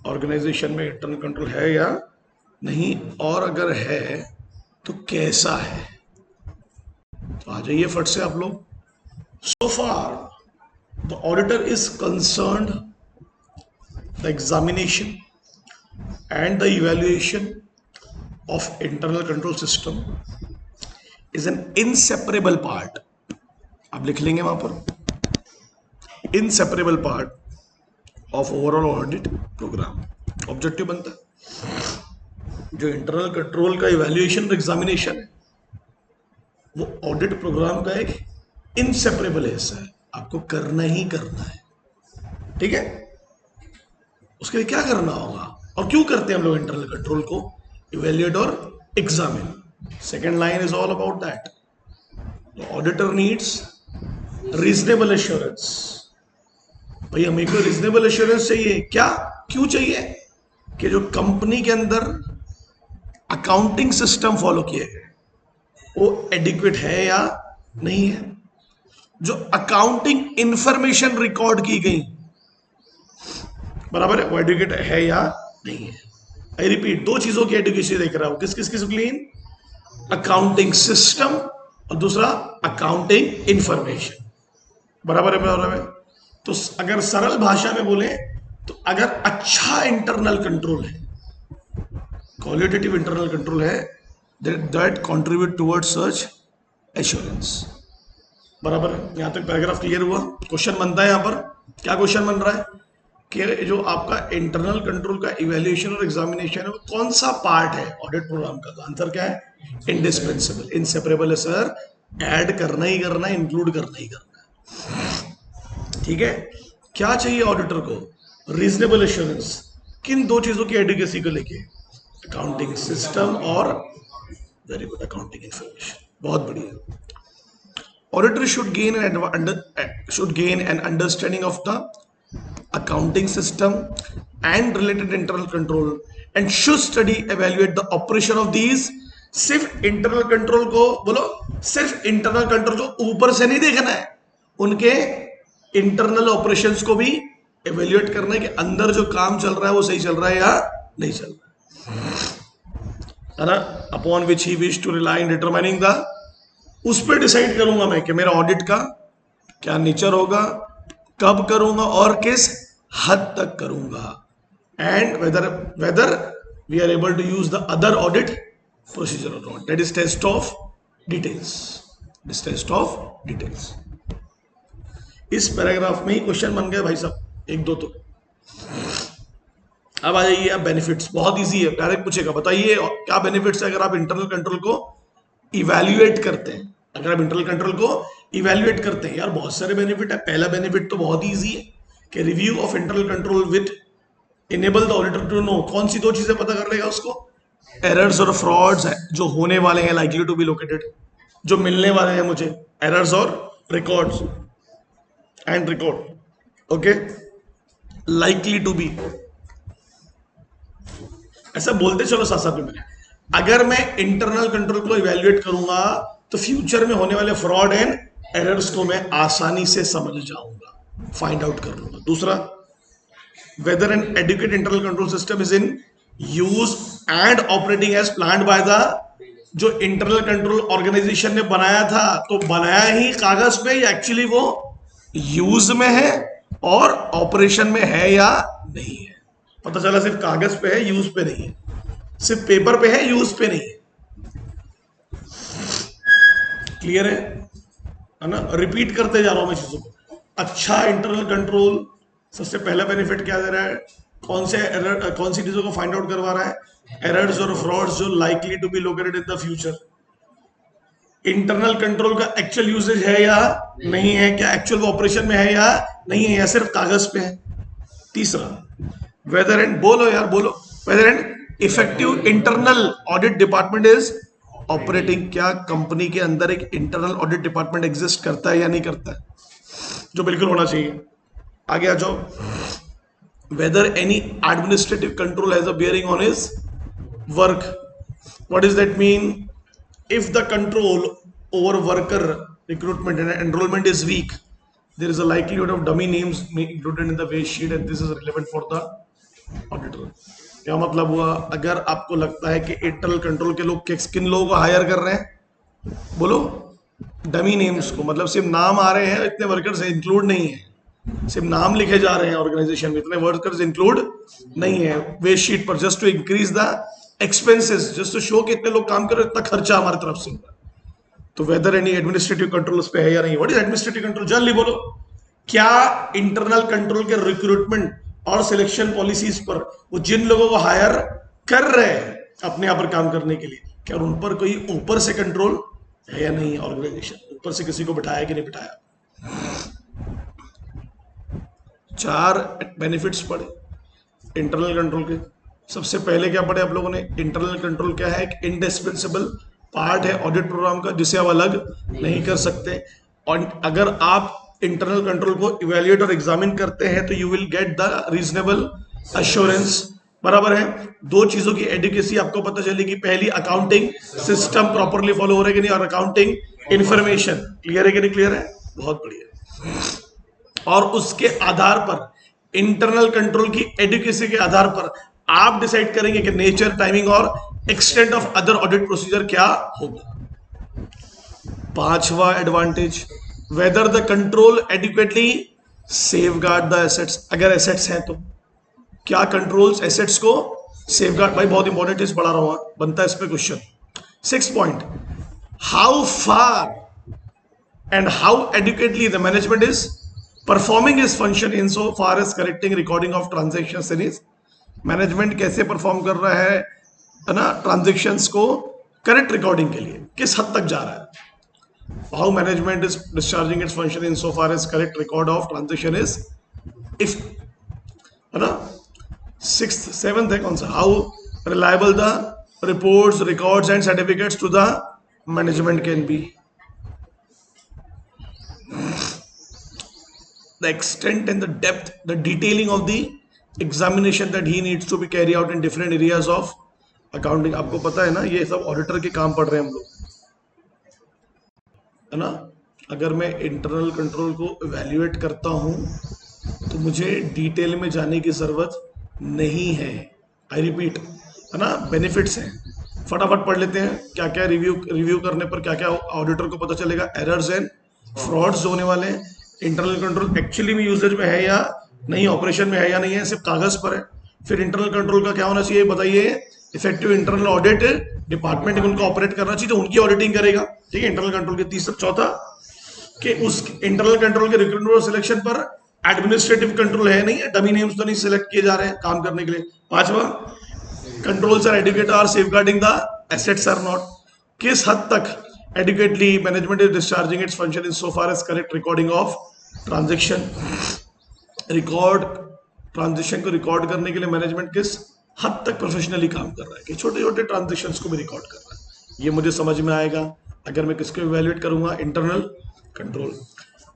Organisation में internal control है या नहीं, और अगर है तो कैसा है। तो आ जाइए फट से आप लोग। So far the auditor is concerned the examination and the evaluation of internal control system is an inseparable part, आप लिख लेंगे वहां पर, inseparable part of overall audit program। Objective बनता है जो इंटरनल कंट्रोल का इवैल्यूएशन और एग्जामिनेशन है वो ऑडिट प्रोग्राम का एक इनसेपरेबल हिस्सा है, आपको करना ही करना है। ठीक है, उसके लिए क्या करना होगा और क्यों करते हैं हम लोग इंटरनल कंट्रोल को, इवेल्युएट और examine. Second line is all about that. Auditor needs reasonable assurance. भाई हमें को रीजनेबल एश्योरेंस चाहिए, क्या क्यों चाहिए, कि जो कंपनी के अंदर अकाउंटिंग सिस्टम फॉलो किए गए वो एडिक्वेट है या नहीं है, जो अकाउंटिंग इंफॉर्मेशन रिकॉर्ड की गई बराबर है वो एडुकेट है या नहीं है। आई रिपीट, दो चीजों की एडुकेशन देख रहा हूं, किस किस क्लीन, अकाउंटिंग सिस्टम और दूसरा अकाउंटिंग इंफॉर्मेशन। बराबर है बराबर है। तो अगर सरल भाषा में बोले तो अगर अच्छा इंटरनल कंट्रोल है, क्वालिटेटिव इंटरनल कंट्रोल है, that contribute towards such assurance. बराबर है, यहां तक पैराग्राफ क्लियर हुआ। क्वेश्चन बनता है यहां पर, क्या क्वेश्चन बन रहा है कि जो आपका इंटरनल कंट्रोल का इवैल्यूएशन और एग्जामिनेशन है वो कौन सा पार्ट है ऑडिट प्रोग्राम का। तो आंसर क्या है, इंडिस्पेंसेबल, इनसेपरेबल है सर, ऐड करना ही करना है, इंक्लूड करना ही करना है। ठीक है, क्या चाहिए ऑडिटर को, रीजनेबल एश्योरेंस, किन दो चीजों की एडुकेसी को लेके, अकाउंटिंग सिस्टम और वेरी गुड अकाउंटिंग इंफॉर्मेशन, बहुत बढ़िया। Auditor should gain an understanding of the accounting system and related internal control and should study evaluate the operation of these। सिर्फ इंटरनल कंट्रोल को बोलो, सिर्फ इंटरनल कंट्रोल को ऊपर से नहीं देखना है, उनके इंटरनल ऑपरेशंस को भी एवेल्युएट करना है कि अंदर जो काम चल रहा है वो सही चल रहा है या नहीं चल रहा है ना, upon which he wish to rely in determining the, उस पर डिसाइड करूंगा मैं कि मेरा ऑडिट का क्या नेचर होगा, कब करूंगा और किस हद तक करूंगा, and whether we are able to use the other audit procedure or not. That is test of details, this test of details. इस पैराग्राफ में ही क्वेश्चन बन गए भाई साहब, एक दो तो। अब आ जाइए, अब बेनिफिट्स बहुत इजी है, डायरेक्ट पूछेगा बताइए क्या बेनिफिट्स है अगर आप इंटरनल कंट्रोल को इवैल्यूएट करते हैं। अगर आप इंटरनल कंट्रोल को इवैल्यूएट करते हैं, यार बहुत सारे बेनिफिट है। पहला बेनिफिट तो बहुत इजी है कि review of internal control with enable the auditor to know, कौन सी दो चीजें पता कर लेगा उसको, एरर्स और फ्रॉड्स है जो होने वाले हैं, लाइकली टू बी लोकेटेड, जो मिलने वाले हैं मुझे, एरर्स और records and record, okay, likely to be, ऐसा बोलते चलो साथ साथ में। अगर मैं इंटरनल कंट्रोल को इवैल्यूएट करूंगा तो फ्यूचर में होने वाले फ्रॉड एंड एरर्स को मैं आसानी से समझ जाऊंगा, फाइंड आउट कर लूंगा। दूसरा, whether an adequate internal control system is in use and operating as planned by the, जो इंटरनल कंट्रोल ऑर्गेनाइजेशन ने बनाया था तो बनाया ही कागज पे या एक्चुअली वो यूज में है और ऑपरेशन में है या नहीं है। पता चला सिर्फ कागज पे है, यूज पे नहीं है, सिर्फ पेपर पे है, यूज पे नहीं है। क्लियर है ना, रिपीट करते जा रहा हूं मैं चीजों को। अच्छा इंटरनल कंट्रोल सबसे पहला बेनिफिट क्या दे रहा है, कौन से एरर, कौन सी चीजों को फाइंड आउट करवा रहा है, एरर्स और फ्रॉड्स जो likely to be located in the future. Internal control का एक्चुअल यूसेज है या नहीं है, क्या एक्चुअल ऑपरेशन में है या नहीं है, या सिर्फ कागज पे है। तीसरा, वेदर एंड, बोलो यार बोलो, whether and effective internal audit department is operating, क्या कंपनी के अंदर एक इंटरनल ऑडिट डिपार्टमेंट एग्जिस्ट करता है या नहीं करता है, जो बिल्कुल होना चाहिए। आगे आ जाओ, whether any administrative control has a bearing on his work. What is that mean, if the control over worker recruitment and enrollment is weak, there is a likelihood of dummy names included in the wage sheet, and this is relevant for the auditor. क्या मतलब हुआ? अगर आपको लगता है कि internal control के लोग किन लोगों को हायर कर रहे हैं, बोलो, डमी नेम्स को, मतलब सिर्फ नाम आ रहे हैं, इतने वर्कर्स इंक्लूड नहीं है, सिर्फ नाम लिखे जा रहे हैं ऑर्गेनाइजेशन में, इतने वर्कर्स इंक्लूड नहीं है वेस्ट शीट पर, just to increase the expenses, just to show कि इतने लोग काम कर रहे हैं, इतना खर्चा हमारी तरफ से होगा। तो वेदर एनी एडमिनिस्ट्रेटिव कंट्रोल उस पे है या नहीं? What is administrative control? जल्दी बोलो। क्या इंटरनल कंट्रोल के रिक्रूटमेंट और सिलेक्शन पॉलिसीज पर वो जिन लोगों को हायर कर रहे हैं अपने यहाँ पर काम करने के लिए, क्या उन पर कोई ऊपर से कंट्रोल है या नहीं? ऑर्गेनाइजेशन ऊपर से किसी को बिठाया कि नहीं बिठाया? 4 बेनिफिट्स पढ़े इंटरनल कंट्रोल के। सबसे पहले क्या पढ़े आप लोगों ने? इंटरनल कंट्रोल क्या है? एक इंडिस्पेंसेबल पार्ट है ऑडिट प्रोग्राम का, जिसे आप अलग नहीं कर सकते। और अगर आप इंटरनल कंट्रोल को इवेल्युएट और एग्जामिन करते हैं तो you will get the reasonable assurance. बराबर है? 2 चीजों की एडिकेसी आपको पता चलेगी। पहली, अकाउंटिंग सिस्टम प्रॉपरली फॉलो हो रहा है कि नहीं, और अकाउंटिंग इंफॉर्मेशन क्लियर है कि नहीं क्लियर है? बहुत बढ़िया। और उसके आधार पर, इंटरनल कंट्रोल की एडुकेसी के आधार पर आप डिसाइड करेंगे कि नेचर, टाइमिंग और extent of other audit procedure क्या होगा। 5वां advantage, whether the control adequately safeguard the assets. अगर एसेट्स हैं तो क्या कंट्रोल्स एसेट्स को सेफगार्ड? भाई बहुत इंपॉर्टेंट चीज पढ़ा रहा हूं, बनता है इस पे question. 6 point, how far and how adequately the management is performing its function in so far as correcting recording of transactions in his management कैसे परफॉर्म कर रहा है ना ट्रांजेक्शंस को करेक्ट रिकॉर्डिंग के लिए, किस हद तक जा रहा है। How management is discharging its function in so far as correct record of transaction is, if, है ना। 6th 7th है कौन सा? How reliable the reports, records and certificates to the management can be. The extent and the depth, the detailing of the examination that he needs to be carried out in different areas of accounting। आपको पता है ना, ये सब auditor के काम पढ़ रहे हैं हम लोग, है ना। अगर मैं इंटरनल कंट्रोल को इवेल्युएट करता हूं तो मुझे डिटेल में जाने की जरूरत नहीं है। आई रिपीट, है ना। बेनिफिट्स हैं, फटाफट पढ़ लेते हैं। क्या क्या रिव्यू करने पर क्या क्या ऑडिटर को पता चलेगा? एरर्स एंड फ्रॉड्स होने वाले हैं। इंटरनल कंट्रोल एक्चुअली में यूजेज में है या नहीं, ऑपरेशन में है या नहीं है, सिर्फ कागज पर है। फिर इंटरनल कंट्रोल का क्या होना चाहिए बताइए? इफेक्टिव इंटरनल ऑडिट डिपार्टमेंट उनको ऑपरेट करना चाहिए, तो उनकी ऑडिटिंग करेगा, ठीक है, इंटरनल कंट्रोल के। तीसरा, चौथा कि उस इंटरनल कंट्रोल के रिक्रूटमेंट और सिलेक्शन पर एडमिनिस्ट्रेटिव कंट्रोल है नहीं है, डमी नेम्स तो नहीं सिलेक्ट किए जा रहे हैं काम करने के लिए। 5वां, controls are adequate or safeguarding the assets or not. किस हद तक adequately management is discharging its function in so far as correct recording of transaction। Record, transaction को रिकॉर्ड करने के लिए मैनेजमेंट किस हद तक प्रोफेशनली काम कर रहा है कि छोटे छोटे ट्रांजेक्शंस को भी रिकॉर्ड कर रहा है। ये मुझे समझ में आएगा अगर मैं किसको इवेल्युएट करूंगा? Internal control.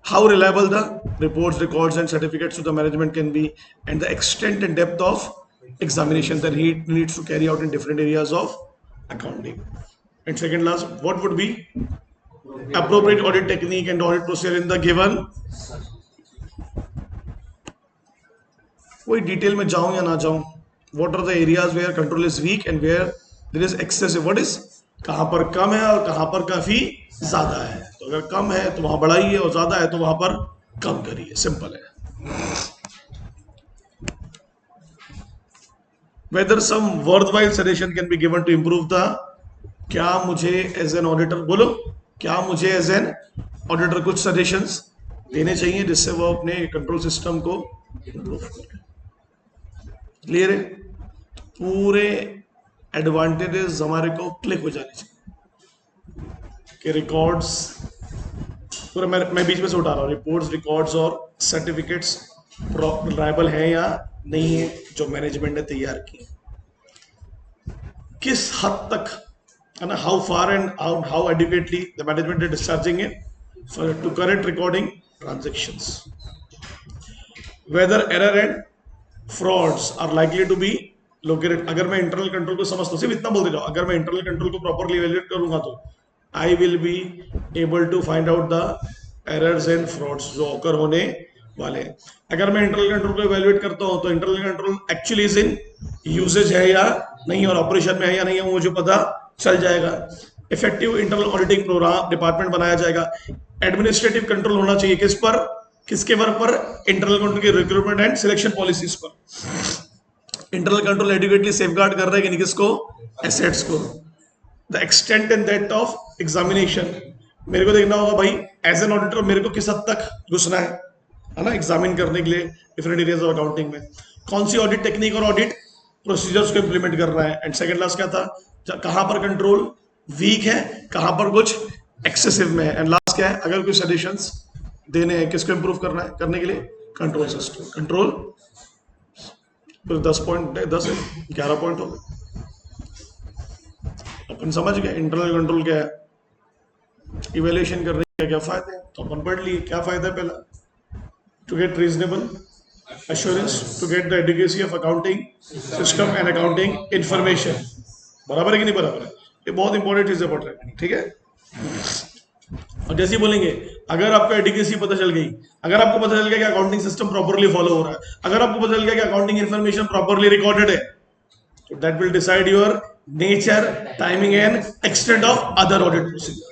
How reliable the reports, records and certificates to the management can be, and the extent and depth of examination that he needs to carry out in different areas of accounting. And second last, what would be appropriate audit technique and audit procedure in the given? कोई detail में जाऊं या ना जाऊं, what are the areas where control is weak and where there is excessive? What is, कहां पर कम है और कहां पर काफी ज्यादा है। तो अगर कम है तो वहां बढ़ाइए और ज्यादा है तो वहां पर कम करिए, सिंपल है। Whether some worthwhile suggestion can be given to improve the, क्या मुझे एज एन ऑडिटर, बोलो, क्या मुझे एज एन ऑडिटर कुछ सजेशंस देने चाहिए जिससे वो अपने कंट्रोल सिस्टम को इंप्रूव करे। क्लियर है? पूरे एडवांटेजेस हमारे को क्लिक हो जाने चाहिए कि रिकॉर्ड्स, पूरा मैं बीच में से उठा रहा हूँ, रिपोर्ट्स, रिकॉर्ड्स और सर्टिफिकेट्स रिलायबल है या नहीं है जो मैनेजमेंट ने तैयार किए, किस हद तक, है ना, how far and how adequately the management is discharging it for to correct recording transactions, whether error and frauds are likely to be located। अगर मैं इंटरनल कंट्रोल को समझता हूँ, सिर्फ इतना बोल दे रहा हूँ, अगर मैं इंटरनल कंट्रोल को प्रॉपरली इवैल्यूएट करूंगा तो I will be able to find out the errors and frauds जो ऑकर होने वाले। अगर मैं इंटरनल कंट्रोल को इवेल्युएट करता हूं तो internal control actually is in usages है या नहीं, और ऑपरेशन में है या नहीं है, वो मुझे पता चल जाएगा। Effective internal auditing programme department बनाया जाएगा। एडमिनिस्ट्रेटिव कंट्रोल होना चाहिए किस पर, किसके वर्क पर, इंटरनल कंट्रोल की रिक्रूटमेंट एंड सिलेक्शन पॉलिसीज पर। इंटरनल कंट्रोल एडुकेटली सेफगार्ड कर रहा है कि नहीं, किसको, एसेट्स को। The extent and depth of examination, मेरे को देखना होगा भाई एज एन ऑडिटर मेरे को किस हद तक घुसना है ना, एग्जामिन करने के लिए डिफरेंट एरियाज ऑफ अकाउंटिंग में। कौन सी ऑडिट टेक्निक और ऑडिट प्रोसीजर्स को इंप्लीमेंट कर रहा है। एंड सेकंड लास्ट क्या था, कहां पर कंट्रोल वीक है, कहां पर कुछ एक्सेसिव में है। एंड लास्ट क्या है, अगर कोई सजेशंस देने हैं किसको इंप्रूव करना है, करने के लिए control system. Control 10 point, 10 11 point हो गए, अपन समझ गए इंटरनल कंट्रोल क्या है, इवेल्युएशन करने के क्या फायदे हैं, तो अपन पढ़ लिए क्या फायदा है। पहला, to get reasonable assurance, to get the adequacy of accounting system and accounting information। बराबर है कि नहीं बराबर है, ये बहुत इंपॉर्टेंट चीजें पढ़ रहे हैं, ठीक है। और जैसे ही बोलेंगे अगर आपको एडिकेसी पता चल गई, अगर आपको पता चल गया कि अकाउंटिंग सिस्टम प्रॉपरली फॉलो हो रहा है, अगर आपको पता चल गया कि अकाउंटिंग इन्फॉर्मेशन प्रॉपरली रिकॉर्डेड है, तो that will decide your nature, timing and extent of other audit procedure.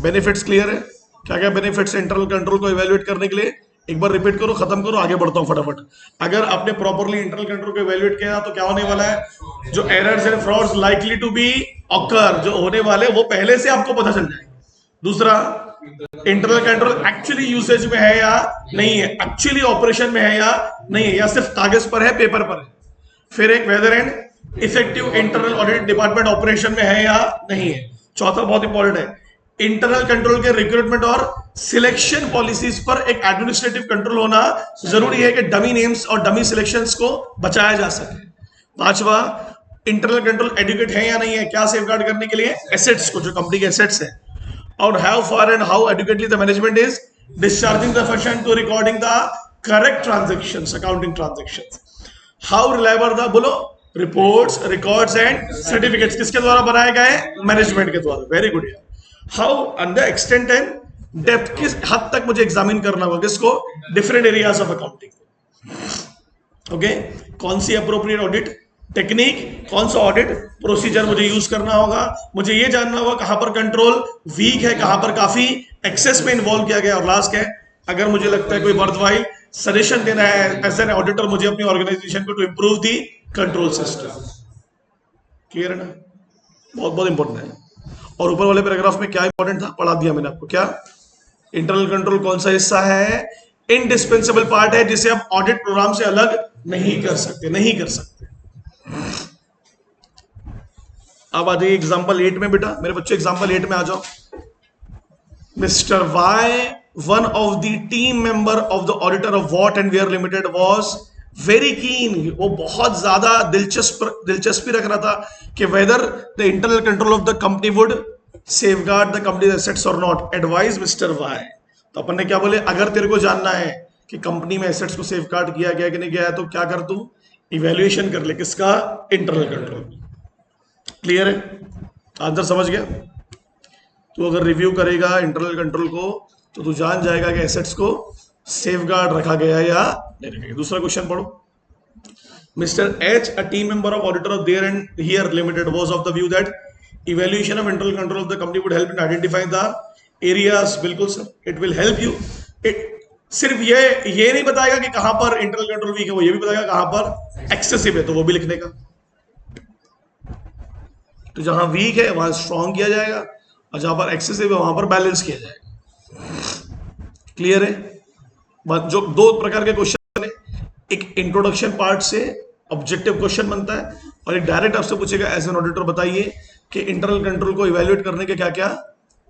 Benefits clear है, क्या क्या बेनिफिट्स इंटरनल कंट्रोल को इवेल्युएट करने के लिए, एक बार रिपीट करो, खत्म करो, आगे बढ़ता हूं फटाफट। अगर आपने प्रॉपरली इंटरनल कंट्रोल को इवेल्युएट किया तो क्या होने वाला है, जो errors and frauds likely to be occur, जो होने वाले वो पहले से आपको पता चल जाएगा। दूसरा, इंटरनल कंट्रोल एक्चुअली यूसेज में है या नहीं है, एक्चुअली ऑपरेशन में है या नहीं है, या सिर्फ कागज पर है, पेपर पर है। फिर एक, whether and effective internal audit department operation में है या नहीं है। चौथा बहुत इंपॉर्टेंट है, इंटरनल कंट्रोल के रिक्रूटमेंट और सिलेक्शन पॉलिसीज पर एक एडमिनिस्ट्रेटिव कंट्रोल होना जरूरी है कि डमी नेम्स और डमी सिलेक्शंस को बचाया जा सके। पांचवा, इंटरनल कंट्रोल एडुकेट है या नहीं है, क्या सेफगार्ड करने के लिए, एसेट्स को, जो कंपनी के एसेट्स है। और how far and how adequately the management is discharging the function to recording the correct transactions, accounting transactions. How reliable the, बोलो, रिपोर्ट्स, रिकॉर्ड्स एंड सर्टिफिकेट्स किसके द्वारा बनाए गए, मैनेजमेंट के द्वारा। वेरी गुड यार। How under extent and depth, किस हद तक मुझे एग्जामिन करना होगा किसको, different areas of accounting. Okay, कौन सी अप्रोप्रिएट ऑडिट टेक्निक, कौन सा ऑडिट प्रोसीजर मुझे यूज करना होगा, मुझे ये जानना होगा कहां पर कंट्रोल वीक है, कहां पर काफी एक्सेस में इन्वॉल्व किया गया। और लास्ट है, अगर मुझे लगता है कोई वर्थवाइल सजेशन देना है एज एन ऑडिटर मुझे अपनी ऑर्गेनाइजेशन को to improve the control system. Clear है ना, बहुत बहुत इंपॉर्टेंट है। और ऊपर वाले पैराग्राफ में क्या इंपॉर्टेंट था, पढ़ा दिया मैंने आपको। क्या, इंटरनल कंट्रोल कौन सा हिस्सा है, इंडिस्पेंसेबल पार्ट है, जिसे आप ऑडिट प्रोग्राम से अलग नहीं कर सकते, नहीं कर सकते। अब आ जाइए एग्जाम्पल 8 में बेटा, मेरे बच्चे एग्जाम्पल 8 में आ जाओ। Mister Y, one of the team member of the auditor of what and where limited was very keen, वो बहुत ज्यादा दिलचस्पी रख रहा था कि whether the internal control of the company would safeguard the company assets और नॉट। एडवाइज मिस्टर वाई, तो अपन ने क्या बोले, अगर तेरे को जानना है कि कंपनी में एसेट्स को सेफगार्ड किया गया कि नहीं किया है, तो क्या कर, तू इवेल्युएशन कर ले, किसका, इंटरनल कंट्रोल। क्लियर है, आंसर समझ गया। तो अगर रिव्यू करेगा इंटरनल कंट्रोल को तो तू जान जाएगा कि एसेट्स को सेफगार्ड रखा गया या नहीं रखा गया। दूसरा क्वेश्चन पढ़ो। Mister H, a team member of auditor of there and here limited was of the view that evaluation of internal control of the company would help in identifying the areas. बिल्कुल sir, it will help you. It सिर्फ ये नहीं बताएगा कि कहां पर internal control week है, वो ये भी बताएगा कहां पर एक्सेसिव है, तो वो भी लिखने का। तो जहां वीक है वहां स्ट्रॉन्ग किया जाएगा, और जहां पर एक्सेसिव है वहां पर बैलेंस किया जाएगा। क्लियर है, जो दो प्रकार के क्वेश्चन है, एक इंट्रोडक्शन पार्ट से ऑब्जेक्टिव क्वेश्चन बनता है, और एक डायरेक्ट आपसे पूछेगा एज एन ऑडिटर बताइए कि इंटरनल कंट्रोल को इवैल्यूएट करने के क्या क्या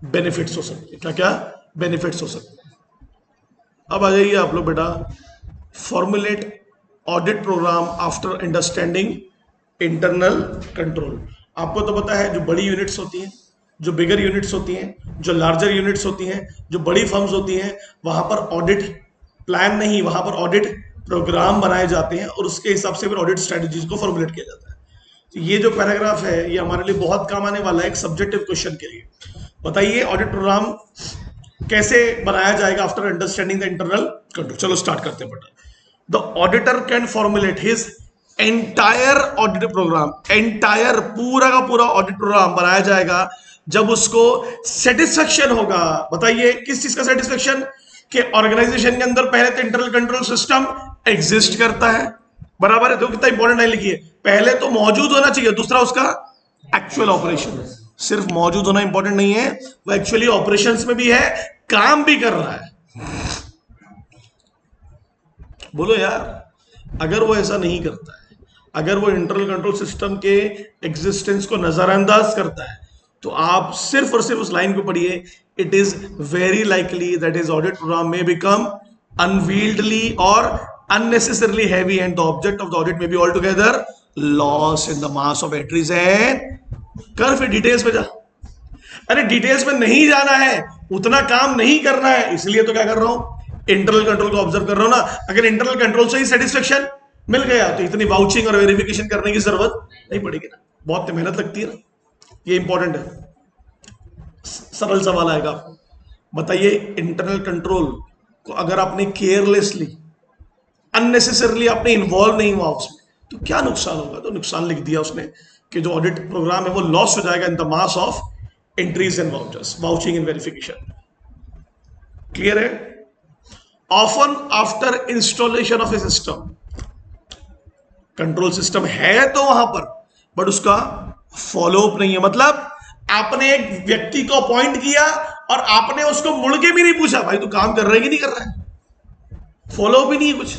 बेनिफिट्स हो सकते हैं, क्या क्या बेनिफिट्स हो सकते हैं। अब आ जाइए आप लोग बेटा, formulate audit program after understanding internal control. आपको तो पता है जो बड़ी यूनिट्स होती हैं, जो बिगर यूनिट्स होती हैं, जो लार्जर यूनिट्स होती हैं, जो बड़ी फर्म्स होती हैं, वहां पर ऑडिट प्लान नहीं, वहां पर ऑडिट प्रोग्राम बनाए जाते हैं, और उसके हिसाब से फिर ऑडिट स्ट्रेटजीज को फॉर्मुलेट किया जाता है। तो ये जो पैराग्राफ है ये हमारे लिए बहुत काम आने वाला है एक सब्जेक्टिव क्वेश्चन के लिए। बताइए ऑडिट प्रोग्राम कैसे बनाया जाएगा after understanding the internal control. चलो स्टार्ट करते हैं। The auditor can formulate his entire audit program, entire पूरा का पूरा ऑडिट प्रोग्राम बनाया जाएगा जब उसको सेटिस्फेक्शन होगा। बताइए किस चीज का सेटिस्फेक्शन? कि ऑर्गेनाइजेशन के अंदर पहले तो इंटरनल कंट्रोल सिस्टम एग्जिस्ट करता है, बराबर है। तो कितना इंपॉर्टेंट लाइन लिखी है, पहले तो मौजूद होना चाहिए, दूसरा उसका एक्चुअल ऑपरेशन। सिर्फ मौजूद होना इंपॉर्टेंट नहीं है, वो एक्चुअली ऑपरेशंस में भी है, काम भी कर रहा है। बोलो यार, अगर वो ऐसा नहीं करता है, अगर वो इंटरनल कंट्रोल सिस्टम के एग्जिस्टेंस को नजरअंदाज करता है, तो आप सिर्फ और सिर्फ उस लाइन को पढ़िए, it is very likely that is audit program में बिकम अनवील्डली और unnecessarily heavy and the object of the audit may be altogether lost in the mass of entries and कर फिर डिटेल्स में जा। अरे डिटेल्स में नहीं जाना है, उतना काम नहीं करना है, इसलिए तो क्या कर रहा हूं, इंटरनल कंट्रोल को ऑब्जर्व कर रहा हूं ना। अगर इंटरनल कंट्रोल से ही सेटिस्फेक्शन मिल गया तो इतनी वाउचिंग और वेरिफिकेशन करने की जरूरत नहीं पड़ेगी ना, बहुत मेहनत लगती है ना। ये इंपॉर्टेंट है। सरल सवाल आएगा, बताइए इंटरनल कंट्रोल को अगर आपने केयरलेसली अननेसेसरली आपने इन्वॉल्व नहीं हुआ उसमें तो क्या नुकसान होगा? तो नुकसान लिख दिया उसने कि जो ऑडिट प्रोग्राम है वो लॉस हो जाएगा in the mass of entries and vouchers, vouching and verification. Clear है? Often after installation of a system, control system है तो वहां पर, बट उसका फॉलोअप नहीं है। मतलब आपने एक व्यक्ति को अपॉइंट किया और आपने उसको मुड़ के भी नहीं पूछा भाई तू काम कर रहा है कि नहीं कर रहा है, फॉलोअप भी नहीं है कुछ।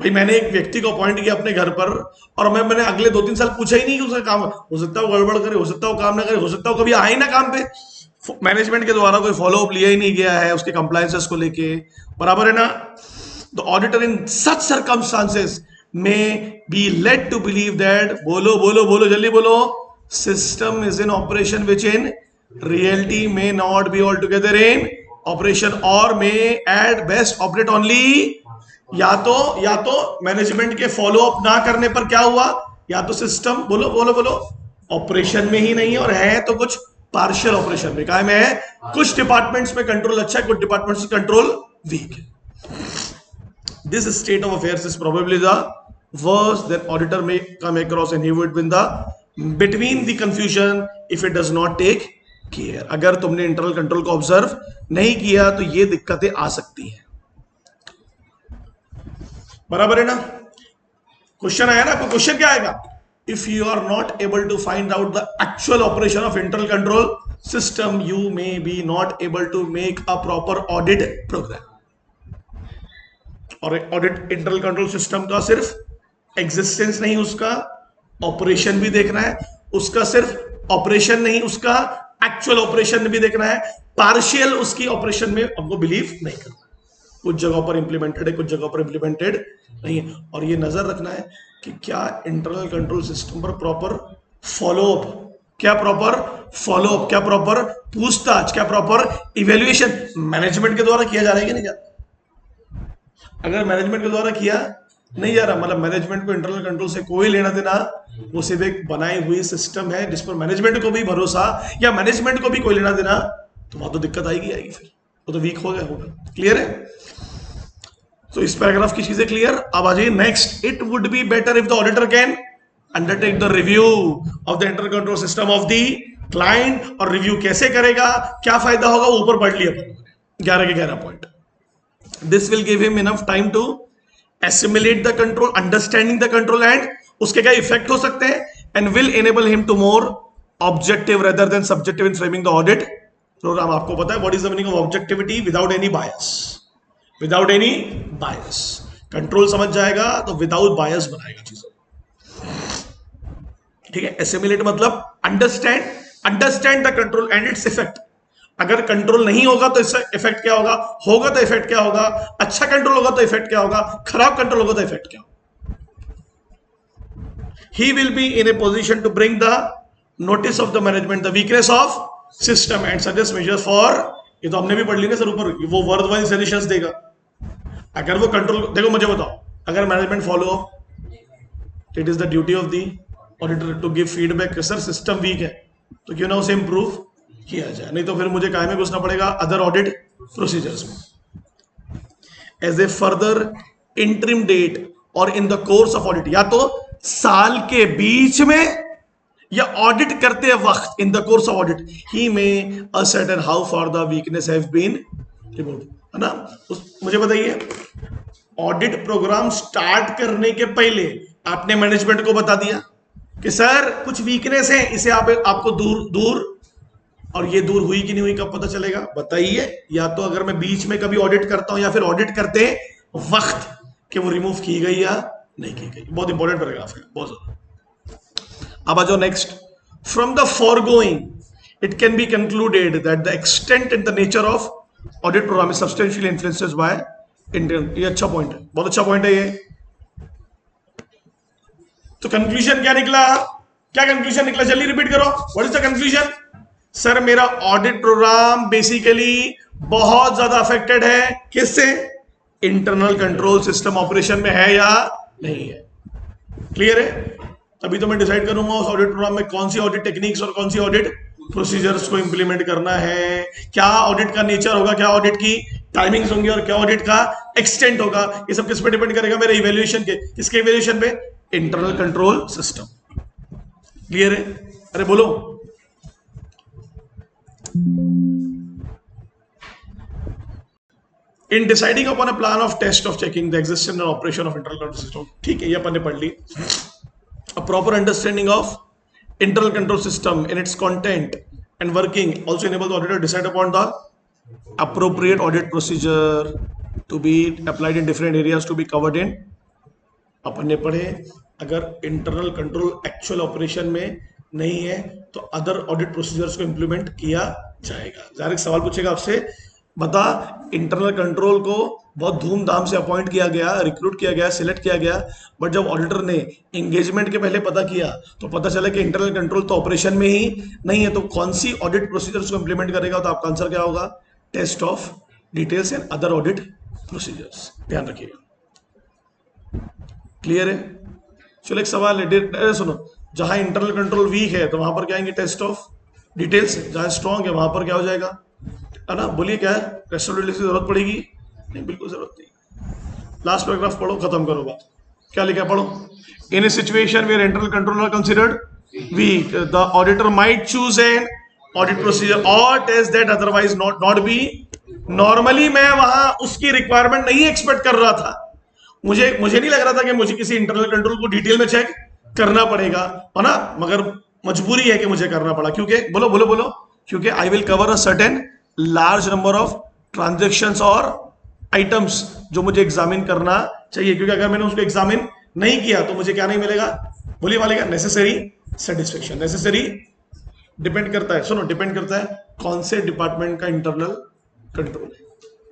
भाई मैंने एक व्यक्ति को अपॉइंट किया अपने घर पर और मैंने अगले 2-3 साल पूछा ही नहीं कि उसका काम, हो सकता है वो गड़बड़ करे, हो सकता है वो काम ना करे, हो सकता है वो कभी आए ही ना काम पे, मैनेजमेंट के द्वारा कोई फॉलोअप लिया ही नहीं गया है उसके कंप्लायंसेस को लेके, बराबर है ना। The auditor in such circumstances में be led to believe that, बोलो बोलो बोलो जल्दी बोलो, system is in operation which in reality may not be altogether in operation or may at best operate only. या तो मैनेजमेंट के follow up ना करने पर क्या हुआ, या तो सिस्टम बोलो बोलो बोलो ऑपरेशन में ही नहीं है और है तो कुछ पार्शियल ऑपरेशन में, काय में है, कुछ डिपार्टमेंट्स में कंट्रोल अच्छा है, कुछ डिपार्टमेंट्स में कंट्रोल वीक है। This state of affairs is probably the worst that auditor may come across and he would win the between the confusion if it does not take care। अगर तुमने internal control को observe नहीं किया तो ये दिक्कतें आ सकती हैं, बराबर है ना। क्वेश्चन आया ना, आपको क्वेश्चन क्या आएगा, if you are not able to find out the actual operation of internal control system you may be not able to make a proper audit program. और ऑडिट इंटरनल कंट्रोल सिस्टम का सिर्फ existence नहीं, उसका operation भी देखना है, उसका सिर्फ ऑपरेशन नहीं उसका एक्चुअल ऑपरेशन भी देखना है, पार्शियल उसकी ऑपरेशन में हमको बिलीव नहीं करना, कुछ जगहों पर इंप्लीमेंटेड है कुछ जगहों पर इंप्लीमेंटेड नहीं है। और ये नजर रखना है कि क्या इंटरनल कंट्रोल सिस्टम पर प्रॉपर फॉलोअप, क्या प्रॉपर फॉलोअप, क्या प्रॉपर पूछताछ, क्या प्रॉपर इवेल्युएशन मैनेजमेंट के द्वारा किया जा रहा है कि नहीं जा रहा। अगर मैनेजमेंट के द्वारा किया नहीं जा रहा, मतलब मैनेजमेंट को इंटरनल कंट्रोल से कोई लेना देना, वो सिर्फ एक बनाई हुई सिस्टम है जिस पर मैनेजमेंट को भी भरोसा या मैनेजमेंट को भी कोई लेना देना, तो वहां तो दिक्कत आएगी फिर वो तो वीक हो गया होगा। क्लियर है? तो इस पैराग्राफ की चीजें क्लियर। अब आ जाइए next, it would be better if the auditor can undertake the review of the internal control system of the client. और रिव्यू कैसे करेगा, क्या फायदा होगा, वो ऊपर पढ़ लिया 11 के 11 point. This will give him enough time to assimilate the control, understanding the control and उसके क्या इफेक्ट हो सकते हैं, and will enable him to more objective rather than subjective in framing the audit program। आपको पता है what is the meaning of objectivity without any bias, without any bias। Control समझ जाएगा तो विदाउट बायस बनाएगा चीजों, ठीक है। assimilate मतलब understand the control and its effect. अगर कंट्रोल नहीं होगा तो इसका इफेक्ट क्या होगा, होगा तो इफेक्ट क्या होगा, अच्छा कंट्रोल होगा तो इफेक्ट क्या होगा, खराब कंट्रोल होगा तो इफेक्ट क्या होगा। He will be in a position to bring the notice of the management the weakness of system and suggest measures for, ये तो हमने भी पढ़ ली ना सर ऊपर, वो वर्ड वाइज सजेशंस देगा। अगर वो कंट्रोल, देखो मुझे बताओ, अगर management follow up, it is the duty of the auditor to give feedback, sir system weak है तो क्यों ना उसे इंप्रूव किया जाए, नहीं तो फिर मुझे काय में घुसना पड़ेगा अदर ऑडिट प्रोसीजर्स में. As a further interim date or in the course of audit, या तो साल के बीच में या ऑडिट करते वक्त in the course of audit ही में ascertain how far the weakness have been removed, है ना. मुझे बताइए, ऑडिट प्रोग्राम स्टार्ट करने के पहले आपने मैनेजमेंट को बता दिया कि सर कुछ वीकनेस है, इसे आपको दूर, और ये दूर हुई कि नहीं हुई कब पता चलेगा? बताइए. या तो अगर मैं बीच में कभी ऑडिट करता हूं या फिर ऑडिट करते वक्त कि वो रिमूव की गई या नहीं की गई. बहुत इंपॉर्टेंट पैराग्राफ है, बहुत ज्यादा. अब आ जाओ next. From the foregoing it can be concluded that the extent and the nature of audit program is substantially influenced by Indian. ये अच्छा पॉइंट है, बहुत अच्छा पॉइंट है ये. तो कंक्लूजन क्या निकला? क्या कंक्लूजन निकला? जल्दी रिपीट करो. What is the conclusion? Sir मेरा ऑडिट प्रोग्राम बेसिकली बहुत ज्यादा अफेक्टेड है. किससे? इंटरनल कंट्रोल सिस्टम ऑपरेशन में है या नहीं है. क्लियर है? तभी तो मैं डिसाइड करूंगा उस ऑडिट प्रोग्राम में कौन सी ऑडिट टेक्निक्स और कौन सी ऑडिट प्रोसीजर्स को इंप्लीमेंट करना है, क्या ऑडिट का नेचर होगा, क्या ऑडिट की टाइमिंग्स होंगी और क्या ऑडिट का एक्सटेंट होगा. ये सब किस पे डिपेंड करेगा? मेरे इवैल्यूएशन के. किसके इवैल्यूएशन पे? Internal control system. क्लियर है? अरे बोलो. In deciding upon a plan of test of checking the existence and operation of internal control system, ठीक है, ये अपन ने पढ़ ली. A proper understanding of internal control system in its content and working also enable the auditor to decide upon the appropriate audit procedure to be applied in different areas to be covered in. अपन ने पढ़े अगर internal control actual operation में नहीं है तो other audit procedures को implement किया जाएगा. जाहिर एक सवाल पूछेगा आपसे, बता इंटरनल कंट्रोल को बहुत धूमधाम से अपॉइंट किया गया, रिक्रूट किया गया, सिलेक्ट किया गया, बट जब ऑडिटर ने एंगेजमेंट के पहले पता किया तो पता चला कि इंटरनल कंट्रोल तो ऑपरेशन में ही नहीं है. तो कौन सी ऑडिट प्रोसीजर्स को इंप्लीमेंट करेगा? तो आपका आंसर क्या होगा? Test of details and other audit procedures. ध्यान रखिएगा. क्लियर है? चलो एक सवाल है, सुनो. जहां इंटरनल कंट्रोल वीक है तो वहां पर क्या आएंगे? Test of details. जहां स्ट्रॉन्ग है वहां पर क्या हो जाएगा? है ना. बोलिए क्या है? टेस्ट ऑफ डिटेल्स की जरूरत पड़ेगी? नहीं, बिल्कुल जरूरत नहीं. लास्ट पैराग्राफ पढ़ो, खत्म करो बात. क्या लिखा है? पढ़ो. In a situation where internal control are considered weak the auditor might choose an audit procedure or test that otherwise not be. Normally मैं वहां उसकी रिक्वायरमेंट नहीं एक्सपेक्ट कर रहा था. मुझे नहीं लग रहा था कि मुझे किसी इंटरनल कंट्रोल को डिटेल में चेक करना पड़ेगा, है ना, मगर मजबूरी है कि मुझे करना पड़ा. क्योंकि बोलो बोलो बोलो. क्योंकि I will cover a certain large number of transactions और आइटम्स जो मुझे एग्जामिन करना चाहिए. क्योंकि अगर मैंने उसको एग्जामिन नहीं किया तो मुझे क्या नहीं मिलेगा? बोलिए मालिका. Necessary satisfaction. नेसेसरी डिपेंड करता है, सुनो, डिपेंड करता है कौन से डिपार्टमेंट का इंटरनल कंट्रोल है,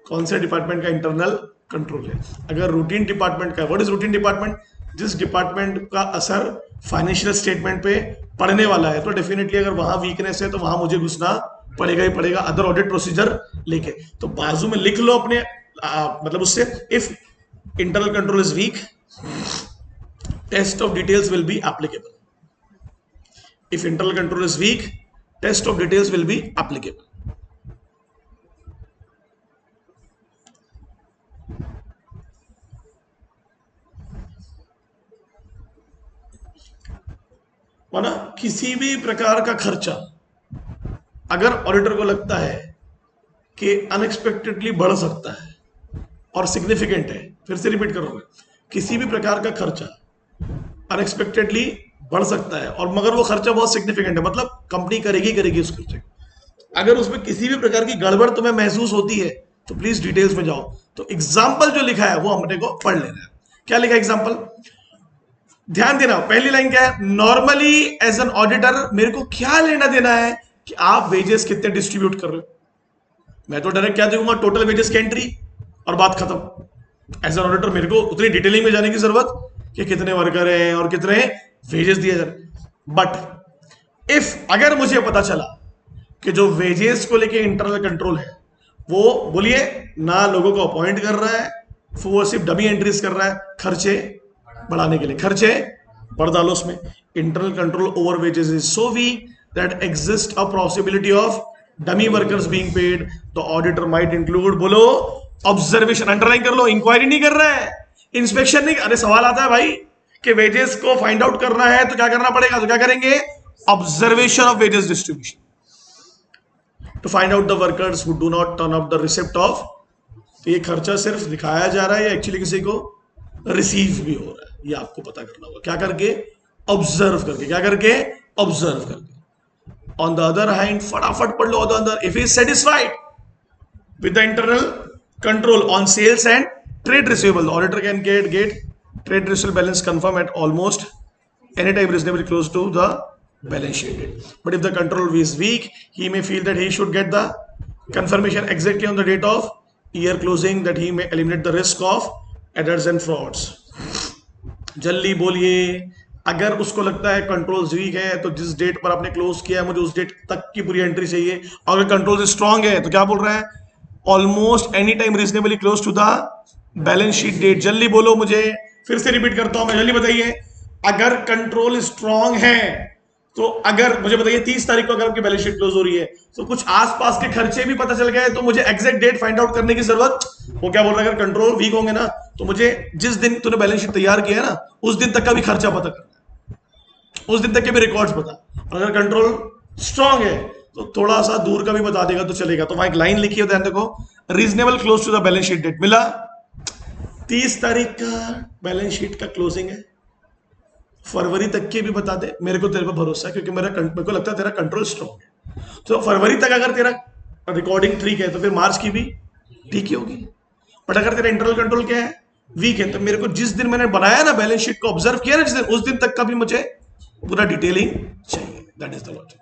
कौन से डिपार्टमेंट का इंटरनल कंट्रोल है. अगर रूटीन डिपार्टमेंट का, व्हाट इज रूटीन डिपार्टमेंट? जिस डिपार्टमेंट का असर फाइनेंशियल स्टेटमेंट पे पड़ने वाला है, तो डेफिनेटली अगर वहां वीकनेस है तो वहां मुझे घुसना पड़ेगा ही पड़ेगा अदर ऑडिट प्रोसीजर लेके. तो बाजू में लिख लो अपने, मतलब उससे, if internal control is weak test of details will be applicable. If internal control is weak test of details will be applicable. माना किसी भी प्रकार का खर्चा अगर ऑडिटर को लगता है कि अनएक्सपेक्टेडली बढ़ सकता है और सिग्निफिकेंट है, फिर से रिपीट करूंगा, किसी भी प्रकार का खर्चा अनएक्सपेक्टेडली बढ़ सकता है और मगर वो खर्चा बहुत सिग्निफिकेंट है, मतलब कंपनी करेगी उस खर्चे. अगर उसमें किसी भी प्रकार की गड़बड़ तुम्हें महसूस होती है तो प्लीज डिटेल्स में जाओ. तो एग्जाम्पल जो लिखा है वो हमने को पढ़ लेना है. क्या लिखा है एग्जाम्पल? ध्यान देना. पहली लाइन क्या है? नॉर्मली एज एन ऑडिटर मेरे को क्या लेना देना है कि आप वेजेस कितने डिस्ट्रीब्यूट कर रहे हो. मैं तो डायरेक्ट क्या देखूंगा? टोटल वेजेस की एंट्री और बात खत्म. एज एन ऑडिटर मेरे को उतनी डिटेलिंग में जाने की जरूरत कि कितने वर्कर हैं और कितने वेजेस दिए जा रहे. बट इफ अगर मुझे पता चला कि जो वेजेस को लेके इंटरनल कंट्रोल है वो, बोलिए ना, लोगों को अपॉइंट कर रहा है, वो सिर्फ डमी एंट्रीज कर रहा है खर्चे बढ़ाने के लिए, खर्चे बढ़ डालो उसमें. Internal control over wages is so weak that exist a possibility of dummy workers being paid, the auditor might include, बोलो ऑब्जर्वेशन, अंडरलाइन कर लो, इंक्वायरी नहीं कर रहा है, इंस्पेक्शन नहीं। अरे सवाल आता है भाई कि वेजेस को फाइंड आउट करना है तो क्या करना पड़ेगा, तो क्या करेंगे, observation of wages distribution to find out the workers who do not turn up the receipt of. तो ये खर्चा सिर्फ दिखाया जा रहा है या एक्चुअली किसी को रिसीव भी हो रहा है, ये आपको पता करना होगा। क्या करके, ऑब्जर्व करके। क्या करके, ऑब्जर्व करके। ऑन द अदर हैंड, फटाफट पढ़ लो, on the other, if he is satisfied with the internal control on sales and trade receivable, the auditor can get trade receivable balance confirmed at almost any time reasonably close to the balance sheet date. But if the control is weak, he may feel that he should get the confirmation exactly on the date of year closing, that he may eliminate the risk of errors and frauds. जल्दी बोलिए, अगर उसको लगता है controls week है तो जिस date पर आपने क्लोज किया है मुझे उस डेट तक की पूरी एंट्री चाहिए। और अगर कंट्रोल स्ट्रांग है तो क्या बोल रहा है, almost any time reasonably close to the balance sheet date. जल्दी बोलो, मुझे फिर से रिपीट करता हूं मैं, जल्दी बताइए। अगर कंट्रोल स्ट्रांग है तो अगर मुझे बताइए 30 तारीख को अगर आपकी बैलेंस शीट क्लोज हो रही है तो कुछ आसपास के खर्चे भी पता चल गए तो मुझे एग्जैक्ट डेट फाइंड आउट करने की जरूरत, वो क्या बोल रहा है, अगर कंट्रोल वीक होंगे ना तो मुझे जिस दिन तूने बैलेंस शीट तैयार किया है ना उस दिन तक का भी खर्चा पता करना, उस दिन तक के भी रिकॉर्ड्स पता। अगर कंट्रोल स्ट्रांग है तो थोड़ा सा दूर का भी बता देगा तो चलेगा। तो वहां एक लाइन लिखी है, ध्यान देखो, reasonable close to the balance sheet date. मिला, 30 तारीख का बैलेंस शीट का क्लोजिंग है, फरवरी तक के भी बता दे, मेरे को तेरे पर भरोसा है क्योंकि मेरे को लगता है तेरा कंट्रोल स्ट्रांग है। तो फरवरी तक अगर तेरा रिकॉर्डिंग ठीक है तो फिर मार्च की भी ठीक ही होगी। बट अगर तेरा इंटरनल कंट्रोल क्या है, वीक है, तो मेरे को जिस दिन मैंने बनाया ना बैलेंस शीट को ऑब्जर्व किया ना जिस दिन, उस दिन तक का भी मुझे पूरा डिटेलिंग चाहिए। That is the logic.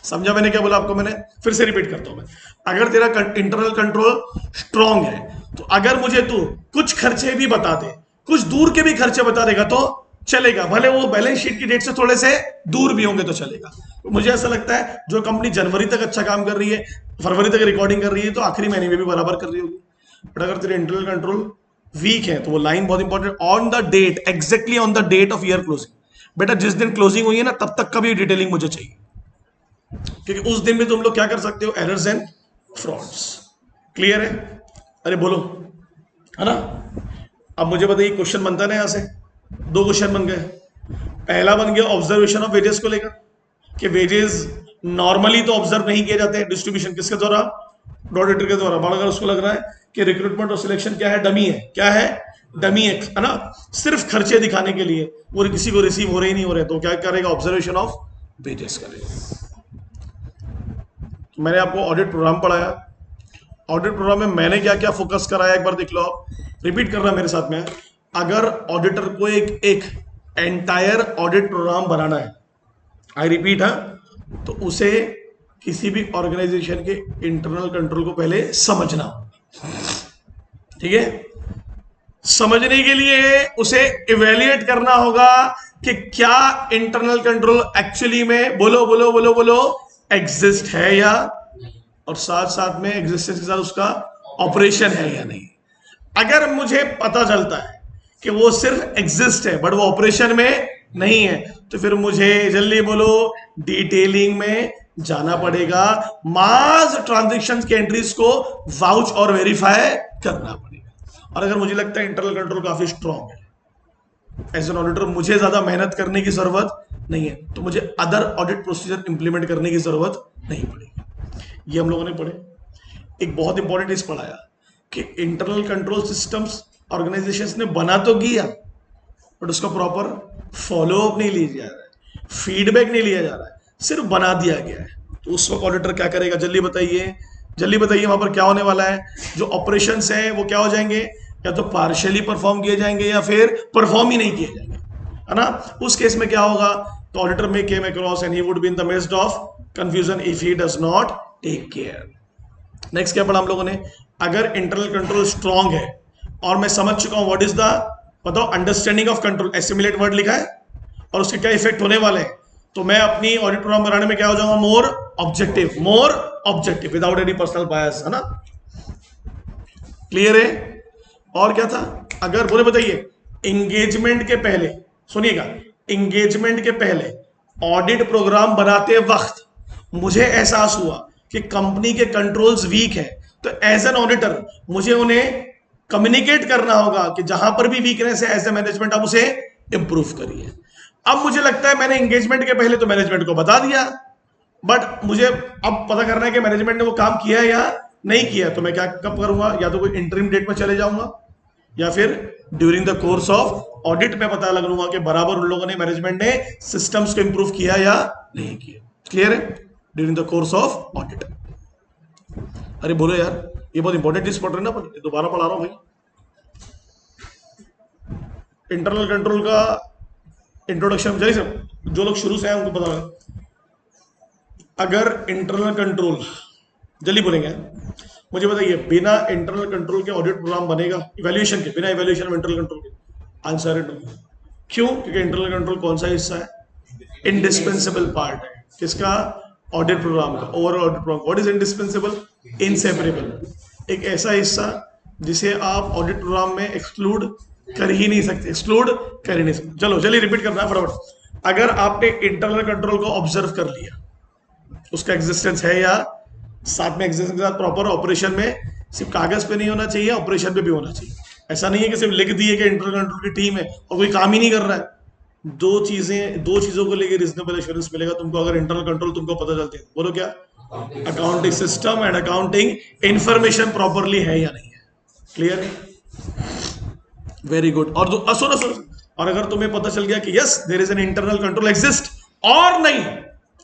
समझा मैंने क्या बोला आपको, मैंने फिर से रिपीट करता हूं मैं। अगर तेरा इंटरनल कंट्रोल स्ट्रांग है तो अगर मुझे तू कुछ खर्चे भी बता दे, कुछ दूर के भी खर्चे बता देगा तो चलेगा, भले वो बैलेंस शीट की डेट से थोड़े से दूर भी होंगे तो चलेगा। तो मुझे ऐसा लगता है जो कंपनी जनवरी तक अच्छा काम कर रही है, फरवरी तक रिकॉर्डिंग कर रही है, तो आखिरी महीने में भी बराबर कर रही होगी। बट अगर तेरे इंटरनल कंट्रोल वीक है तो वो लाइन बहुत important, on the date, exactly on the date of year closing. बेटा जिस दिन क्लोजिंग हुई है ना तब तक का भी डिटेलिंग मुझे चाहिए, क्योंकि उस दिन भी तुम लोग क्या कर सकते हो, एरर्स एंड फ्रॉड्स। क्लियर है? अरे बोलो, है ना। अब मुझे बताइए क्वेश्चन बनता है यहां से, 2 क्वेश्चन बन गए। पहला बन गया ऑब्जर्वेशन ऑफ वेजेस को लेकर कि वेजेस नॉर्मली तो ऑब्जर्व नहीं किए जाते हैं, डिस्ट्रीब्यूशन किसके द्वारा, ऑडिटर के द्वारा। बट अगर उसको लग रहा है कि रिक्रूटमेंट और सिलेक्शन क्या है, डमी है, क्या है, डमी है ना, सिर्फ खर्चे दिखाने के लिए, वो किसी को रिसीव हो रहे ही नहीं हो रहे, तो क्या करेगा, ऑब्जर्वेशन ऑफ वेजेस करेगा। मैंने आपको ऑडिट प्रोग्राम पढ़ाया, ऑडिट प्रोग्राम में मैंने क्या क्या फोकस कराया एक बार देख लो आप, रिपीट करना मेरे साथ में। अगर ऑडिटर को एक एंटायर ऑडिट प्रोग्राम बनाना है, आई रिपीट, है तो उसे किसी भी ऑर्गेनाइजेशन के इंटरनल कंट्रोल को पहले समझना, ठीक है। समझने के लिए उसे इवेल्युएट करना होगा कि क्या इंटरनल कंट्रोल एक्चुअली में, बोलो बोलो बोलो बोलो, एग्जिस्ट है या, और साथ साथ में एग्जिस्टेंस के साथ उसका ऑपरेशन है या नहीं। अगर मुझे पता चलता है कि वो सिर्फ एग्जिस्ट है बट वो ऑपरेशन में नहीं है तो फिर मुझे, जल्दी बोलो, डिटेलिंग में जाना पड़ेगा, मास ट्रांजैक्शंस के एंट्रीज को वाउच और वेरीफाई करना पड़ेगा। और अगर मुझे लगता है इंटरनल कंट्रोल काफी स्ट्रांग है, एज एन ऑडिटर मुझे ज्यादा मेहनत करने की जरूरत नहीं है, तो मुझे अदर ऑडिट प्रोसीजर इंप्लीमेंट करने की जरूरत नहीं पड़ेगी। ये हम लोगों ने पढ़े। एक बहुत इंपॉर्टेंट चीज पढ़ाया कि इंटरनल कंट्रोल सिस्टम्स ऑर्गेनाइजेशंस ने बना तो किया बट उसका प्रॉपर फॉलो अप नहीं लिया जा रहा है, फीडबैक नहीं लिया जा रहा है, सिर्फ बना दिया गया है। तो उस वक्त ऑडिटर क्या करेगा, जल्दी बताइए, जल्दी बताइए, वहां पर क्या होने वाला है। जो ऑपरेशंस है वो क्या हो जाएंगे, या तो पार्शियली परफॉर्म किए जाएंगे या फिर परफॉर्म ही नहीं किए जाएंगे, है ना। उस केस में क्या होगा, तो auditor may came across and he would be in the midst of confusion if he does not take care. Next क्या पढ़ा हम लोगों ने, अगर इंटरनल कंट्रोल स्ट्रांग है और मैं समझ चुका हूं व्हाट इज द, बताओ, understanding of control, assimilate word लिखा है और उसके क्या इफेक्ट होने वाले हैं, तो मैं अपनी ऑडिट प्रोग्राम बनाने में क्या हो जाऊंगा, मोर objective without any personal bias, है ना। क्लियर है? और क्या था, अगर बोले बताइए, एंगेजमेंट के पहले, सुनिएगा, एंगेजमेंट के पहले ऑडिट प्रोग्राम बनाते वक्त मुझे एहसास हुआ कि कंपनी के कंट्रोल्स वीक है, तो एज एन ऑडिटर मुझे उन्हें कम्युनिकेट करना होगा कि जहां पर भी वीकनेस है एज ए मैनेजमेंट आप उसे इंप्रूव करिए। अब मुझे लगता है मैंने एंगेजमेंट के पहले तो मैनेजमेंट को बता दिया, बट मुझे अब पता करना है कि मैनेजमेंट ने वो काम किया है या नहीं किया, तो मैं क्या कब करूंगा, या तो कोई इंटरिम डेट में चले जाऊंगा या फिर during the course of audit में पता लग लूंगा कि बराबर उन लोगों ने, मैनेजमेंट ने सिस्टम्स को इंप्रूव किया या नहीं किया। क्लियर है? During the course of audit. अरे बोलो यार, ये बहुत इंपॉर्टेंट चीज पढ़ रहे हैं ना, दोबारा पढ़ा रहा हूं भाई। इंटरनल कंट्रोल का इंट्रोडक्शन जल्दी से, जो लोग शुरू से आए उनको पता लगा। अगर इंटरनल कंट्रोल, जल्दी बोलेंगे, मुझे बताइए बिना इंटरनल कंट्रोल के ऑडिट प्रोग्राम बनेगा? इवैल्यूएशन के बिना, इवैल्यूएशन ऑफ इंटरनल कंट्रोल के? आंसर है नो। क्यों? क्योंकि इंटरनल कंट्रोल कौन सा हिस्सा है? इंडिस्पेंसिबल पार्ट है किसका? ऑडिट प्रोग्राम का, overall audit program. What is indispensable? Inseparable. एक ऐसा हिस्सा जिसे आप ऑडिट प्रोग्राम में एक्सक्लूड कर ही नहीं सकते, एक्सक्लूड कर ही नहीं सकते। चलो चलिए रिपीट करना है फटाफट। अगर आपने इंटरनल कंट्रोल को ऑब्जर्व कर लिया, उसका एग्जिस्टेंस है या साथ में एग्जिस्टेंस के साथ प्रॉपर ऑपरेशन में, सिर्फ कागज पे नहीं होना चाहिए, ऑपरेशन पे भी होना चाहिए। ऐसा नहीं है कि सिर्फ लिख दिए कि इंटरनल कंट्रोल की टीम है और कोई काम ही नहीं कर रहा है। दो चीजों को लेकर रीजनेबल एश्योरेंस मिलेगा तुमको अगर इंटरनल कंट्रोल तुमको पता चलती है। बोलो क्या? Accounting system and accounting information properly है या नहीं है। क्लियर है? Very good. और सुनो सुनो, और अगर तुम्हें पता चल गया कि yes there is an internal control exist, और नहीं,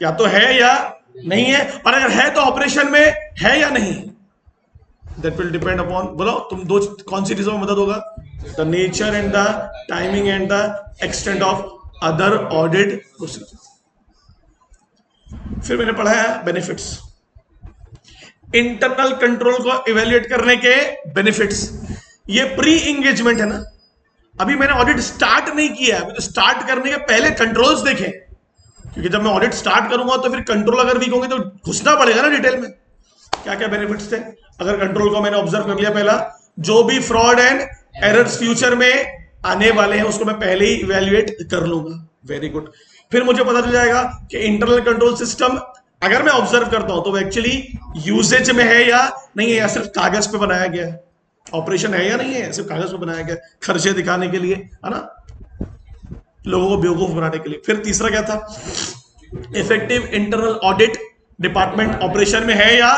या तो है या नहीं है, और अगर है तो ऑपरेशन में है या नहीं, दैट विल डिपेंड अपॉन, बोलो तुम दो कौन सी चीजों में मदद होगा? The nature and the timing and the extent of other audit procedure. फिर मैंने पढ़ा है बेनिफिट्स, इंटरनल कंट्रोल को इवेल्युएट करने के बेनिफिट्स। ये प्री इंगेजमेंट है ना, अभी मैंने ऑडिट स्टार्ट नहीं किया, अभी तो स्टार्ट करने के पहले कंट्रोल्स देखें, क्योंकि जब मैं ऑडिट स्टार्ट करूंगा तो फिर कंट्रोल अगर वीक होंगे तो घुसना पड़ेगा ना डिटेल में। क्या क्या बेनिफिट्स थे? अगर कंट्रोल को मैंने ऑब्जर्व कर लिया, पहला, जो भी फ्रॉड एंड एरर्स फ्यूचर में आने वाले हैं उसको मैं पहले ही इवेल्युएट कर लूंगा। Very good. फिर मुझे पता चल जाएगा कि इंटरनल कंट्रोल सिस्टम अगर मैं ऑब्जर्व करता हूं तो वो एक्चुअली यूजेज में है या नहीं है, या सिर्फ कागज पे बनाया गया है, ऑपरेशन है या नहीं है, सिर्फ कागज पे बनाया गया, खर्चे दिखाने के लिए, है ना, लोगों को बेवकूफ बनाने के लिए। फिर तीसरा क्या था? Effective internal audit department operation में है या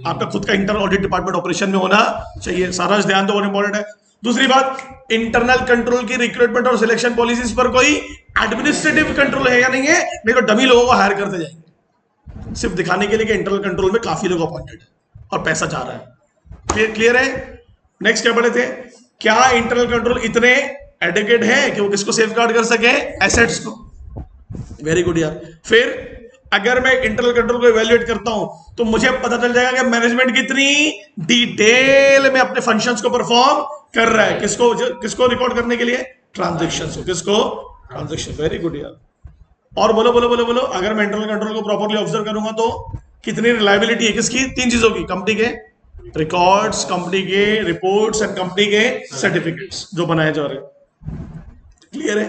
आपका खुद का इंटरनल ऑडिट डिपार्टमेंट ऑपरेशन में होना चाहिए। सारा ध्यान दो, इंपॉर्टेंट है। दूसरी बात, इंटरनल कंट्रोल की रिक्रूटमेंट और सिलेक्शन पॉलिसीज पर कोई एडमिनिस्ट्रेटिव कंट्रोल है या नहीं है, नहीं तो डमी लोगों को हायर करते जाएंगे सिर्फ दिखाने के लिए कि इंटरनल कंट्रोल में काफी लोग अपॉइंटेड है और पैसा जा रहा है। क्लियर है? नेक्स्ट क्या पढ़े थे? क्या इंटरनल कंट्रोल इतने एडिकेट है कि वो किसको सेफगार्ड कर सके? एसेट्स को। वेरी गुड यार। फिर अगर मैं इंटरनल कंट्रोल को इवैल्यूएट करता हूं तो मुझे पता चल जाएगा कि मैनेजमेंट कितनी डिटेल में अपने फंक्शंस को परफॉर्म कर रहा है। किसको रिकॉर्ड करने के लिए? ट्रांजैक्शंस को। किसको? ट्रांजैक्शन। वेरी गुड यार। और बोलो बोलो बोलो बोलो, अगर मैं इंटरनल कंट्रोल को प्रॉपर्ली ऑब्जर्व करूंगा तो कितनी रिलायबिलिटी है? किसकी? तीन चीजों की, कंपनी के रिकॉर्ड्स, कंपनी के रिपोर्ट्स एंड कंपनी के सर्टिफिकेट्स जो बनाए जा रहे हैं। क्लियर है?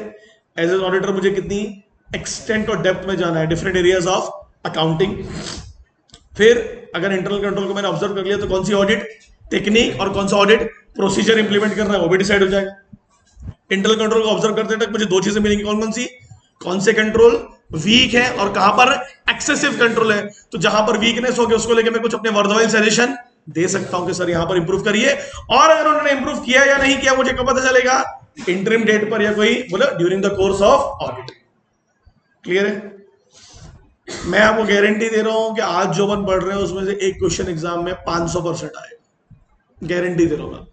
एज एन ऑडिटर मुझे कितनी एक्सटेंट और डेप्थ में जाना है डिफरेंट एरियाज ऑफ अकाउंटिंग। फिर अगर इंटरनल कंट्रोल को मैंने ऑब्जर्व कर लिया तो कौन सी ऑडिट टेक्निक और कौन सा ऑडिट प्रोसीजर इंप्लीमेंट करना है वो भी डिसाइड हो जाएगा। इंटरनल कंट्रोल को ऑब्जर्व करते तक मुझे दो चीजें मिलेंगी, कौन कौन सी? कौन से कंट्रोल वीक है और कहां पर एक्सेसिव कंट्रोल है। तो जहां पर वीकनेस होगी उसको लेकर मैं कुछ अपने वर्दवाइल सजेशन दे सकता हूं कि सर यहां पर इंप्रूव करिए। और अगर उन्होंने इंप्रूव किया या नहीं किया मुझे कब पता चलेगा? इंटरिम डेट पर, या कोई बोले during the course of audit. Clear है? मैं आपको गारंटी दे रहा हूं कि आज जो अपन पढ़ रहे हैं उसमें से एक क्वेश्चन एग्जाम में 500% आएगा, गारंटी दे रहा हूं।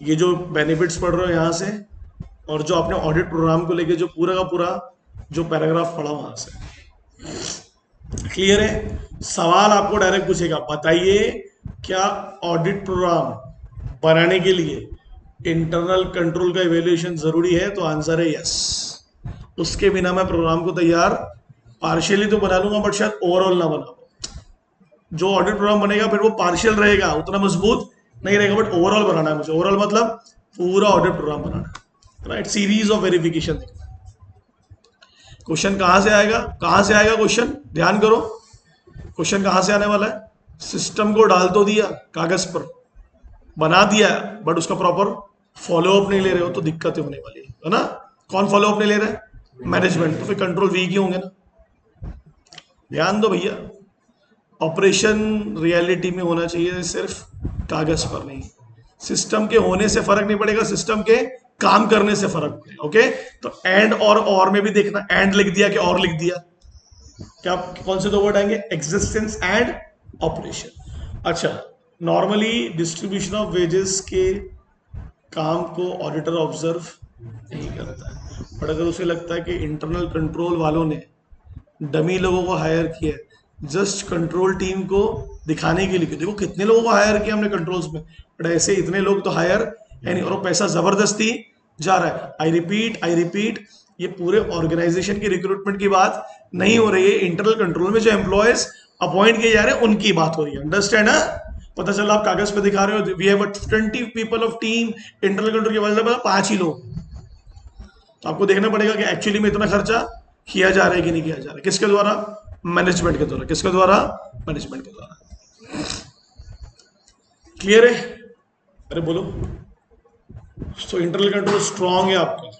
ये जो बेनिफिट्स पढ़ रहे हो यहां से, और जो आपने ऑडिट प्रोग्राम को लेके जो पूरा का पूरा जो पैराग्राफ पढ़ा वहां से। क्लियर है? सवाल आपको डायरेक्ट पूछेगा, बताइए क्या ऑडिट प्रोग्राम बनाने के लिए इंटरनल कंट्रोल का इवैल्यूएशन जरूरी है? तो आंसर है यस। उसके बिना मैं प्रोग्राम को तैयार पार्शियली तो बना लूंगा बट शायद ओवरऑल ना बना। जो ऑडिट प्रोग्राम बनेगा फिर वो पार्शियल रहेगा, उतना मजबूत नहीं रहेगा, बट ओवरऑल बनाना है मुझे। ओवरऑल मतलब पूरा ऑडिट प्रोग्राम बनाना है, right? Series of verification. Question कहां से आएगा? कहां से आएगा क्वेश्चन? ध्यान करो। क्वेश्चन कहां से आने वाला है? सिस्टम को डाल तो दिया, कागज पर बना दिया, बट उसका प्रॉपर फॉलो अप नहीं ले रहे हो तो दिक्कतें होने वाली है ना। कौन फॉलो अप नहीं ले रहा है? मैनेजमेंट। तो फिर कंट्रोल वीक ही होंगे ना। ध्यान दो भैया, ऑपरेशन रियलिटी में होना चाहिए, सिर्फ कागज पर नहीं। सिस्टम के होने से फर्क नहीं पड़ेगा, सिस्टम के काम करने से फर्क पड़ेगा। ओके, तो एंड और में भी देखना, एंड लिख दिया कि और लिख दिया, क्या कौन से दो वर्ड आएंगे? Existence and operation. अच्छा, नॉर्मली डिस्ट्रीब्यूशन ऑफ वेजेस के काम को ऑडिटर ऑब्जर्व नहीं करता है, बट अगर उसे लगता है कि इंटरनल कंट्रोल वालों ने डमी लोगों को हायर किया है जस्ट कंट्रोल टीम को दिखाने के लिए कि देखो कितने लोगों को हायर किया हमने कंट्रोल्स में, बट ऐसे इतने लोग तो हायर है नहीं, और पैसा जबरदस्ती जा रहा है। आई रिपीट, ये पूरे ऑर्गेनाइजेशन की रिक्रूटमेंट की बात नहीं हो रही है, इंटरनल कंट्रोल में जो एम्प्लॉयज अपॉइंट किए जा रहे हैं उनकी बात हो रही है। अंडरस्टैंड है? पता चला आप कागज पे दिखा रहे हो we have 20 people of team, internal control के बदले 5 ही लोग, तो आपको देखना पड़ेगा कि एक्चुअली में इतना खर्चा किया जा रहा है कि नहीं किया जा रहा है। किसके द्वारा? मैनेजमेंट के द्वारा। किसके द्वारा? मैनेजमेंट के द्वारा। क्लियर है? अरे बोलो। तो इंटरनल कंट्रोल स्ट्रांग है आपका,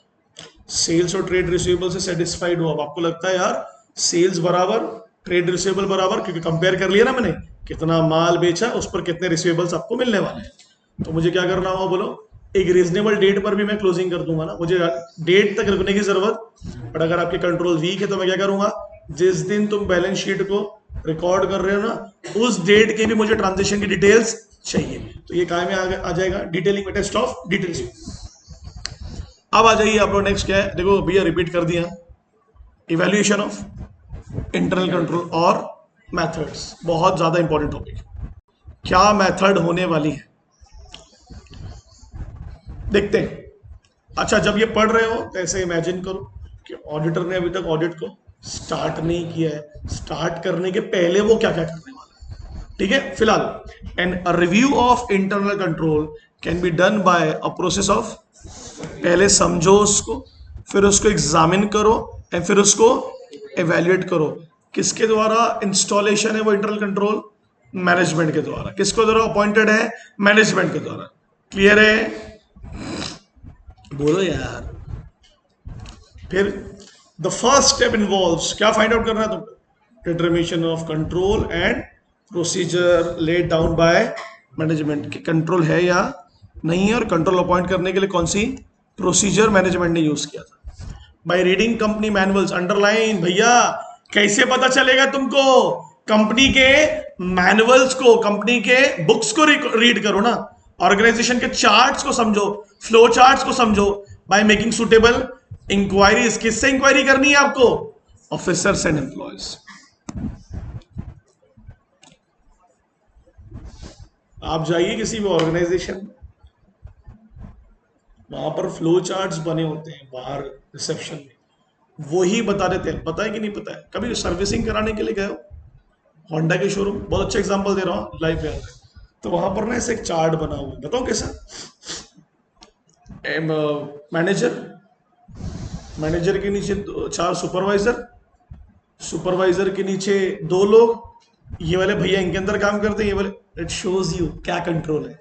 सेल्स और ट्रेड रिसीवेबल से सेटिस्फाइड हो। अब आपको लगता है यार सेल्स बराबर ट्रेड रिसीवेबल बराबर, क्योंकि कंपेयर कर लिया ना मैंने, कितना माल बेचा उस पर कितने रिसीवेबल्स आपको मिलने वाले हैं। तो मुझे क्या करना होगा बोलो? एक रीजनेबल डेट पर भी मैं क्लोजिंग कर दूंगा ना, मुझे डेट तक रुकने की जरूरत। बट अगर आपके कंट्रोल वीक है तो मैं क्या करूंगा? जिस दिन तुम बैलेंस शीट को रिकॉर्ड कर रहे हो ना, उस डेट के भी मुझे ट्रांजेक्शन की डिटेल्स चाहिए। तो ये काय में आ जाएगा? डिटेलिंग में, टेस्ट ऑफ डिटेल्स। अब आ जाइए आप लोग, नेक्स्ट क्या है? देखो भैया रिपीट कर दिया, इवैल्यूएशन ऑफ इंटरनल कंट्रोल और मेथड्स, बहुत ज्यादा इंपॉर्टेंट टॉपिक। क्या मेथड होने वाली है देखते हैं। अच्छा, जब ये पढ़ रहे हो तो ऐसे इमेजिन करो कि ऑडिटर ने अभी तक ऑडिट को स्टार्ट नहीं किया है, स्टार्ट करने के पहले वो क्या क्या करने वाला है। ठीक है, फिलहाल and a review of internal control can be done by a process of, पहले समझो उसको, फिर उसको एग्जामिन करो एंड फिर उसको एवेल्युएट करो। किसके द्वारा इंस्टॉलेशन है वो इंटरनल कंट्रोल? मैनेजमेंट के द्वारा। किसके द्वारा अपॉइंटेड है? मैनेजमेंट के द्वारा। क्लियर है? बोलो यार। फिर द फर्स्ट स्टेप इन्वॉल्व्स, क्या फाइंड आउट करना है तुमको? Determination of control and procedure laid down by management, कि कंट्रोल है या नहीं है, और कंट्रोल अपॉइंट करने के लिए कौन सी प्रोसीजर मैनेजमेंट ने यूज किया था। By reading company manuals, underline भैया। कैसे पता चलेगा तुमको? कंपनी के मैनुअल्स को, कंपनी के बुक्स को रीड करो ना, ऑर्गेनाइजेशन के चार्ट्स को समझो, फ्लो चार्ट्स को समझो। बाय मेकिंग सुटेबल इंक्वायरीज, किससे इंक्वायरी करनी है आपको? Officers and employees. आप जाइए किसी भी ऑर्गेनाइजेशन में, वहां पर फ्लो चार्ट्स बने होते हैं बाहर रिसेप्शन में, वही बता देते हैं। पता है कि नहीं पता है? कभी सर्विसिंग कराने के लिए गए हो होंडा के शोरूम, बहुत अच्छा एग्जांपल दे रहा हूँ लाइव पे, तो वहां पर ना ऐसे एक चार्ट बना हुआ है, बताओ कैसा? मैनेजर, मैनेजर के नीचे 4 सुपरवाइजर, सुपरवाइजर के नीचे 2 लोग, ये वाले भैया इनके अंदर काम करते हैं, ये वाले। इट शोज यू क्या कंट्रोल है।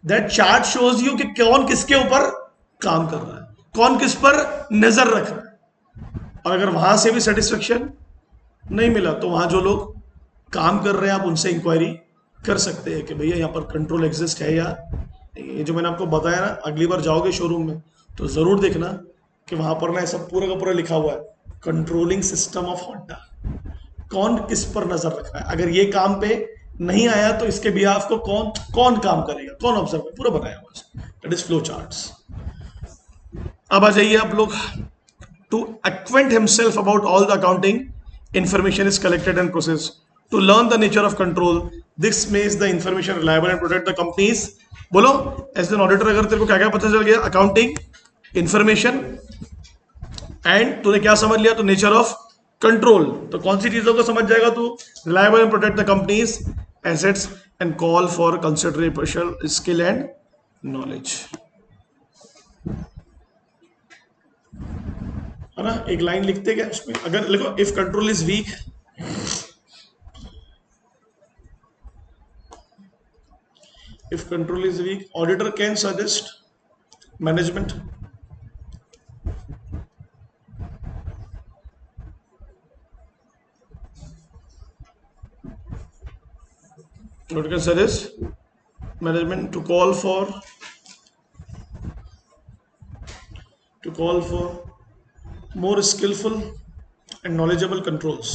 दैट चार्ट शोज यू कि कौन किसके ऊपर काम कर रहा है, कौन किस पर नजर रख रहा है। और अगर वहां से भी सेटिस्फेक्शन नहीं मिला तो वहां जो लोग काम कर रहे हैं आप उनसे इंक्वायरी कर सकते हैं कि भैया यहाँ पर कंट्रोल एग्जिस्ट है या नहीं। ये जो मैंने आपको बताया ना, अगली बार जाओगे शोरूम में तो जरूर देखना कि वहां पर ना ऐसा पूरा का पूरा लिखा हुआ है, कंट्रोलिंग सिस्टम ऑफ होंडा, कौन किस पर नजर रख रहा है। अगर ये काम पे नहीं आया तो इसके बिहाफ को कौन कौन काम करेगा, कौन ऑब्जर्व, पूरा बताया हुआ। That is flow charts. अब आ जाइए आप लोग, to acquaint himself about all the accounting information is collected and processed, to learn the nature of control, this makes the information reliable and protect the companies। बोलो, as an auditor अगर तेरे को क्या क्या पता चल गया, अकाउंटिंग इंफॉर्मेशन, एंड तूने क्या समझ लिया? तो नेचर ऑफ कंट्रोल, तो कौन सी चीजों को समझ जाएगा तू? Reliable and protect the companies assets and call for consideration skill and knowledge, है ना। एक लाइन लिखते क्या उसमें? अगर लिखो if control is week, If control is weak, auditor can suggest management. Auditor can suggest management to call for more skillful and knowledgeable controls.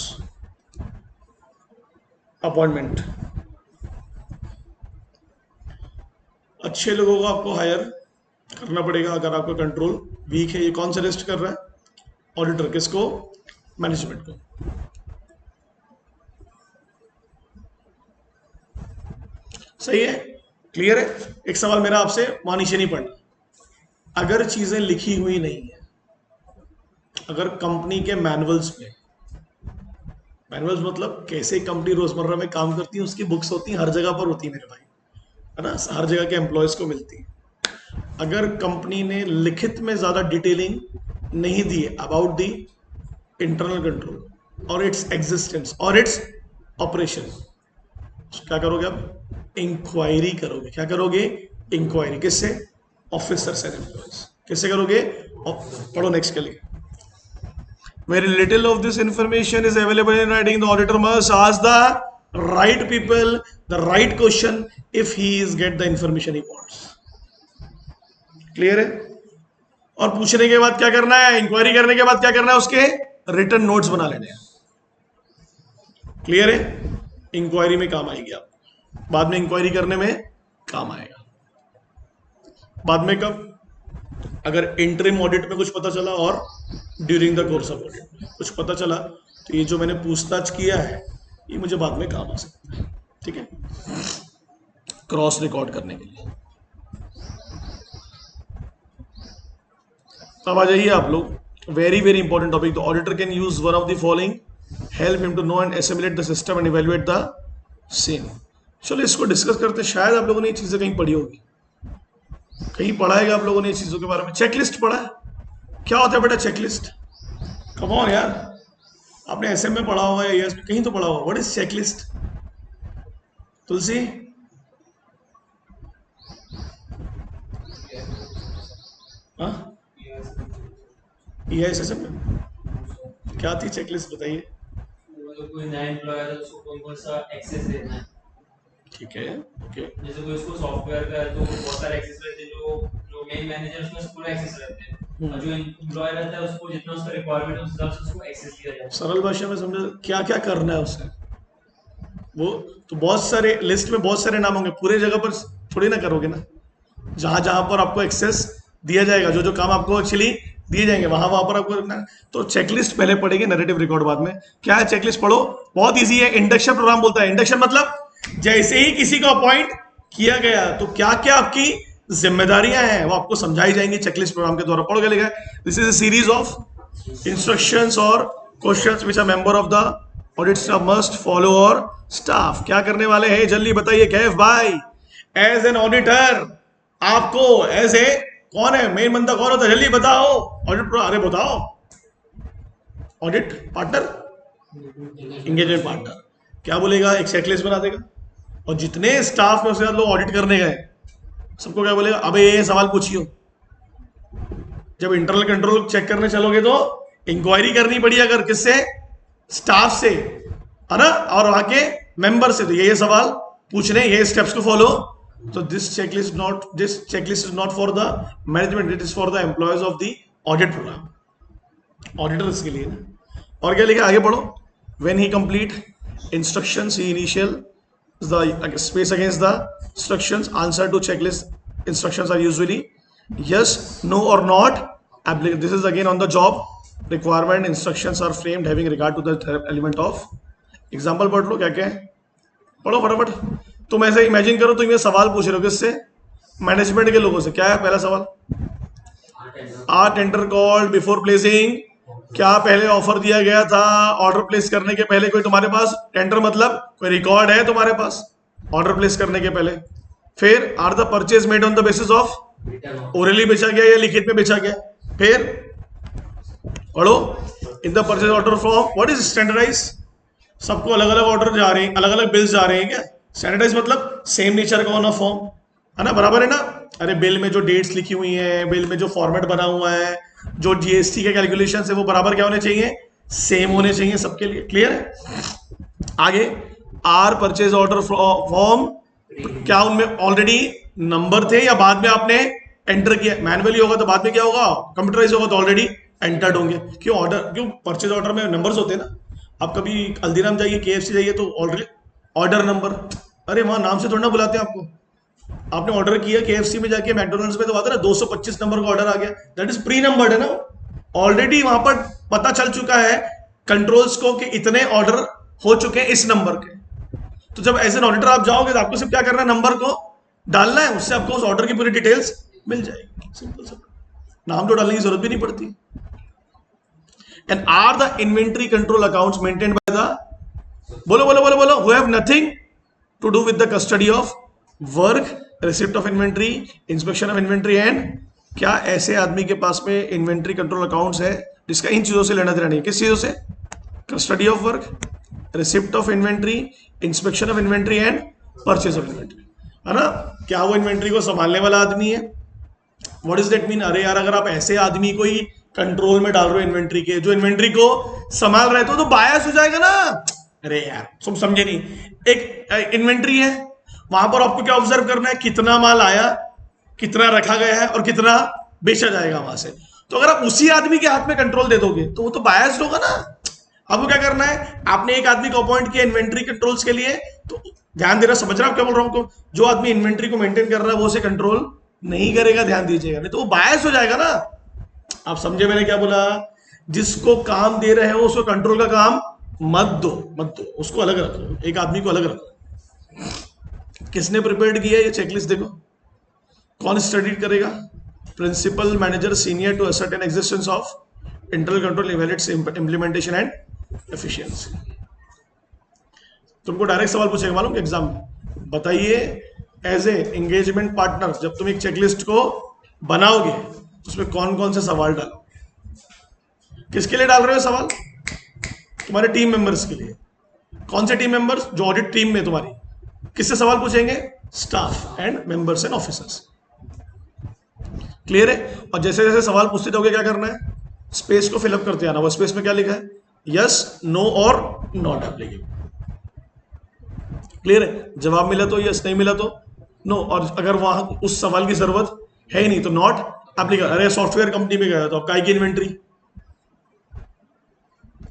Appointment. अच्छे लोगों को आपको हायर करना पड़ेगा अगर आपका कंट्रोल वीक है. ये कौन सजेस्ट कर रहा है? ऑडिटर. किसको? मैनेजमेंट को. सही है? क्लियर है? एक सवाल मेरा आपसे, वहां नीचे नहीं पढ़ना. अगर चीजें लिखी हुई नहीं है, अगर कंपनी के मैनुअल्स में, मैनुअल्स मतलब कैसे कंपनी रोजमर्रा में काम करती है उसकी बुक्स होती हैं, हर जगह पर होती है मेरे भाई, है ना, हर जगह के एम्प्लॉयज को मिलती है. अगर कंपनी ने लिखित में ज्यादा डिटेलिंग नहीं दी है अबाउट द इंटरनल कंट्रोल और इट्स एग्जिस्टेंस और इट्स ऑपरेशन, क्या करोगे आप? इंक्वायरी करोगे. क्या करोगे? इंक्वायरी. किससे? Officers and employees. किससे करोगे? पढ़ो नेक्स्ट के लिए. Very little of this information is available in writing. The auditor must ask the right people the right question if he is get the information he wants. Clear है? और पूछने के बाद क्या करना है? इंक्वायरी करने के बाद क्या करना है? उसके रिटर्न नोट्स बना लेने हैं. क्लियर है? इंक्वायरी में काम आएगी आप, बाद में इंक्वायरी करने में काम आएगा. बाद में कब? अगर इंटरिम ऑडिट में कुछ पता चला और during the course of audit में कुछ पता चला तो ये जो मैंने पूछताछ किया है ये मुझे बाद में काम आ सकता है. ठीक है? क्रॉस रिकॉर्ड करने के लिए. अब आ जाइए आप लोग. Very very important topic. The auditor can use one of the following, help him to know and assimilate the system and evaluate the same. चलो इसको डिस्कस करते हैं. शायद आप लोगों ने ये चीजें कहीं पढ़ी होगी, कहीं पढ़ा है आप लोगों ने चीजों के बारे में. चेकलिस्ट पढ़ा है? क्या होता है बेटा चेकलिस्ट? कम ऑन यार, आपने एसएम में पढ़ा हुआ है या कहीं तो पढ़ा हुआ. What is checklist? तुलसी? हाँ, एसएम में क्या थी चेकलिस्ट? बताइए. कोई नया एम्प्लॉयर है उसको कौन कौन सा एक्सेस देना है. ठीक है. ओके. जैसे कोई उसको सॉफ्टवेयर का है तो बहुत सारे एक्सेस रहते हैं, जो मेन मैनेजर उसमें पूरा एक्सेस रहते हैं, और जो एम्प्लॉयर रहता है उसको जितना उसका रिक्वायरमेंट है उस हिसाब से उसको एक्सेस दिया जाता है. सरल भाषा में समझो क्या क्या करना है उसे. वो तो बहुत सारे लिस्ट में बहुत सारे नाम होंगे, पूरे जगह पर थोड़ी ना करोगे ना. जहां जहां पर आपको एक्सेस दिया जाएगा, जो जो काम आपको एक्चुअली दिए जाएंगे वहां वहां पर आपको रखना है. तो चेकलिस्ट पहले पढ़ेंगे, नैरेटिव रिकॉर्ड बाद में. क्या है चेकलिस्ट? पढ़ो, बहुत इजी है. इंडक्शन प्रोग्राम बोलता है. इंडक्शन मतलब जैसे ही किसी को अपॉइंट किया गया तो क्या क्या आपकी जिम्मेदारियां हैं वो आपको समझाई जाएंगी चेकलिस्ट प्रोग्राम के द्वारा. पढ़ो क्या लिखा है? This is a series of instructions or questions which a member of the audit staff must follow और स्टाफ. क्या करने वाले हैं जल्दी बताइए कैफ भाई. एज एन ऑडिटर आपको एज ए कौन है मेन बंदा, कौन होता है? जल्दी बताओ. ऑडिट प्रो, अरे बताओ. Audit partner, engagement partner. क्या बोलेगा? एक चेकलिस्ट बना देगा और जितने स्टाफ में उसके साथ लोग ऑडिट करने गए सबको क्या बोलेगा? अबे ये सवाल पूछियो. जब इंटरनल कंट्रोल चेक करने चलोगे तो इंक्वायरी करनी पड़ी अगर किससे? स्टाफ से, है ना, और वहां के मेंबर से. तो ये सवाल पूछने, ये स्टेप्स को फॉलो. तो this checklist is not for the management, it is for the employees of the audit program. Auditors के लिए ना. और क्या लिखा? आगे पढ़ो. When he complete instructions he initial the space against the instructions. Answer to checklist instructions are usually yes, no or not applicable. This is again on the job requirement. Instructions are framed having regard to the element of. Example पढ़ लो. क्या क्या है? पढ़ो फटाफट. तुम ऐसे imagine करो, तुम ये सवाल पूछ रहे हो किससे? मैनेजमेंट के लोगों से. क्या है पहला सवाल? Are tender called before placing. क्या पहले ऑफर दिया गया था ऑर्डर प्लेस करने के पहले? कोई तुम्हारे पास टेंडर मतलब कोई रिकॉर्ड है तुम्हारे पास ऑर्डर प्लेस करने के पहले? फिर are the purchase made on the basis of orally बेचा गया या लिखित में बेचा गया? फिर पढ़ो. In the purchase order form what is standardize? सबको अलग अलग ऑर्डर जा रहे हैं, अलग अलग बिल्स जा रहे हैं. क्या स्टैंडर्डाइज मतलब? सेम नेचर का होना फॉर्म. है ना, बराबर है ना। अरे बिल में जो डेट्स लिखी हुई हैं, बिल में जो फॉर्मेट बना हुआ है, जो जीएसटी के कैलकुलेशन है वो बराबर क्या होने चाहिए, सेम होने चाहिए सबके लिए। क्लियर है। आगे आर परचेज ऑर्डर फॉर्म, क्या उनमें ऑलरेडी नंबर थे या बाद में आपने एंटर किया? मैनुअली होगा तो बाद में क्या होगा, कंप्यूटराइज होगा तो ऑलरेडी एंटर्ड होंगे। क्यों ऑर्डर, क्यों परचेज ऑर्डर में नंबर्स होते हैं ना। आप कभी हल्दीराम जाइए, केएफसी जाइए तो ऑलरेडी ऑर्डर नंबर, अरे वहां नाम से थोड़ा ना बुलाते हैं आपको। आपने ऑर्डर किया केएफसी में जाके, मैकडोनल्ड्स में तो आता है ना 225 नंबर का ऑर्डर आ गया, दैट इज प्री नंबर्ड है ना। ऑलरेडी वहां पर पता चल चुका है कंट्रोल्स को कि इतने ऑर्डर हो चुके हैं इस नंबर के। तो जब एज एन ऑडिटर आप जाओगे तो आपको सिर्फ क्या करना है, नंबर को डालना है, उससे आपको उस ऑर्डर की पूरी डिटेल्स मिल जाएगी। सिंपल सा, नाम तो डालने की जरूरत भी नहीं पड़ती। And are the inventory control accounts maintained by the, बोलो बोलो बोलो बोलो, who have nothing to do with the custody of work, receipt of inventory, inspection of inventory and, क्या ऐसे आदमी के पास में इन्वेंट्री कंट्रोल अकाउंट्स है जिसका इन चीजों से लेना देना नहीं? किस चीजों से? Custody of work, receipt of inventory, inspection of inventory and purchase of inventory, है ना। क्या वो इन्वेंट्री को संभालने वाला आदमी है? What is that mean? अरे यार, अगर आप ऐसे आदमी को ही कंट्रोल में डाल रहे हो इन्वेंट्री के, जो इन्वेंट्री को संभाल रहे तो बायस हो जाएगा ना। अरे यार तुम समझे नहीं, एक इन्वेंट्री है, वहां पर आपको क्या ऑब्जर्व करना है, कितना माल आया, कितना रखा गया है और कितना बेचा जाएगा वहां से। तो अगर आप उसी आदमी के हाथ में कंट्रोल दे दोगे तो वो तो बायस्ड होगा ना। आपको क्या करना है, आपने एक आदमी को अपॉइंट किया इन्वेंट्री कंट्रोल्स के लिए, तो ध्यान दे रहा, समझ रहा आप क्या बोल रहा हूं? जो आदमी इन्वेंट्री को मेंटेन कर रहा है वो उसे कंट्रोल नहीं करेगा, ध्यान दीजिएगा, नहीं तो वो बायस हो जाएगा ना। आप समझे मैंने क्या बोला? जिसको काम दे रहे हो उसको कंट्रोल का काम मत दो, मत दो, उसको अलग रखो, एक आदमी को अलग रखो। किसने प्रिपेयर किया ये चेकलिस्ट? देखो कौन स्टडी करेगा? Principal manager senior to ascertain existence of internal control, evaluates implementation and efficiency. तुमको डायरेक्ट सवाल पूछेगा मालूम एग्जाम में, बताइए एज ए एंगेजमेंट पार्टनर जब तुम एक चेकलिस्ट को बनाओगे उसमें कौन कौन से सवाल डालो? किसके लिए डाल रहे हो सवाल? तुम्हारे टीम मेंबर्स के लिए। कौन से टीम मेंबर्स? जो ऑडिट टीम में तुम्हारी। किससे सवाल पूछेंगे? Staff and members and officers. Clear है? और जैसे जैसे सवाल पूछते जाओगे क्या करना है, स्पेस को फिलअप करते आना। वो स्पेस में क्या लिखा है? यस, नो और नॉट एप्लीकेबल। क्लियर है? जवाब मिला तो यस, नहीं मिला तो नो, और अगर वहां उस सवाल की जरूरत है ही नहीं तो नॉट एप्लीकेबल। अरे सॉफ्टवेयर कंपनी में गया तो अब काय की इन्वेंट्री?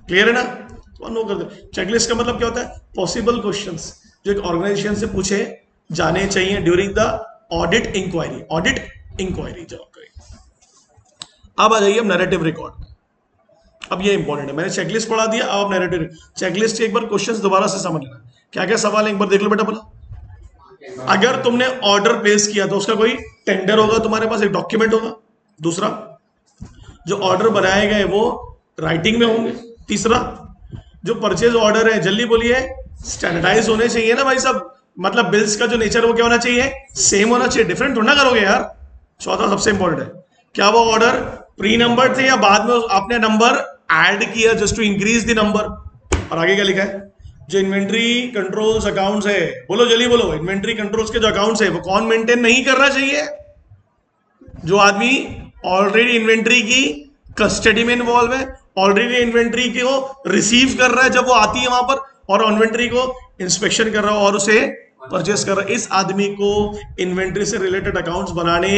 क्लियर है ना? तो नो कर दे। चेकलिस्ट का मतलब क्या होता है? पॉसिबल क्वेश्चंस जो एक ऑर्गेनाइजेशन से पूछे जाने चाहिए during the audit inquiry. Audit inquiry जवाब करेंगे। अब आ जाइए नैरेटिव रिकॉर्ड। अब ये इंपॉर्टेंट है, मैंने चेकलिस्ट पढ़ा दिया, अब नैरेटिव चेकलिस्ट के एक बार क्वेश्चंस दोबारा से समझ लेना। क्या क्या सवाल है एक बार देख लो बेटा। बोला अगर तुमने ऑर्डर प्लेस किया तो उसका कोई टेंडर होगा तुम्हारे पास, एक डॉक्यूमेंट होगा। दूसरा, जो ऑर्डर बनाए गए वो राइटिंग में होंगे। तीसरा, जो परचेज ऑर्डर है, जल्दी बोलिए, स्टैंडर्डाइज होने चाहिए ना भाई सब। मतलब बिल्स का जो नेचर वो क्या होना चाहिए? सेम होना चाहिए, डिफरेंट थोड़ा करोगे यार। चौथा सबसे इंपॉर्टेंट है, क्या वो ऑर्डर प्री नंबर थे या बाद में आपने नंबर ऐड किया just to increase the number. और आगे क्या लिखा है? जो इन्वेंट्री कंट्रोल्स अकाउंट्स है, बोलो जल्दी बोलो, इन्वेंट्री कंट्रोल्स के जो अकाउंट्स है वो कौन मेंटेन नहीं करना चाहिए? जो आदमी ऑलरेडी इन्वेंट्री की कस्टडी में इन्वॉल्व है, ऑलरेडी इन्वेंट्री को रिसीव कर रहा है जब वो आती है वहां पर, और इन्वेंट्री को इंस्पेक्शन कर रहा है और उसे परचेस कर रहा है। इस आदमी को इन्वेंट्री से रिलेटेड अकाउंट्स बनाने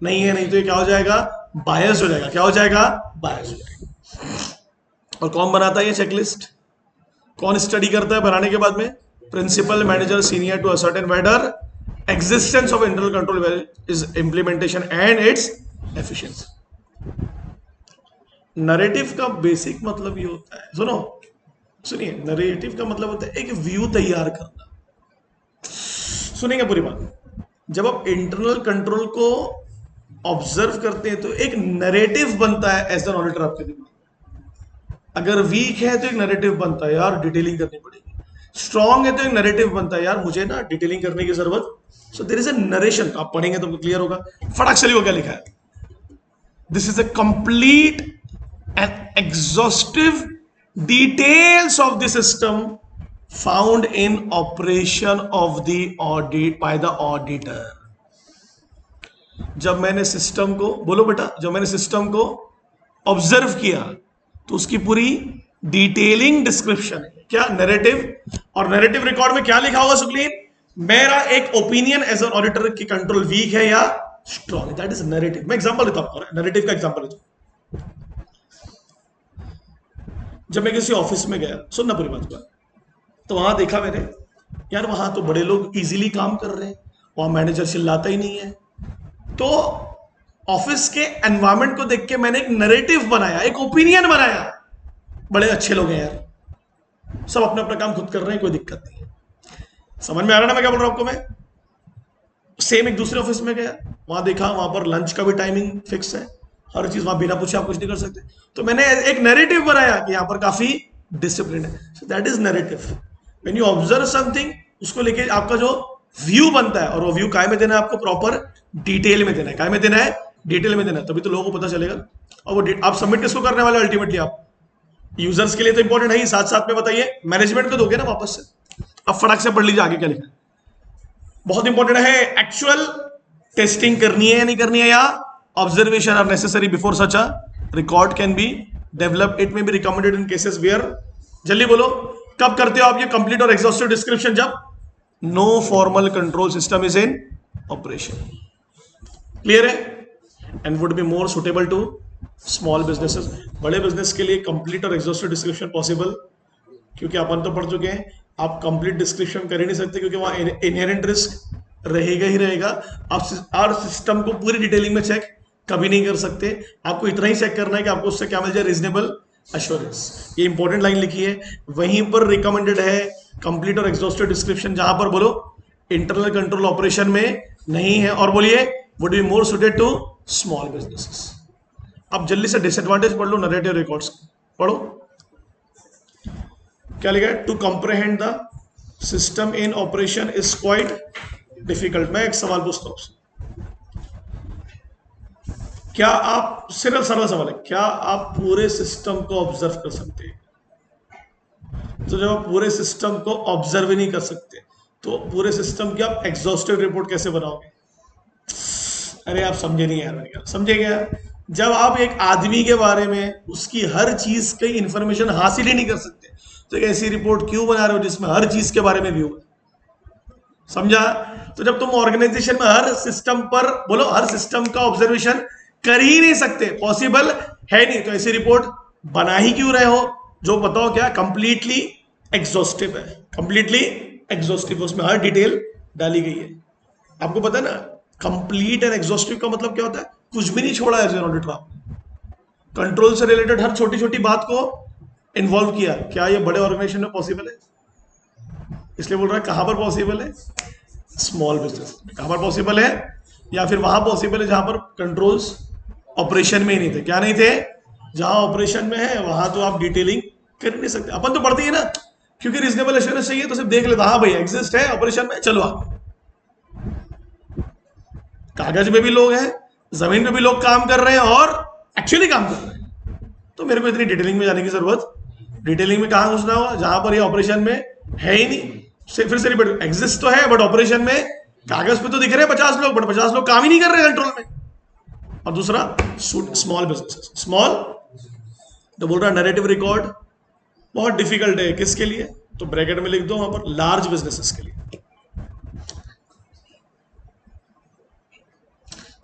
नहीं है, नहीं तो ये क्या हो जाएगा? बायस हो जाएगा। क्या हो जाएगा? बायस हो जाएगा। और कौन बनाता है ये चेकलिस्ट? कौन स्टडी करता है बनाने के बाद में? Principal manager senior to ascertain whether existence of internal control is implementation and its efficiency. Narrative का बेसिक मतलब ये होता है, सुनो सुनिए, नरेटिव का मतलब होता है एक व्यू तैयार करना। सुनेंगे पूरी बात। जब आप इंटरनल कंट्रोल को ऑब्जर्व करते हैं तो एक नरेटिव बनता है एज एन ऑडिटर आपके दिमाग में। अगर वीक है तो एक नरेटिव बनता है, यार डिटेलिंग करनी पड़ेगी। स्ट्रॉन्ग है तो एक नरेटिव बनता है, यार मुझे ना डिटेलिंग करने की जरूरत। So there is a narration. आप पढ़ेंगे तो क्लियर होगा। फटाक से लिखो क्या लिखा है। This is a complete and exhaustive details of the system found in operation of the audit by the auditor. जब मैंने सिस्टम को, बोलो बेटा, जब मैंने सिस्टम को ऑब्जर्व किया तो उसकी पूरी डिटेलिंग डिस्क्रिप्शन है, क्या नैरेटिव। और नैरेटिव रिकॉर्ड में क्या लिखा होगा सुप्रीम, मेरा एक ओपिनियन एज एन ऑडिटर की कंट्रोल वीक है या स्ट्रॉन्ग, दैट इज नैरेटिव। मैं एग्जांपल देता हूं, नैरेटिव का एग्जांपल देता हूं। जब मैं किसी ऑफिस में गया, सुनना पूरी बात का, तो वहां देखा मैंने, यार वहां तो बड़े लोग इजीली काम कर रहे हैं, वहां मैनेजर चिल्लाता ही नहीं है। तो ऑफिस के एनवायरनमेंट को देख के मैंने एक नैरेटिव बनाया, एक ओपिनियन बनाया, बड़े अच्छे लोग हैं यार, सब अपना अपना काम खुद कर रहे हैं, कोई दिक्कत नहीं है। समझ में आ रहा ना मैं क्या बोल रहा हूं आपको। मैं सेम एक दूसरे ऑफिस में गया, वहां देखा, वहां पर लंच का भी टाइमिंग फिक्स है, हर चीज वहां बिना पूछे आप कुछ नहीं कर सकते। तो मैंने एक नैरेटिव बनाया कि यहां पर काफी डिसिप्लिन है। So that is narrative. When you observe something, उसको लेके आपका जो व्यू बनता है, और वो व्यू काय में देना है आपको, प्रॉपर डिटेल में देना है। काय में देना है, डिटेल में देना है, तभी तो लोगों को पता चलेगा। और वो आप सबमिट किसको करने वाले, अल्टीमेटली आप यूजर्स के लिए तो इंपॉर्टेंट है ही, साथ साथ में बताइए मैनेजमेंट को दोगे ना वापस से। अब फटाक से पढ़ लीजिए आगे क्या लिखा है, बहुत इंपॉर्टेंट है। एक्चुअल टेस्टिंग करनी है या नहीं करनी है, या observation are necessary before such a record can be develop. It may be recommended in cases where, जल्दी बोलो, कब करते हो आप ये कंप्लीट और एग्जॉस्टिव डिस्क्रिप्शन, जब no formal control system is in operation. Clear है? And would be more suitable to small businesses. बड़े बिजनेस के लिए complete or exhaustive description possible, क्योंकि अपन तो पढ़ चुके हैं, आप कंप्लीट डिस्क्रिप्शन कर ही नहीं सकते, क्योंकि वहां इनहेरेंट रिस्क रहेगा ही रहेगा। आप सिस्टम को पूरी डिटेलिंग में चेक कभी नहीं कर सकते। आपको इतना ही चेक करना है कि आपको उससे क्या मिल जाए, रीजनेबल अश्योरेंस। ये इंपॉर्टेंट लाइन लिखी है, वहीं पर रिकमेंडेड है कंप्लीट और एग्जॉस्टिव डिस्क्रिप्शन, जहां पर बोलो इंटरनल कंट्रोल ऑपरेशन में नहीं है। और बोलिए would be more suited to small businesses. अब जल्दी से डिसएडवांटेज पढ़ लो नैरेटिव रिकॉर्ड्स, पढ़ो क्या लिखा है। To comprehend the system in operation is quite difficult. मैं एक सवाल पूछता हूं, क्या आप, सिर्फ सरल सवाल है, क्या आप पूरे सिस्टम को ऑब्जर्व कर सकते हैं? तो जब आप पूरे सिस्टम को ऑब्जर्व ही नहीं कर सकते, तो पूरे सिस्टम की आप एग्जॉस्टिव रिपोर्ट कैसे बनाओगे? अरे आप समझे नहीं यार, समझे क्या? जब आप एक आदमी के बारे में उसकी हर चीज की इंफॉर्मेशन हासिल ही नहीं कर सकते, तो एक ऐसी रिपोर्ट क्यों बना रहे हो जिसमें हर चीज के बारे में व्यू है? समझा? तो जब तुम ऑर्गेनाइजेशन में हर सिस्टम पर, बोलो, हर सिस्टम का ऑब्जर्वेशन कर ही नहीं सकते, पॉसिबल है नहीं, तो ऐसी रिपोर्ट बना ही क्यों रहे हो, जो बताओ क्या कंप्लीटली एग्जॉस्टिव है। कंप्लीटली एग्जॉस्टिव, उसमें हर डिटेल डाली गई है। आपको पता है ना, कंप्लीट एंड एग्जॉस्टिव का मतलब क्या होता है? कुछ भी नहीं छोड़ा एज एन ऑडिटर आपने, कंट्रोल से रिलेटेड हर छोटी छोटी बात को इन्वॉल्व किया। क्या ये बड़े ऑर्गेनाइजेशन में पॉसिबल है? इसलिए बोल रहा है, कहां पर पॉसिबल है? Small business. कहां पर पॉसिबल है? या फिर वहां पॉसिबल है जहां पर कंट्रोल्स ऑपरेशन में ही नहीं थे। क्या नहीं थे? जहां ऑपरेशन में है वहां तो आप डिटेलिंग कर नहीं सकते। अपन तो पढ़ते ही ना, क्योंकि रीजनेबल एश्योरेंस चाहिए, तो सिर्फ देख लेता, हाँ भैया एग्जिस्ट है ऑपरेशन में, चलो आप। कागज में भी लोग हैं, जमीन पे भी लोग काम कर रहे हैं, और एक्चुअली काम कर रहे हैं, तो मेरे को इतनी डिटेलिंग में जाने की जरूरत, डिटेलिंग में कहां घुसना हुआ जहां पर ये ऑपरेशन में है ही नहीं। फिर से रिपीट, एग्जिस्ट तो है बट ऑपरेशन में, कागज पे तो दिख रहे हैं 50 लोग, बट 50 लोग काम ही नहीं कर रहे कंट्रोल में। और दूसरा स्मॉल बिजनेस, स्मॉल, तो बोल रहा नैरेटिव रिकॉर्ड बहुत डिफिकल्ट है। किसके लिए? तो ब्रैकेट में लिख दो वहां पर, लार्ज बिजनेसेस के लिए।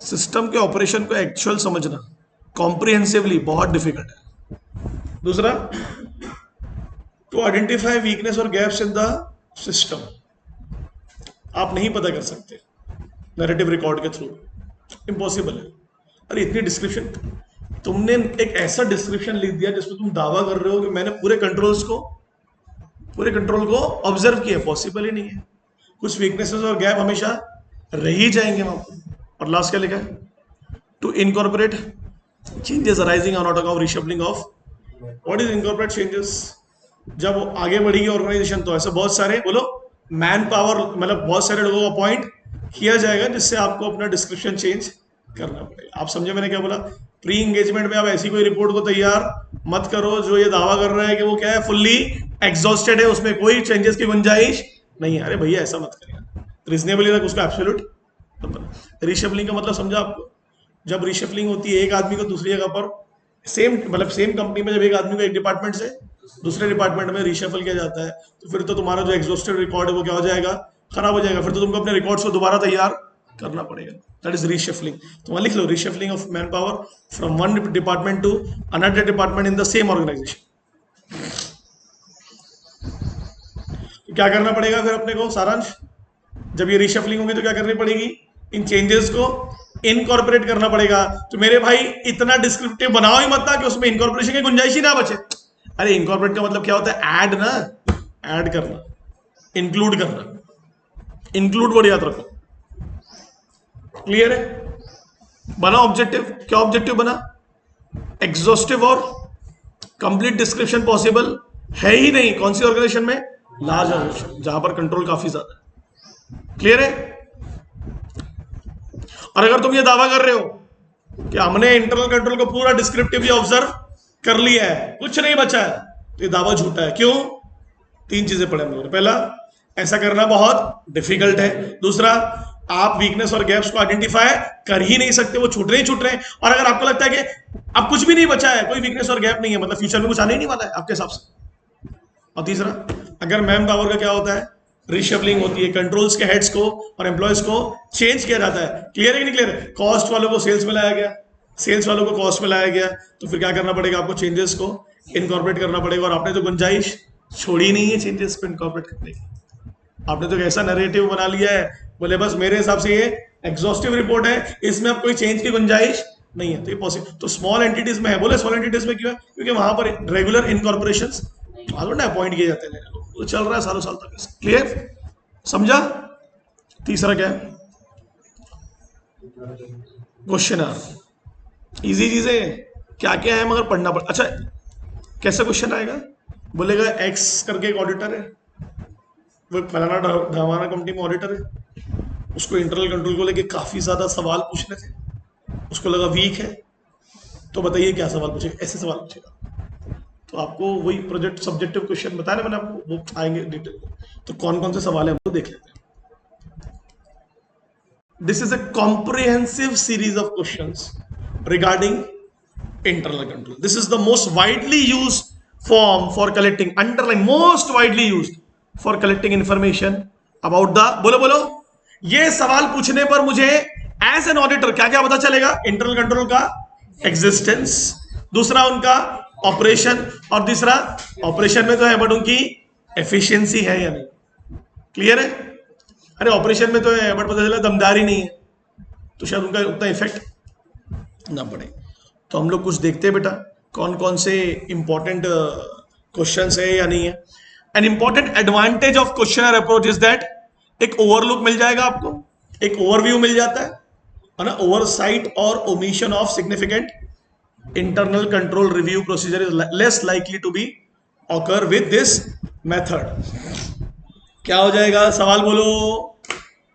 सिस्टम के ऑपरेशन को एक्चुअल समझना कॉम्प्रिहेंसिवली बहुत डिफिकल्ट है। दूसरा, टू आइडेंटिफाई वीकनेस और गैप्स इन द सिस्टम, आप नहीं पता कर सकते नैरेटिव रिकॉर्ड के थ्रू, इम्पॉसिबल है। अरे इतनी डिस्क्रिप्शन, तुमने एक ऐसा डिस्क्रिप्शन लिख दिया जिसमें तुम दावा कर रहे हो कि मैंने पूरे कंट्रोल को ऑब्जर्व किया, पॉसिबल ही नहीं है। कुछ वीकनेसेस और गैप हमेशा रह ही जाएंगे वहां पर। और लास्ट क्या लिखा है? To incorporate changes arising on of reshuffling of. What is incorporate changes? जब आगे बढ़ेगी ऑर्गेनाइजेशन तो ऐसे बहुत सारे, बोलो, मैन पावर, मतलब बहुत सारे लोगों को अपॉइंट किया जाएगा, जिससे आपको अपना डिस्क्रिप्शन चेंज करना पड़ेगा। आप समझे मैंने क्या बोला? प्री एंगेजमेंट में आप ऐसी कोई रिपोर्ट को तैयार मत करो जो ये दावा कर रहा है कि वो क्या है, फुल्ली एग्जॉस्टेड है, उसमें कोई चेंजेस की गुंजाइश नहीं है। अरे भैया ऐसा मत करिए, रीजनेबली तक उसका एब्सोल्यूट रीशफलिंग का मतलब समझा आपको? जब रीशफलिंग होती है एक आदमी को दूसरी जगह पर सेम कंपनी में जब एक आदमी को एक डिपार्टमेंट से दूसरे डिपार्टमेंट में रीशफल किया जाता है तो फिर तो तुम्हारा जो एग्जॉस्टिव रिकॉर्ड है वो क्या हो जाएगा, खराब हो जाएगा। फिर तो तुमको अपने रिकॉर्ड्स को दोबारा तैयार करना पड़ेगा। That is reshuffling. तो वहां लिख लो reshuffling of manpower from one department to another department in the same organisation. क्या करना पड़ेगा फिर अपने को सारांश? जब ये रीशफलिंग होगी तो क्या करनी पड़ेगी? इन चेंजेस को इनकॉर्पोरेट करना पड़ेगा। तो मेरे भाई इतना डिस्क्रिप्टिव बनाओ ही मत ना कि उसमें इनकॉर्पोरेशन की गुंजाइश ही ना बचे। अरे इनकॉर्पोरेट का मतलब क्या होता है? ऐड ना, ऐड करना, इंक्लूड करना। इंक्लूड वर्ड याद रखो। क्लियर है? बना ऑब्जेक्टिव। क्या ऑब्जेक्टिव बना? एग्जॉस्टिव और कंप्लीट डिस्क्रिप्शन पॉसिबल है ही नहीं। कौन सी ऑर्गेनाइजेशन में? लार्ज ऑर्गेनाइजेशन, जहां पर कंट्रोल काफी ज्यादा है। क्लियर है? और अगर तुम ये दावा कर रहे हो कि हमने इंटरनल कंट्रोल को पूरा डिस्क्रिप्टिवली ऑब्जर्व कर लिया है, कुछ नहीं बचा है, तो ये दावा झूठा है। क्यों? तीन चीजें पढ़े हम लोगों ने। पहला, ऐसा करना बहुत डिफिकल्ट है। दूसरा, आप वीकनेस और गैप्स को आइडेंटिफाई कर ही नहीं सकते, वो छूट रहे हैं। और अगर आपको लगता है कि अब कुछ भी नहीं बचा है, कोई वीकनेस और गैप नहीं है, मतलब फ्यूचर में कुछ आने ही नहीं वाला है आपके हिसाब से। और तीसरा, अगर मैन पावर का क्या होता है? रीशफलिंग होती है, कंट्रोल्स के हेड्स को और एम्प्लॉयज को चेंज किया जाता है। क्लियर है कि नहीं क्लियर है? कॉस्ट वालों को सेल्स में लाया गया, सेल्स वालों को कॉस्ट में लाया गया, तो फिर क्या करना पड़ेगा आपको? चेंजेस को इनकॉर्पोरेट करना पड़ेगा। और आपने तो गुंजाइश छोड़ी नहीं है चेंजेस को इनकॉर्पोरेट करने की। आपने तो ऐसा नैरेटिव बना लिया है, बोले बस मेरे हिसाब से ये एग्जॉस्टिव रिपोर्ट है, इसमें अब कोई चेंज की गुंजाइश नहीं है। तो ये पॉसिबल तो स्मॉल एंटिटीज में है। बोले स्मॉल एंटिटीज में क्यों है? क्योंकि वहां पर रेगुलर इनकॉर्पोरेशंस अपॉइंट किए जाते हैं, तो चल रहा है सालों साल तक। क्लियर? समझा? तीसरा क्या है? क्वेश्चनर। इजी चीजें क्या क्या है, मगर पढ़ना पड़। अच्छा, कैसा क्वेश्चन आएगा? बोलेगा एक्स करके एक ऑडिटर है, वो फलाना ढवाना कंपनी में ऑडिटर है, उसको इंटरनल कंट्रोल को लेके काफी ज्यादा सवाल पूछने थे, उसको लगा वीक है, तो बताइए क्या सवाल पूछेगा? ऐसे सवाल पूछेगा। तो आपको वही प्रोजेक्ट सब्जेक्टिव क्वेश्चन बताया ना मैंने आपको, वो आएंगे डिटेल। तो कौन कौन से सवाल है हम देख लेते हैं। This is a comprehensive series of questions regarding internal control. This is the most widely used form for collecting, underline, most widely used for collecting information about the, बोलो बोलो, ये सवाल पूछने पर मुझे एज एन ऑडिटर क्या क्या पता चलेगा? इंटरनल कंट्रोल का एग्जिस्टेंस, दूसरा उनका ऑपरेशन, और तीसरा ऑपरेशन में तो है बट उनकी एफिशिएंसी है या नहीं। क्लियर है? अरे ऑपरेशन में तो है बट पता चला दमदारी नहीं है, तो शायद उनका उतना इफेक्ट ना पड़े। तो हम लोग कुछ देखते हैं बेटा कौन कौन से इंपॉर्टेंट क्वेश्चंस है या नहीं है। An important advantage of questionnaire approach is that एक ओवरलुक मिल जाएगा आपको, एक ओवरव्यू मिल जाता है ना। ओवरसाइट और omission of significant internal control review procedure is less likely to be occur with this method. क्या हो जाएगा? सवाल बोलो,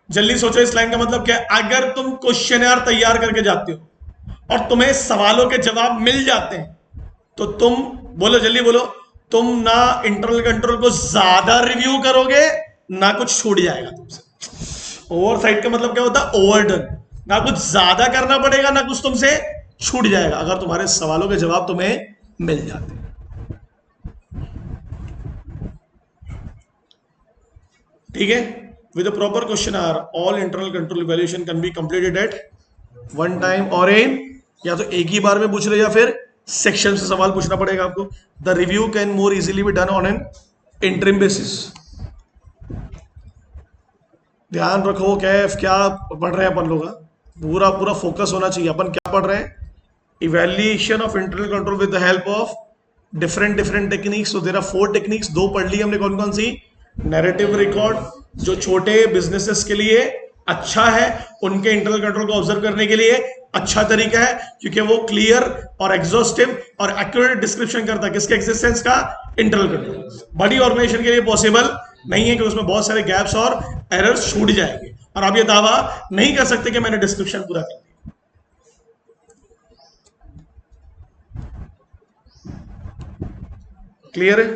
जल्दी सोचो। इस लाइन का मतलब क्या है? अगर तुम क्वेश्चनर तैयार करके जाते हो और तुम्हें सवालों के जवाब मिल जाते हैं तो तुम बोलो, जल्दी बोलो, तुम ना इंटरनल कंट्रोल को ज्यादा रिव्यू करोगे ना कुछ छूट जाएगा तुमसे। ओवरसाइट का मतलब क्या होता है? ओवरडन, ना कुछ ज्यादा करना पड़ेगा ना कुछ तुमसे छूट जाएगा अगर तुम्हारे सवालों के जवाब तुम्हें मिल जाते हैं। ठीक है? With a proper questionnaire all internal control evaluation can be completed at one time और इन, या तो एक ही बार में पूछ रहे या फिर सेक्शन से सवाल पूछना पड़ेगा आपको। The review can more easily be done on an interim basis. ध्यान रखो कैफ क्या पढ़ रहे हैं अपन लोग, पूरा पूरा फोकस होना चाहिए। अपन क्या पढ़ रहे हैं? Evaluation of internal control with the help of different techniques. तो देयर आर 4 टेक्निक्स, 2 पढ़ ली हमने। कौन कौन सी? नैरेटिव रिकॉर्ड, जो छोटे बिजनेसेस के लिए अच्छा है, उनके इंटरनल कंट्रोल को ऑब्जर्व करने के लिए अच्छा तरीका है, क्योंकि वो क्लियर और एग्जॉस्टिव और एक्यूरेट डिस्क्रिप्शन करता है किसके एग्जिस्टेंस का? Internal control. बड़ी ऑर्गेनाइजेशन के लिए पॉसिबल नहीं है कि उसमें बहुत सारे गैप्स और एरर्स छूट जाएंगे, और आप ये दावा नहीं कर सकते कि मैंने डिस्क्रिप्शन पूरा कर दिया। क्लियर है?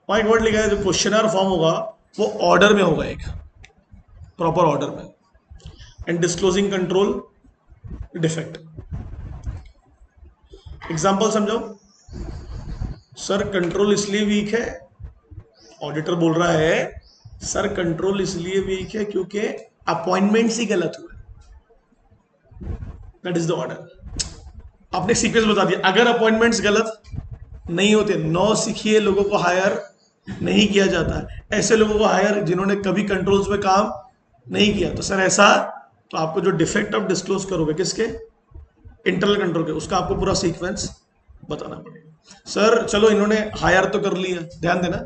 वहां एक वर्ड लिखा है, जो क्वेश्चनर फॉर्म होगा वो ऑर्डर में होगा, एक प्रॉपर ऑर्डर में। And disclosing control defect. Example समझाओ। सर कंट्रोल इसलिए वीक है, ऑडिटर बोल रहा है सर कंट्रोल इसलिए वीक है क्योंकि अपॉइंटमेंट्स ही गलत हुए। That is the order. आपने सीक्वेंस बता दिया, अगर अपॉइंटमेंट्स गलत नहीं होते, 9 सीखिए लोगों को हायर नहीं किया जाता, ऐसे लोगों को हायर जिन्होंने कभी कंट्रोल्स में काम नहीं किया। तो सर ऐसा, तो आपको जो डिफेक्ट ऑफ डिस्क्लोज करोगे किसके, इंटरनल कंट्रोल के, उसका आपको पूरा सीक्वेंस बताना पड़ेगा। सर चलो इन्होंने हायर तो कर लिया, ध्यान देना,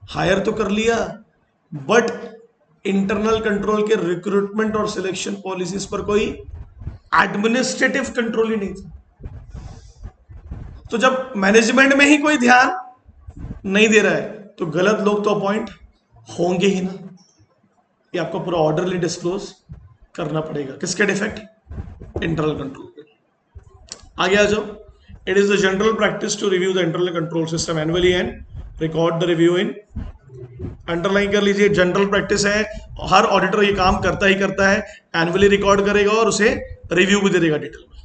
हायर तो कर लिया, बट इंटरनल कंट्रोल के रिक्रूटमेंट और सिलेक्शन पॉलिसीज पर कोई एडमिनिस्ट्रेटिव कंट्रोल ही नहीं था। तो जब मैनेजमेंट में ही कोई ध्यान नहीं दे रहा है तो गलत लोग तो अपॉइंट होंगे ही ना। ये आपको पूरा ऑर्डरली डिस्क्लोज करना पड़ेगा। किसके डिफेक्ट, इंटरनल कंट्रोल पे। आगे आ जाओ। It is the general practice to review the internal control system annually and record the review in, underline कर लीजिए, जनरल प्रैक्टिस है, हर ऑडिटर ये काम करता ही करता है, एनुअली रिकॉर्ड करेगा और उसे रिव्यू भी दे देगा डिटेल में।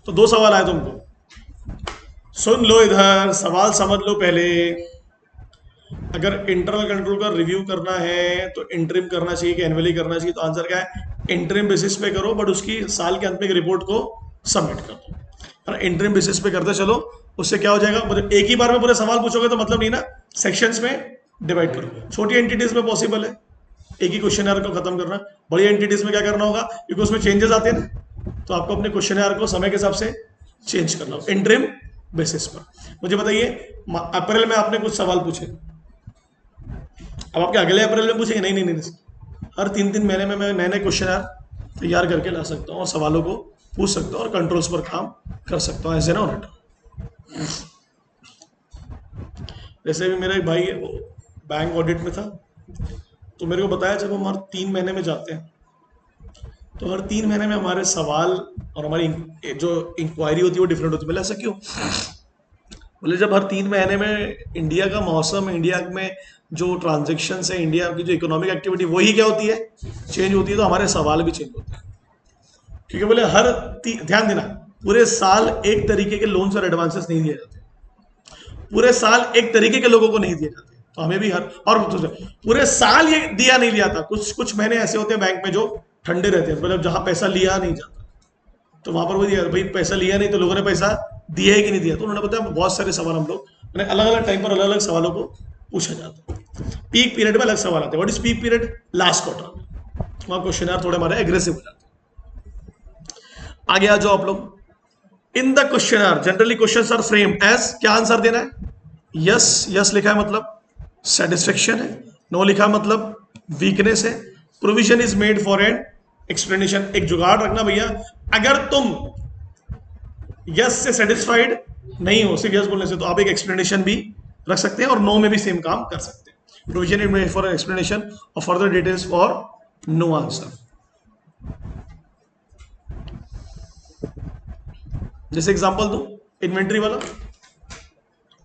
तो 2 सवाल आए तुमको, सुन लो इधर, सवाल समझ लो पहले। अगर इंटरनल कंट्रोल का रिव्यू करना है तो इंटरिम करना चाहिए कि एनुअली करना चाहिए? तो आंसर क्या है, इंटरिम बेसिस पे करो, बट उसकी साल के अंत में एक रिपोर्ट को सबमिट कर दो। और इंटरिम बेसिस पे करते चलो, उससे क्या हो जाएगा, मतलब एक ही बार में पूरे सवाल पूछोगे तो मतलब नहीं ना, सेक्शंस में डिवाइड करो। छोटी एंटिटीज में पॉसिबल है एक ही क्वेश्चन को खत्म करना, बड़ी एंटिटीज में क्या करना होगा, क्योंकि उसमें चेंजेस आते हैं ना, तो आपको अपने क्वेश्चन को समय के हिसाब से चेंज करना होगा इंटरिम बेसिस पर। मुझे बताइए, अप्रैल में आपने कुछ सवाल पूछे, अब आपके अगले अप्रैल में पूछेंगे? नहीं नहीं नहीं, हर 3-3 महीने में मैं नए नए क्वेश्चन तैयार करके ला सकता हूँ और सवालों को पूछ सकता हूँ और कंट्रोल्स पर काम कर सकता हूँ एज एन ऑडिटर। जैसे भी मेरा एक भाई है, वो बैंक ऑडिट में था, तो मेरे को बताया जब हम हर 3 महीने में जाते हैं तो हर 3 महीने में हमारे सवाल और हमारी जो इंक्वायरी होती है वो डिफरेंट होती है। बोले ऐसा क्यों? बोले जब हर 3 महीने में इंडिया का मौसम, इंडिया में जो ट्रांजेक्शन है, इंडिया की जो इकोनॉमिक एक्टिविटी वही क्या होती है, चेंज होती है, तो हमारे सवाल भी चेंज होते हैं। क्योंकि बोले हर ध्यान देना, पूरे साल एक तरीके के लोन्स और एडवांसेस नहीं दिए जाते, पूरे साल एक तरीके के लोगों को नहीं दिए जाते, तो हमें भी हर, और पूरे साल ये दिया नहीं लिया था, कुछ कुछ महीने ऐसे होते हैं बैंक में जो ठंडे रहते हैं, मतलब जहां पैसा लिया नहीं जाता तो वहां पर वो दिया, भाई पैसा लिया नहीं तो लोगों ने पैसा दिया है कि नहीं दिया। तो उन्होंने बताया बहुत सारे सवाल हम लोग, मैंने अलग अलग टाइम पर अलग अलग सवालों को पूछा जाता है। पीक पीरियड में अलग सवाल आते हैं, what is peak period, last quarter में, वहां क्वेश्चन थोड़े हमारे एग्रेसिव हो जाते हैं। आगे आ जाओ आप लोग। In the question generally questions are frame as, क्या आंसर देना है, यस, यस लिखा है मतलब सेटिस्फेक्शन है, नो लिखा मतलब वीकनेस है, provision is made for an explanation. एक जुगाड़ रखना भैया, अगर तुम यस से सेटिस्फाइड नहीं हो सिर्फ यस बोलने से, तो आप एक एक्सप्लेनेशन भी रख सकते हैं और नो में भी सेम काम कर सकते हैं। Provision is made for an explanation or further details for no answer. जैसे एग्जांपल दो, इन्वेंट्री वाला,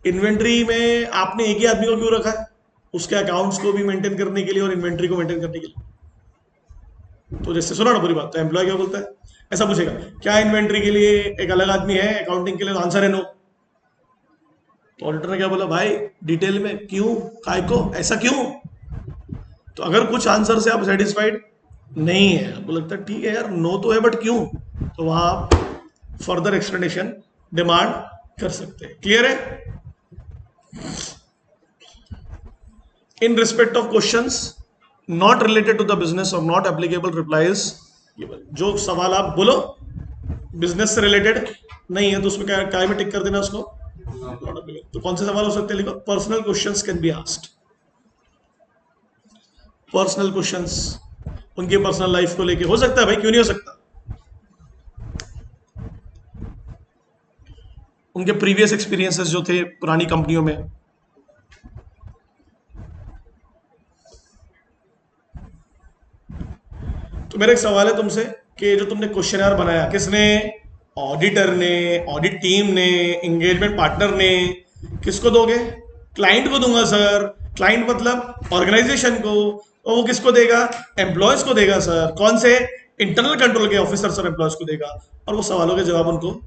इन्वेंट्री में आपने एक ही आदमी को क्यों रखा है, उसके अकाउंट्स को भी मेंटेन करने के लिए और इन्वेंट्री को मेंटेन करने के लिए। तो जैसे सुना ना पूरी बात, तो एम्प्लॉय क्या बोलता है, ऐसा पूछेगा, क्या इन्वेंट्री के लिए एक अलग आदमी है, अकाउंटिंग के लिए? तो आंसर है नो। तो ऑडिटर ने क्या बोला, भाई डिटेल में क्यों, काय को, ऐसा क्यों? तो अगर कुछ आंसर से आप सेटिस्फाइड नहीं है, आपको लगता है ठीक है यार नो तो है बट क्यों, तो वहां आप फर्दर एक्सप्लेनेशन डिमांड कर सकते हैं। क्लियर है? In respect of questions not related to the business और नॉट एप्लीकेबल रिप्लाईज, जो सवाल आप बोलो बिजनेस से रिलेटेड नहीं है तो उसमें क्या में टिक कर देना उसको। तो कौन से सवाल हो सकते हैं, लिखो personal questions can be asked. Personal questions उनके पर्सनल लाइफ को लेके हो सकता है, भाई क्यों नहीं हो सकता, उनके प्रीवियस एक्सपीरियंसेस जो थे पुरानी कंपनियों में। तो मेरा एक सवाल है तुमसे कि जो तुमने क्वेश्चनर बनाया, किसने, ऑडिटर ने, ऑडिट टीम ने, एंगेजमेंट पार्टनर ने, किसको दोगे? क्लाइंट को दूंगा सर, क्लाइंट मतलब ऑर्गेनाइजेशन को, और वो किसको देगा? एम्प्लॉयज को देगा सर। कौन से? इंटरनल कंट्रोल के ऑफिसर्स और एम्प्लॉयज को देगा, और वो सवालों के जवाब उनको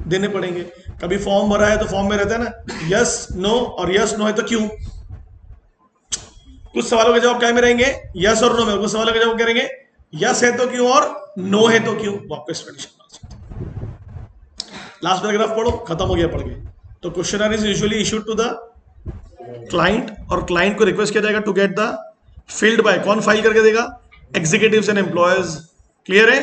देने पड़ेंगे। कभी फॉर्म भरा है तो फॉर्म में रहता है ना यस नो, और यस नो है तो क्यों। कुछ सवालों के जवाब क्या में रहेंगे? यस और नो में। कुछ सवालों के जवाब क्या रहेंगे? यस है तो क्यों और नो है तो क्यों। वो आपको एक्सप्लेनेशन। लास्ट पैराग्राफ पढ़ो, खत्म हो गया पढ़ के। तो questionnaire is usually issued to the client, और क्लाइंट को रिक्वेस्ट किया जाएगा to get the filled by. कौन फाइल करके देगा? Executives and employees. क्लियर है?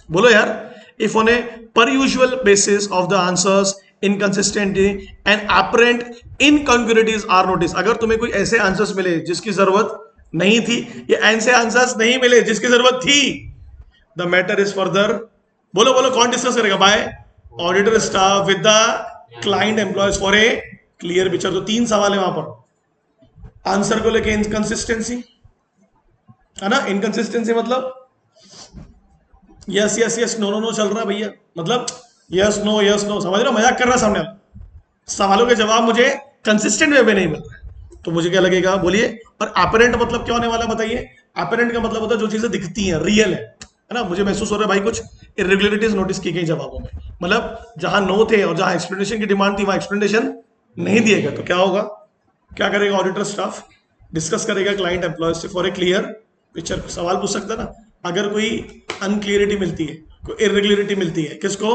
बोलो यार। If on a perusal basis of the answers inconsistency and apparent incongruities are notice. अगर तुम्हें कोई ऐसे आंसर्स मिले जिसकी जरूरत नहीं थी, या ऐसे आंसर्स नहीं मिले जिसकी जरूरत थी, द मैटर इज फर्दर, बोलो बोलो, कौन डिस्कस करेगा? Bye auditor staff with the client employees for a clear picture. तो 3 सवाल है वहां पर। आंसर को लेके इनकंसिस्टेंसी है ना, इनकंसिस्टेंसी मतलब yes yes yes no no no चल रहा है भैया, मतलब यस नो, समझ रहे हो? मजाक कर रहा है सामने वाला। सवालों के जवाब मुझे कंसिस्टेंट वे में नहीं मिल रहा है, तो मुझे क्या लगेगा? बोलिए। और अपरेंट मतलब क्या होने वाला बताइए? अपरेंट का मतलब होता है जो चीजें दिखती हैं, रियल है ना। मुझे महसूस हो रहा है भाई कुछ इरेगुलरिटीज नोटिस की गई जवाबों में, मतलब जहां नो थे और जहां एक्सप्लेनेशन की डिमांड थी वहां एक्सप्लेनेशन नहीं दिए गए। तो क्या होगा? क्या करेगा ऑडिटर स्टाफ? डिस्कस करेगा क्लाइंट एम्प्लॉयज से फॉर ए क्लियर पिक्चर। सवाल पूछ सकता है ना, अगर कोई अनक्लियरिटी मिलती है, कोई इरेगुलरिटी मिलती है, किसको?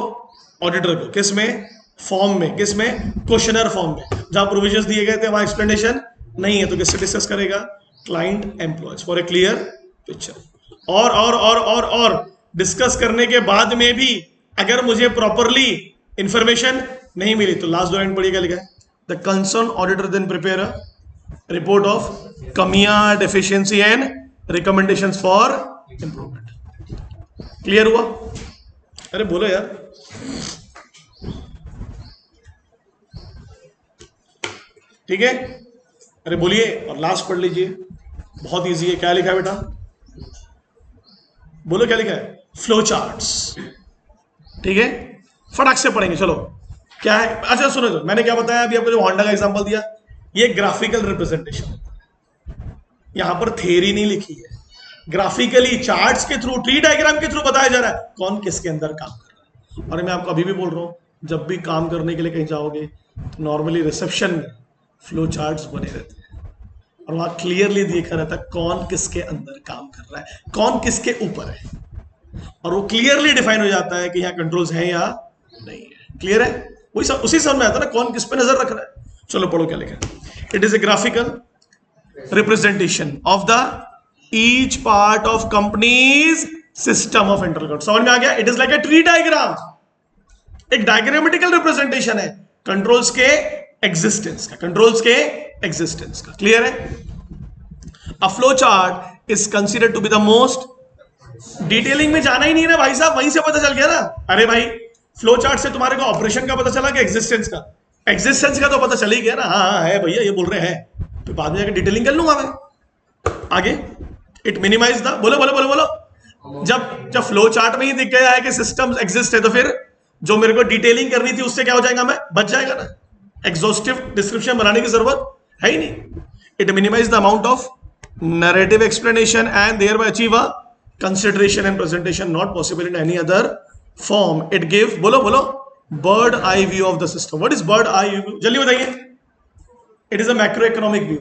ऑडिटर को। किस में? फॉर्म में। किस में? क्वेश्चनर फॉर्म में। जहां प्रोविजंस दिए गए थे वहां एक्सप्लेनेशन नहीं है, तो किससे डिस्कस करेगा? Client employees for a clear picture. और डिस्कस करने के बाद में भी अगर मुझे प्रॉपरली इंफॉर्मेशन नहीं मिली, तो लास्ट 2 लाइन पढ़िए क्या लिखा है? The concern auditor then prepare a report of कमियां, deficiency and recommendations for improvement. Clear हुआ? अरे बोलो यार। ठीक है? अरे बोलिए। और लास्ट पढ़ लीजिए, बहुत इजी है। क्या लिखा है बेटा? बोलो क्या लिखा है? Flow charts. ठीक है, फटाक से पढ़ेंगे। चलो क्या है? अच्छा सुनो, तो मैंने क्या बताया अभी आपको, जो होंडा का एग्जांपल दिया, ये ग्राफिकल रिप्रेजेंटेशन। यहां पर थ्योरी नहीं लिखी है, ग्राफिकली चार्ट्स के थ्रू, ट्री डायग्राम के थ्रू बताया जा रहा है कौन किसके अंदर काम कर रहा है। और मैं आपको अभी भी बोल रहा हूं, जब भी काम करने के लिए कहीं जाओगे तो नॉर्मली रिसेप्शन में फ्लो चार्ट्स बने रहते हैं, और वहां क्लियरली देखा रहता है कौन किसके अंदर काम कर रहा है, कौन किसके ऊपर है, और वो क्लियरली डिफाइन हो जाता है कि यहाँ कंट्रोल्स हैं या नहीं है। क्लियर है? वही सब उसी समझ में आता है ना कौन किस पे नजर रख रहा है। चलो पढ़ो क्या लिखा है। It is a graphical representation of the each part of company's system of internal control. समझ में आ गया? It is like a tree diagram, एक डायग्रामेटिकल रिप्रेजेंटेशन है कंट्रोल्स के एग्जिस्टेंस का, कंट्रोल्स के एग्जिस्टेंस का। क्लियर है? A flow chart is considered to be the most, detailing में जाना ही नहीं है ना भाई साहब, वहीं से पता चल गया ना। अरे भाई फ्लो चार्ट से तुम्हारे को ऑपरेशन का पता चला कि एग्जिस्टेंस का? एग्जिस्टेंस का तो पता चल ही गया ना। हाँ है भैया, ये बोल रहे हैं, तो बाद में जाकर डिटेलिंग कर लूंगा मैं आगे। इट मिनिमाइज द, बोलो बोलो बोलो बोलो। जब फ्लो चार्ट में ही दिख गया है कि सिस्टम एग्जिस्ट है, तो फिर जो मेरे को डिटेलिंग करनी थी उससे क्या हो जाएगा? मैं बच जाएगा ना, एग्जॉस्टिव डिस्क्रिप्शन बनाने की जरूरत है ही नहीं। It minimize the amount of narrative explanation and thereby achieve a consideration and presentation not possible in any other form. It give, बोलो बोलो, bird eye view of the system. What is bird eye view? जल्दी बताइए। It is a macroeconomic view.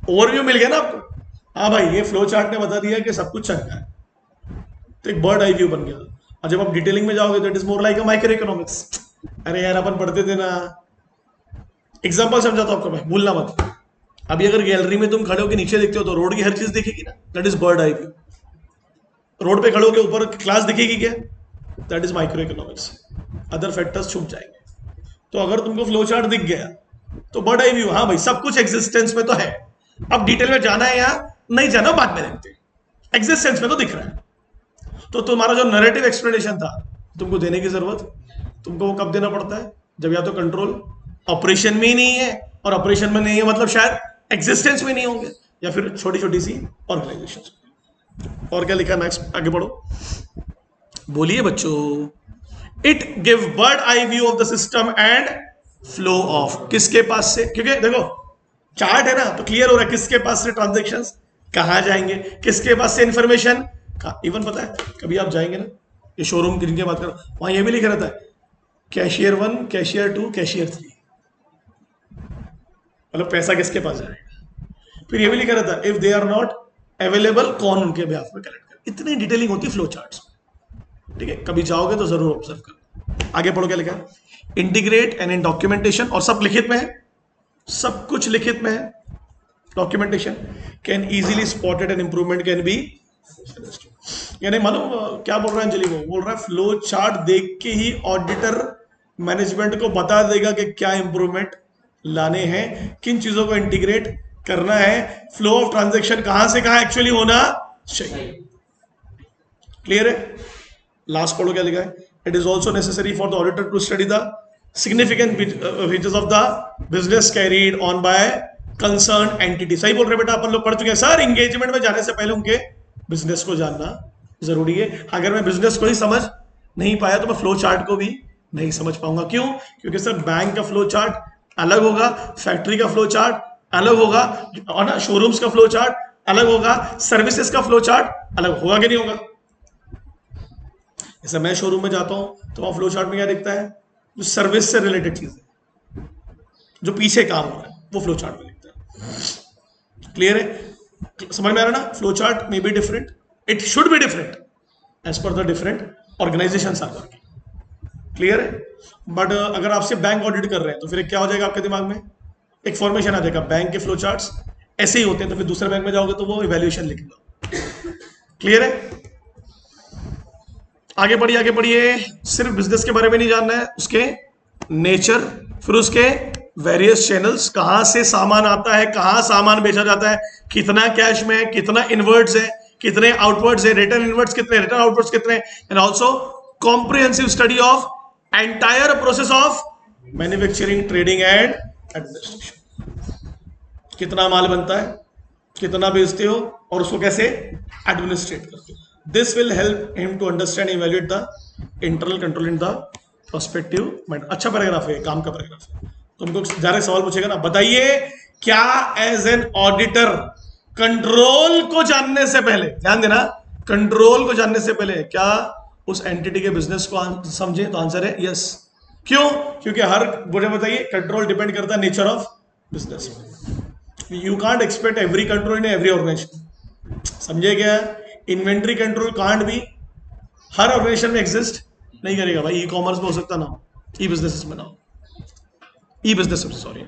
Overview मिल गया ना आपको? हाँ भाई, ये फ्लो चार्ट ने बता दिया कि सब कुछ चल रहा है, तो एक बर्ड आई व्यू बन गया। और जब आप डिटेलिंग में जाओगे तो it is more like a micro economics. अरे यार अपन पढ़ते थे ना, एग्जाम्पल समझाता हूँ आपको मैं, भूलना मत। अभी अगर गैलरी में तुम खड़े होकर नीचे देखते हो तो रोड की हर चीज दिखेगी ना, that is bird eye view. Road पे खड़े होकर ऊपर क्लास दिखेगी क्या? That is micro economics. Other factors छुप जाएंगे। तो अगर तुमको फ्लो चार्ट दिख गया तो बर्ड आई व्यू, हाँ भाई सब कुछ एग्जिस्टेंस में तो है, अब डिटेल में जाना है या नहीं जाना बाद में देखते हैं, एग्जिस्टेंस में तो दिख रहा है। तो तुम्हारा जो नैरेटिव एक्सप्लेनेशन था तुमको देने की जरूरत, तुमको वो कब देना पड़ता है? जब या तो कंट्रोल ऑपरेशन में ही नहीं है, और ऑपरेशन में नहीं है मतलब शायद एग्जिस्टेंस में नहीं होंगे, या फिर छोटी छोटी सी ऑर्गेनाइजेशन। और क्या लिखा नेक्स्ट, आगे बढ़ो, बोलिए बच्चों। It give bird eye view of the system and flow of, किसके पास से? क्योंकि देखो चार्ट है ना, तो क्लियर हो रहा है किसके पास से ट्रांजेक्शन कहां जाएंगे, किसके पास से इंफॉर्मेशन। इवन पता है कभी आप जाएंगे ना, ये शोरूम जिनकी बात करो, वहां ये भी लिखा रहता है कैशियर 1, कैशियर 2, कैशियर 3, मतलब पैसा किसके पास जाएगा। फिर ये भी लिखा रहता है if they are not available कौन उनके बिहाफ में कलेक्ट करे। इतनी डिटेलिंग होती है फ्लो चार्ट्स में, ठीक है, कभी जाओगे तो जरूर ऑब्जर्व करो। आगे पढ़ो क्या लिखा है, इंटीग्रेट एंड इन डॉक्यूमेंटेशन, और सब लिखित में है, सब कुछ लिखित में है। Documentation can easily spotted and improvement can be, यानी मालूम क्या बोल रहा है अंजलि, वो बोल रहा है फ्लो चार्ट देख के ही ऑडिटर मैनेजमेंट को बता देगा कि क्या इंप्रूवमेंट लाने हैं, किन चीजों को इंटीग्रेट करना है, फ्लो ऑफ ट्रांजैक्शन कहां से कहां एक्चुअली होना चाहिए। क्लियर है। लास्ट पढ़ो क्या लिखा है, it is also necessary for the auditor to study the significant features of the business carried on by concern entity. सही बोल रहे बेटा, अपन लोग पढ़ चुके हैं सर, एंगेजमेंट में जाने से पहले उनके बिजनेस को जानना जरूरी है। अगर मैं बिजनेस को ही समझ नहीं पाया तो मैं फ्लो चार्ट को भी नहीं समझ पाऊंगा। क्यों? क्योंकि सर बैंक का फ्लो चार्ट अलग होगा, फैक्ट्री का फ्लो चार्ट अलग होगा, और ना शोरूम्स का फ्लो चार्ट अलग होगा, सर्विसेज का फ्लो चार्ट अलग होगा कि नहीं होगा। जैसे मैं शोरूम में जाता हूं तो वहां फ्लो चार्ट में क्या दिखता है, जो सर्विस से रिलेटेड चीज है, जो पीछे काम हो रहा है, वो फ्लो चार्ट में दिखता है। क्लियर है, समझ में आ रहा है ना। Flow chart may be different, it should be different as per the different organisations are working. Clear है। बट अगर आपसे बैंक ऑडिट कर रहे हैं तो फिर क्या हो जाएगा आपके दिमाग में, एक फॉर्मेशन आ जाएगा, बैंक के फ्लो चार्ट्स ऐसे ही होते हैं, तो फिर दूसरे बैंक में जाओगे तो वो इवैल्यूएशन लिख लो। क्लियर है। आगे बढ़िए, आगे बढ़िए। सिर्फ बिजनेस के बारे में नहीं जानना है, उसके नेचर, फिर उसके वेरियस चैनल्स, कहां से सामान आता है, कहां सामान बेचा जाता है, कितना कैश में है, कितना इनवर्ड्स है, कितने आउटवर्ड्स है, रिटर्न इनवर्ड्स कितने, रिटर्न आउटवर्ड्स कितने, and also comprehensive study of entire process of manufacturing, trading and administration. कितना माल बनता है, कितना बेचते हो, और उसको कैसे एडमिनिस्ट्रेट करते हो। This will help him to understand evaluate the internal control in the perspective mind. अच्छा पैराग्राफ है, काम का पैराग्राफ है। तुमको डायरेक्ट सवाल पूछेगा ना, बताइए क्या एज एन ऑडिटर कंट्रोल को जानने से पहले, ध्यान देना, कंट्रोल को जानने से पहले क्या उस एंटिटी के बिजनेस को समझे, तो आंसर है यस। क्यों? क्योंकि हर, मुझे बताइए, कंट्रोल डिपेंड करता है nature of business. You can't expect every control in every organisation, समझे क्या। इन्वेंट्री कंट्रोल कांट भी हर ऑर्गेनाइजेशन में एग्जिस्ट नहीं करेगा भाई। ई कॉमर्स में हो सकता ना, ई बिजनेस में ना, ई बिजनेस सॉरी,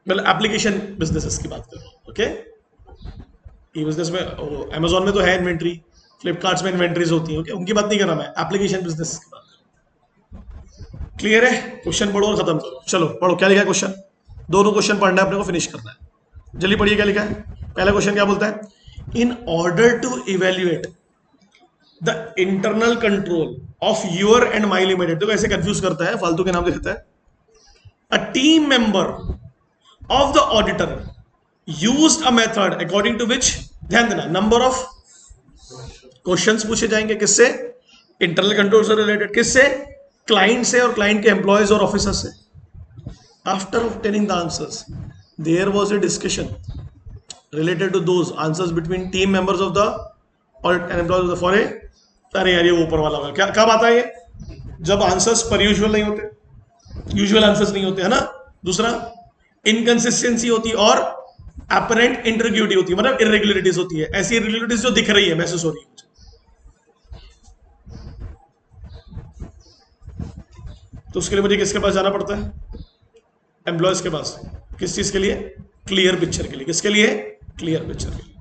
मतलब एप्लीकेशन बिजनेसेस की बात कर रहा हूं। ओके, ई बिजनेस में अमेजोन में तो है इन्वेंट्री, फ्लिपकार्ट में इन्वेंट्रीज होती है, ओके, उनकी बात नहीं कर रहा मैं, एप्लीकेशन बिजनेस की बात कर रहा हूं। क्लियर है। क्वेश्चन पढ़ो और खत्म करो। चलो पढ़ो क्या लिखा है क्वेश्चन, दोनों क्वेश्चन पढ़ना है अपने को, फिनिश करना है। जल्दी पढ़िए क्या लिखा है। पहला क्वेश्चन क्या बोलता है, in order to evaluate the internal control of your and my limited. देखो ऐसे कंफ्यूज करता है, फालतू के नाम लिखता है। A team member of the auditor used a method according to which, ध्यान देना, नंबर ऑफ क्वेश्चंस पूछे जाएंगे, किससे, इंटरनल कंट्रोल से रिलेटेड, किससे, क्लाइंट से और क्लाइंट के एम्प्लॉयज और ऑफिसर से। After obtaining the answers there was a discussion related to those answers between team members of the audit and employees of the for a, अरे यार ये ऊपर वाला होगा, क्या कब आता है ये, जब आंसर्स पर यूजुअल नहीं होते, यूजुअल आंसर्स नहीं होते, है ना। दूसरा इनकंसिस्टेंसी होती है, और अपरेंट इंटरग्यूटी होती है, मतलब इरेगुलरिटीज होती है, ऐसी इरेगुलरिटीज जो दिख रही है, महसूस हो रही है। तो उसके लिए मुझे किसके पास जाना पड़ता है, एम्प्लॉयज के पास। किस चीज के लिए, क्लियर पिक्चर के लिए। किसके लिए, क्लियर पिक्चर के लिए।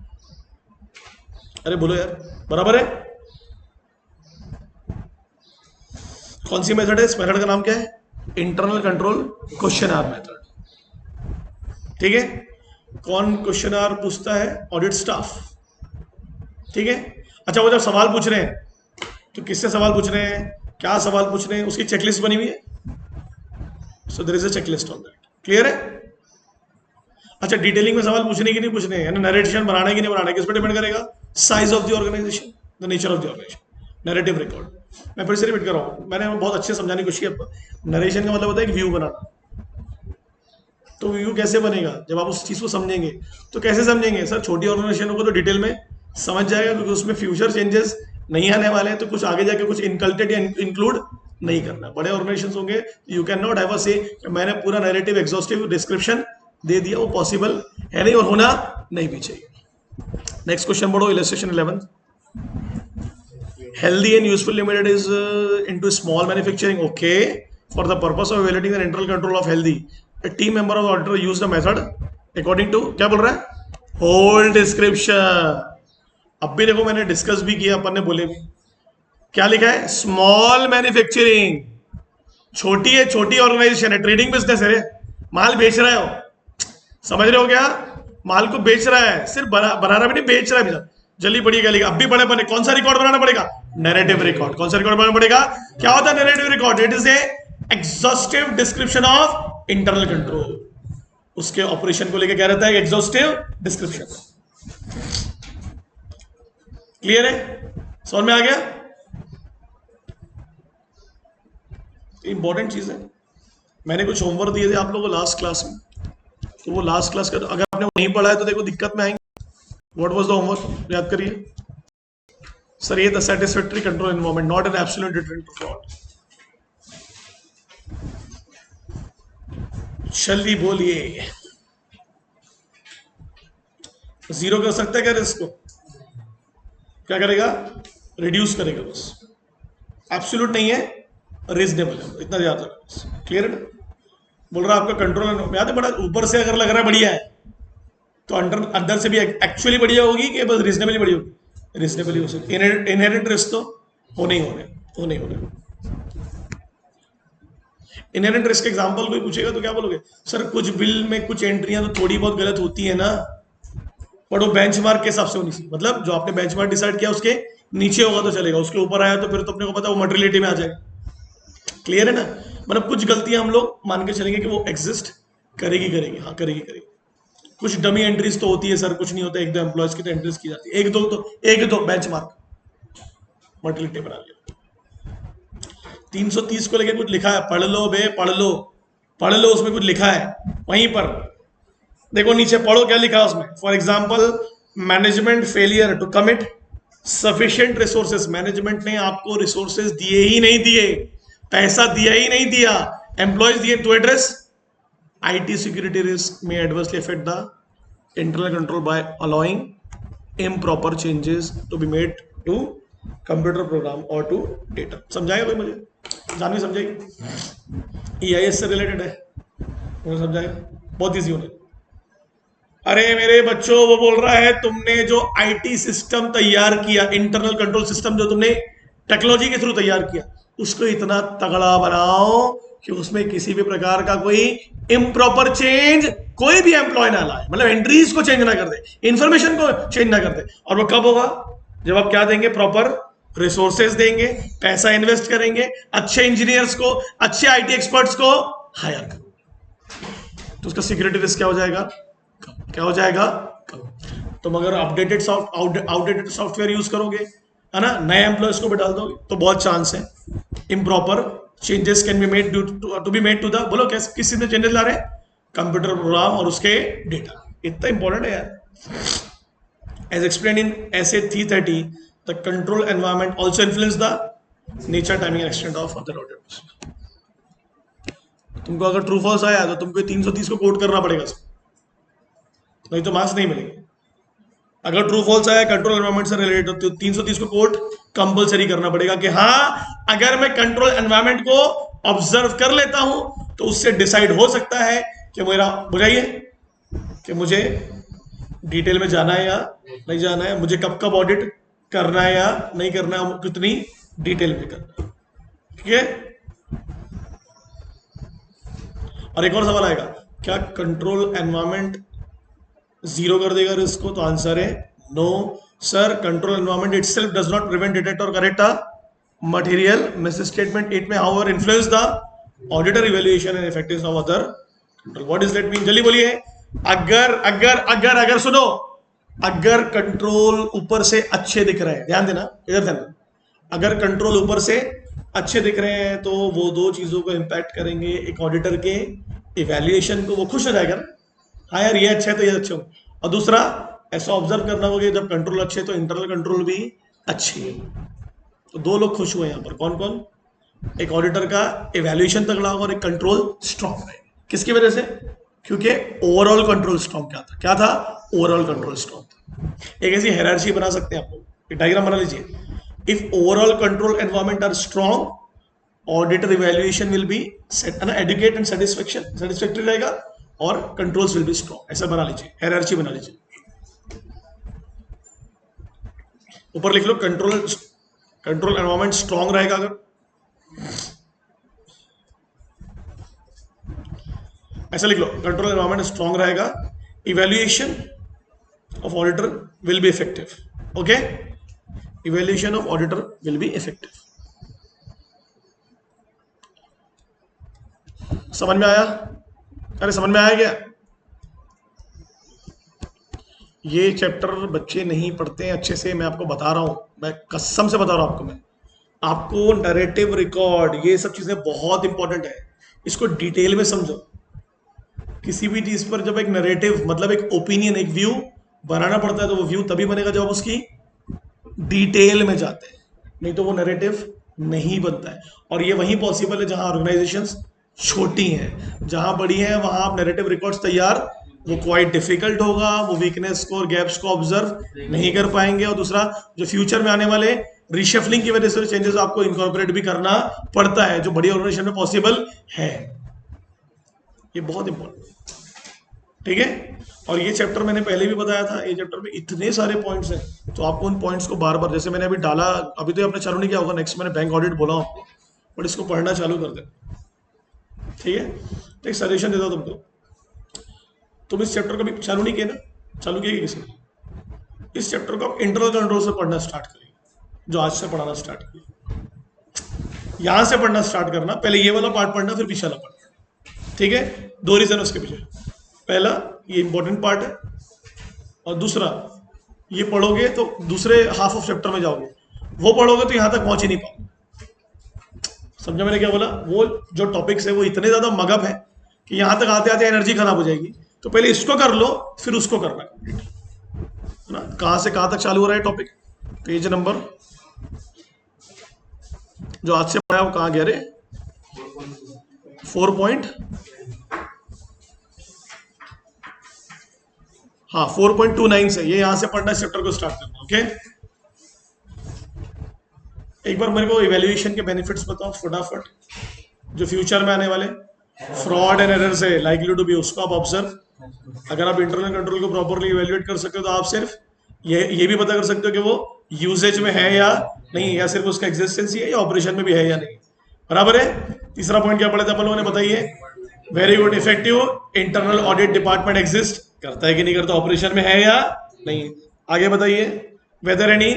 अरे बोलो यार, बराबर है। कौन सी मेथड है, इस मेथड का नाम क्या है, internal control questionnaire method. ठीक है। कौन क्वेश्चन आर पूछता है, ऑडिट स्टाफ। ठीक है। अच्छा, वो जब सवाल पूछ रहे हैं तो किससे सवाल पूछ रहे हैं, क्या सवाल पूछ रहे हैं, उसकी चेकलिस्ट बनी हुई है। So there is a checklist on that. Clear है। अच्छा, डिटेलिंग में सवाल पूछने की नहीं पूछने हैं, नरेशन बनाना कि नहीं बनाना, किस पर डिपेंड करेगा, size of the organisation, the nature of the organisation, narrative record. मैं फिर से रिपीट कर रहा हूं, मैंने बहुत अच्छे समझाने की कोशिश की। नरेशन का मतलब होता है एक व्यू बनाना, तो व्यू कैसे बनेगा जब आप उस चीज को समझेंगे? तो कैसे समझेंगे सर? छोटी ऑर्गेनाइजेशन को तो डिटेल में समझ जाएगा, क्योंकि उसमें फ्यूचर चेंजेस नहीं आने वाले हैं, तो कुछ आगे जाके कुछ इनकल्टेड या इंक्लूड नहीं करना। बड़े ऑर्गेनाइजेशन होंगे, you can not have a से मैंने पूरा नैरेटिव एग्जॉस्टिव डिस्क्रिप्शन दे दिया, वो पॉसिबल है नहीं और होना नहीं भी चाहिए। नेक्स्ट क्वेश्चन पढ़ो, illustration 11। Healthy and useful limited is into small manufacturing. Okay. For the purpose of evaluating the internal control of healthy, a team member of the auditor used a method according to क्या बोल रहा है? Whole description. अब भी देखो मैंने discuss भी किया, अपन ने बोले भी क्या लिखा है? Small manufacturing. छोटी है, छोटी ऑर्गेनाइजेशन है, ट्रेडिंग बिजनेस है, माल बेच रहे हो, समझ रहे हो क्या? माल को बेच रहा है, सिर्फ बना रहा भी नहीं, बेच रहा है भी। जल्दी पढ़िएगा, लिखा अब भी बड़े बने। कौन सा रिकॉर्ड बनाना पड़ेगा? Narrative record. कौन सा रिकॉर्ड बनाना पड़ेगा? क्या होता है narrative record? It is A exhaustive description of internal control. उसके ऑपरेशन को लेकर क्या रहता है? Exhaustive description. क्लियर है? समझ में आ गया? इंपॉर्टेंट चीज है। मैंने कुछ होमवर्क दिए थे आप लोगों को लास्ट क्लास में, तो वो लास्ट क्लास का अगर आपने नहीं पढ़ा है तो देखो दिक्कत में आएंगे। What was the homework? याद करिए सर। ये the satisfactory control environment, not an absolute deterrent to fraud. जल्दी बोलिए। जीरो कर सकता है क्या रिस्क को? क्या करेगा? रिड्यूस करेगा बस। एब्सोल्यूट नहीं है, रीजनेबल है, इतना याद रखो। क्लियर है? बोल रहा आपका कंट्रोल याद है, बड़ा ऊपर से अगर लग रहा है बढ़िया है, तो अंदर से भी एक्चुअली बढ़िया होगी कि बस रीजनेबली बढ़िया होगी? रीजनेबली हो सकती। इनहेरेंट रिस्क तो हो नहीं हो रहे। इनहेरेंट रिस्क एग्जांपल कोई पूछेगा तो क्या बोलोगे? सर कुछ बिल में कुछ एंट्रियां तो थोड़ी बहुत गलत होती है ना, बट वो बेंचमार्क के हिसाब से होनी चाहिए। मतलब जो आपने बेंचमार्क डिसाइड किया उसके नीचे होगा तो चलेगा, उसके ऊपर आया तो फिर तो अपने को पता वो मटेरियलिटी में आ जाएगा। क्लियर है ना? मतलब कुछ गलतियां हम लोग मान के चलेंगे कि वो एग्जिस्ट करेगी। हाँ करेगी। कुछ डमी एंट्रीज तो होती है सर, कुछ नहीं होता, एक दो एम्प्लॉयज की तो एंट्रीज की जाती है, एक दो बेंचमार्क मॉडलिटी बना लिया। 330 को लेके कुछ लिखा है, पढ़ लो बे, पढ़ लो, उसमें कुछ लिखा है वहीं पर देखो नीचे, पढ़ो क्या लिखा है उसमें। For example, management failure to commit sufficient resources. Management ने आपको रिसोर्सेज दिए ही नहीं दिए, पैसा दिया ही नहीं दिया, एम्प्लॉयज दिए to address IT security risk may adversely affect the internal control by allowing improper changes to be made to computer program or to data। समझाएगा कोई मुझे? जानवी समझाएगी? EIS से रिलेटेड है, मुझे समझाएगा, बहुत इजी होने। अरे मेरे बच्चों, वो बोल रहा है तुमने जो IT सिस्टम तैयार किया, इंटरनल कंट्रोल सिस्टम जो तुमने टेक्नोलॉजी के थ्रू तैयार किया, उसको इतना तगड़ा बनाओ कि उसमें किसी भी प्रकार का कोई इम्प्रॉपर चेंज कोई भी एम्प्लॉय ना लाए। मतलब एंट्रीज को चेंज ना कर दे, इंफॉर्मेशन को चेंज ना कर दे। और वो कब होगा? जब आप क्या देंगे? प्रॉपर रिसोर्सेज देंगे, पैसा इन्वेस्ट करेंगे, अच्छे इंजीनियर्स को, अच्छे IT एक्सपर्ट्स को हायर करोगे, तो उसका सिक्योरिटी रिस्क क्या हो जाएगा? क्या हो जाएगा? तुम अगर आउटडेटेड सॉफ्टवेयर यूज करोगे, है ना, नए एम्प्लॉयज को भी डाल दोगे, तो बहुत चांस है improper changes can be made to be made to the, बोलो कैसे किस चीज में चेंजेस ला रहे हैं? कंप्यूटर प्रोग्राम और उसके डेटा। इतना इंपॉर्टेंट है यार। एज एक्सप्लेन इन ऐसे 330, the control environment also influence the nature, timing and extent of other orders. तुमको अगर ट्रू फॉल्स आया तो तुमको 330 को कोड करना पड़ेगा, नहीं तो मार्क्स नहीं मिलेंगे। अगर ट्रू फॉल्स आया कंट्रोल एनवायरनमेंट से रिलेटेड, तो 330 को कोड कंपलसरी करना पड़ेगा कि हाँ, अगर मैं कंट्रोल एनवायरनमेंट को ऑब्जर्व कर लेता हूं तो उससे डिसाइड हो सकता है कि मेरा, बुझाइए, कि मुझे डिटेल में जाना है या नहीं जाना है, मुझे कब कब ऑडिट करना है या नहीं करना है, कितनी डिटेल में करना है। ठीक है? और एक और सवाल आएगा, क्या कंट्रोल एनवायरनमेंट जीरो कर देगा रिस्क को? तो आंसर है no sir. Control environment itself does not prevent, detect or correct a material misstatement. It may however influence the auditor evaluation and effectiveness of other control. What does that mean? जल्दी बोलिए। अगर सुनो, अगर control ऊपर से अच्छे दिख रहे हैं, ध्यान देना, इधर ध्यान, अगर कंट्रोल ऊपर से अच्छे दिख रहे हैं तो वो दो चीजों को इंपैक्ट करेंगे, एक ऑडिटर के इवैल्यूएशन को वो खुश हो जाएगा ना, हाँ यार ये अच्छा है तो ये अच्छा हो। और दूसरा ऐसा ऑब्जर्व करना होगा कि जब कंट्रोल अच्छे है तो इंटरनल कंट्रोल भी अच्छी है। तो दो लोग खुश हुए यहाँ पर, कौन कौन? एक ऑडिटर का इवैल्यूएशन तगड़ा होगा और एक कंट्रोल स्ट्रॉन्ग रहेगा। किसकी वजह से? क्योंकि ओवरऑल कंट्रोल स्ट्रॉन्ग क्या था? ओवरऑल कंट्रोल स्ट्रॉन्ग था। एक ऐसी हायरार्की बना सकते हैं आप लोग, एक डायग्राम बना लीजिए। If overall control environment are strong, auditor evaluation will be set ना, एडुकेट एंड सेटिस्फैक्टरी रहेगा और कंट्रोल्स विल बी स्ट्रॉन्ग। ऐसा बना लीजिए, हायरार्की बना लीजिए। ऊपर लिख लो कंट्रोल एनवायरमेंट स्ट्रॉन्ग रहेगा अगर, ऐसा लिख लो, कंट्रोल एनवायरमेंट स्ट्रॉन्ग रहेगा, evaluation of auditor will be effective. Okay, evaluation of auditor will be effective. समझ में आया? अरे समझ में आया क्या? ये चैप्टर बच्चे नहीं पढ़ते हैं अच्छे से, मैं आपको बता रहा हूं, मैं कसम से बता रहा हूं आपको नैरेटिव रिकॉर्ड ये सब चीजें बहुत इंपॉर्टेंट है, इसको डिटेल में समझो। किसी भी चीज पर जब एक नैरेटिव मतलब एक ओपिनियन, एक व्यू बनाना पड़ता है तो वो व्यू तभी बनेगा जब आप उसकी डिटेल में जाते हैं, नहीं तो वो नैरेटिव नहीं बनता है। और ये वहीं पॉसिबल है जहां ऑर्गेनाइजेशंस छोटी हैं, जहां बड़ी हैं वहां आप नैरेटिव रिकॉर्ड्स तैयार, वो क्वाइट डिफिकल्ट होगा, वो वीकनेस को और गैप्स को ऑब्जर्व नहीं कर पाएंगे। और दूसरा, जो फ्यूचर में आने वाले रिशफलिंग की वजह से चेंजेस आपको इनकॉर्पोरेट भी करना पड़ता है, जो बड़ी ऑर्गेनाइजेशन में पॉसिबल है। ये बहुत इंपॉर्टेंट, ठीक है। और ये चैप्टर मैंने पहले भी बताया था, ये चैप्टर में इतने सारे पॉइंट्स हैं, तो आपको उन पॉइंट्स को बार बार, जैसे मैंने अभी डाला, अभी तो आपने चालू नहीं किया होगा, नेक्स्ट मैंने बैंक ऑडिट बोला आपको, बट इसको पढ़ना चालू कर दे, ठीक है। तो एक सजेशन देता हूं तुमको, तुम इस चैप्टर को भी चालू नहीं किया ना, चालू किया किसी ने? इस चैप्टर को आप इंटरनल कंट्रोल से पढ़ना स्टार्ट करिए, जो आज से पढ़ाना स्टार्ट किया। यहां से पढ़ना स्टार्ट करना, पहले ये वाला पार्ट पढ़ना, फिर पीछे वाला पार्ट पढ़ना, ठीक है। दो रीजन उसके पीछे, पहला ये इंपॉर्टेंट पार्ट है, और दूसरा ये पढ़ोगे तो दूसरे हाफ ऑफ चैप्टर में जाओगे, वो पढ़ोगे तो यहां तक पहुंच ही नहीं पाओगे। समझा मैंने क्या बोला? वो जो टॉपिक्स है वो इतने ज्यादा मगअप है कि यहां तक आते आते एनर्जी खराब हो जाएगी। तो पहले इसको कर लो, फिर उसको करना कंप्लीट, है ना। कहां से कहां तक चालू हो रहा है टॉपिक? पेज नंबर जो आज से पढ़ा है वो कहां गया रे? 4 पॉइंट, हाँ 4.29 से, ये यहां से पढ़ना, इस चैप्टर को स्टार्ट करना। ओके, एक बार मेरे को इवैल्यूएशन के बेनिफिट्स बताओ फटाफट, जो फ्यूचर में आने वाले फ्रॉड एंड एरर से लाइकली टू बी, उसको आप ऑब्जर्व। अगर आप इंटरनल कंट्रोल को प्रॉपरली इवैल्यूएट कर सकते हो तो आप सिर्फ ये भी पता कर सकते हो कि वो यूजेज में है या नहीं, या सिर्फ उसका एग्जिस्टेंस ही है या ऑपरेशन में भी है या नहीं, बराबर है। तीसरा पॉइंट क्या पढ़ा था अपन लोगों ने, बताइए? Very good, effective internal audit department exist करता है कि नहीं करता, ऑपरेशन में है या नहीं। आगे बताइए, वेदर एनी,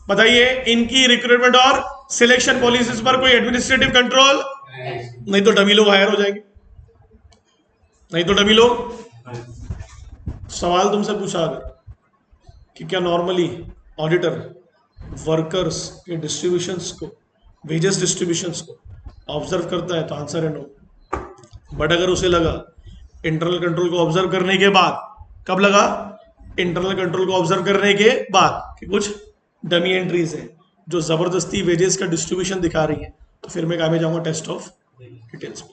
बताइए इनकी रिक्रूटमेंट और सिलेक्शन पॉलिसीज पर कोई एडमिनिस्ट्रेटिव कंट्रोल नहीं, तो डमी लोग हायर हो जाएंगे, नहीं तो डमी लोग। सवाल तुमसे पूछा अगर कि क्या नॉर्मली ऑडिटर वर्कर्स के डिस्ट्रीब्यूशंस को, वेजेस डिस्ट्रीब्यूशंस को ऑब्जर्व करता है, तो आंसर है नो। बट अगर उसे लगा इंटरनल कंट्रोल को ऑब्जर्व करने के बाद, कब लगा? इंटरनल कंट्रोल को ऑब्जर्व करने के बाद कि कुछ डमी एंट्रीज है जो जबरदस्ती वेजेस का डिस्ट्रीब्यूशन दिखा रही है, तो फिर मैं काम में जाऊंगा टेस्ट ऑफ डिटेल्स में।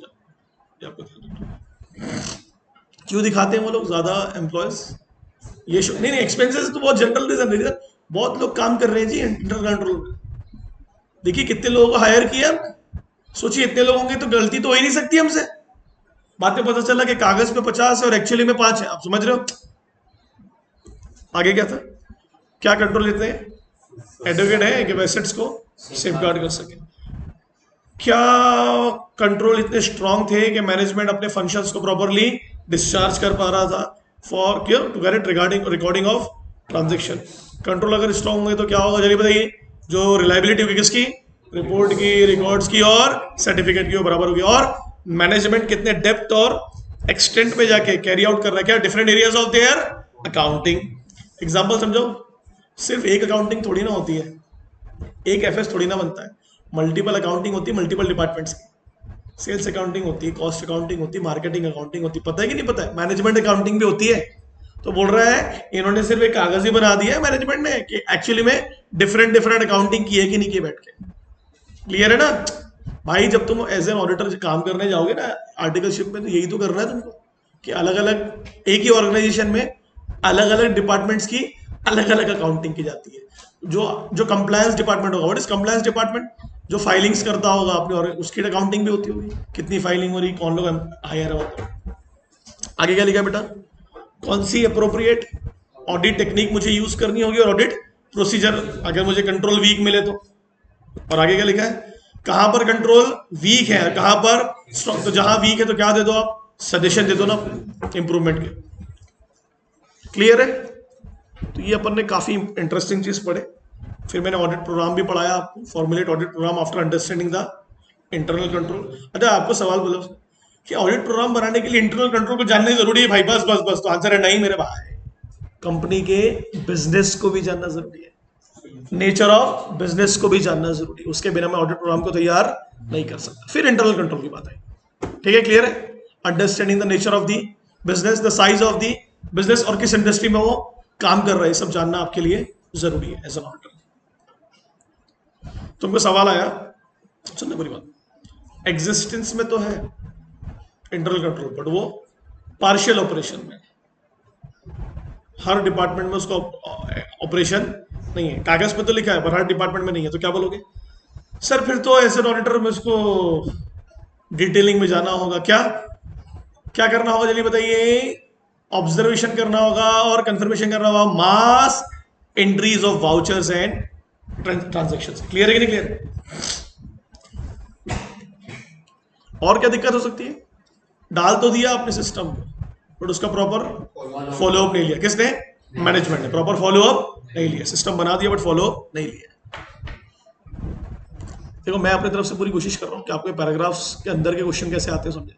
क्यों दिखाते हैं वो लोग ज्यादा एम्प्लॉयज? ये नहीं एक्सपेंसेस तो बहुत जनरल रीजन, बहुत लोग काम कर रहे हैं जी इंटरनल कंट्रोल में। देखिए कितने लोगों को हायर किया, सोचिए इतने लोग होंगे तो गलती तो हो ही नहीं सकती हमसे। बाद में पता चला कि कागज पे 50 है और एक्चुअली में 5 है, आप समझ रहे हो? आगे क्या था, क्या कंट्रोल लेते हैं? एडवोकेट है कि एसेट्स को सेफगार्ड कर सके। क्या कंट्रोल इतने स्ट्रांग थे कि मैनेजमेंट अपने फंक्शंस को प्रॉपरली डिस्चार्ज कर पा रहा था for to get recording of transaction. Control अगर स्ट्रांग हुए तो क्या होगा जल्दी बताइए? जो रिलायबिलिटी होगी किसकी? रिपोर्ट की, रिकॉर्ड्स की और सर्टिफिकेट की, वो बराबर होगी। और मैनेजमेंट कितने डेप्थ और एक्सटेंट में जाके कैरी आउट कर रहा है क्या different areas of their accounting. Example समझो, सिर्फ एक अकाउंटिंग थोड़ी ना होती है, एक एफएस थोड़ी ना बनता है, मल्टीपल अकाउंटिंग होती है मल्टीपल डिपार्टमेंट्स की। सेल्स अकाउंटिंग होती है, कॉस्ट अकाउंटिंग होती है, मार्केटिंग अकाउंटिंग होती है, पता है कि नहीं पता है? मैनेजमेंट अकाउंटिंग भी होती है। तो बोल रहा है इन्होंने सिर्फ एक कागज ही बना दिया है मैनेजमेंट ने कि एक्चुअली में डिफरेंट डिफरेंट अकाउंटिंग की है कि नहीं की बैठ के। क्लियर है ना भाई? जब तुम एज एन ऑडिटर काम करने जाओगे ना आर्टिकलशिप में, तो यही तो करना है तुमको कि अलग अलग एक ही ऑर्गेनाइजेशन में अलग अलग डिपार्टमेंट्स की अलग अलग अकाउंटिंग की जाती है। जो जो कंप्लायंस डिपार्टमेंट होगा, व्हाट इज कंप्लायंस डिपार्टमेंट? जो फाइलिंग्स करता होगा अपने, और उसकी अकाउंटिंग भी होती होगी, कितनी फाइलिंग हो रही, कौन लोग हायर है। आगे क्या लिखा है बेटा? कौन सी अप्रोप्रिएट ऑडिट टेक्निक मुझे यूज करनी होगी और ऑडिट प्रोसीजर अगर मुझे कंट्रोल वीक मिले तो। और आगे क्या लिखा है? कहां पर कंट्रोल वीक है, कहां पर स्ट्रॉन्ग। तो जहां वीक है तो क्या दे दो आप? सजेशन दे दो ना इंप्रूवमेंट के। क्लियर है? तो ये अपन ने काफी इंटरेस्टिंग चीज पढ़े। फिर मैंने ऑडिट प्रोग्राम भी पढ़ाया आपको, formulate audit program after understanding the internal control. अच्छा आपको सवाल बोलो कि ऑडिट प्रोग्राम बनाने के लिए इंटरनल कंट्रोल को जानना जरूरी है भाई? बस बस बस, तो आंसर है नहीं मेरे भाई। कंपनी के बिजनेस को भी जानना जरूरी है, नेचर ऑफ बिजनेस को भी जानना जरूरी है, उसके बिना मैं ऑडिट प्रोग्राम को तैयार नहीं कर सकता। फिर इंटरनल कंट्रोल की बात आई, ठीक है? क्लियर है? Understanding the nature of the business, the size of the business, और किस इंडस्ट्री में वो काम कर रहा है, सब जानना आपके लिए जरूरी है एज एन ऑडिटर। तुमको सवाल आया, सुनना पूरी बात। एग्जिस्टेंस में तो है इंटरनल कंट्रोल, बट वो पार्शियल ऑपरेशन में, हर डिपार्टमेंट में उसका ऑपरेशन नहीं है। कागज पे तो लिखा है पर हर डिपार्टमेंट में नहीं है। तो क्या बोलोगे सर? फिर तो एज एन ऑडिटर में उसको डिटेलिंग में जाना होगा। क्या क्या करना होगा जल्दी बताइए? ऑब्जर्वेशन करना होगा और कंफर्मेशन करना होगा mass entries of vouchers and transactions. Clear है कि नहीं क्लियर? और क्या दिक्कत हो सकती है? डाल तो दिया आपने सिस्टम में, बट उसका प्रॉपर फॉलोअप नहीं लिया। किसने? मैनेजमेंट ने प्रॉपर फॉलोअप नहीं लिया। सिस्टम बना दिया बट फॉलोअप नहीं लिया। देखो मैं अपनी तरफ से पूरी कोशिश कर रहा हूँ कि आपके पैराग्राफ्स के अंदर के क्वेश्चन कैसे आते हैं समझे।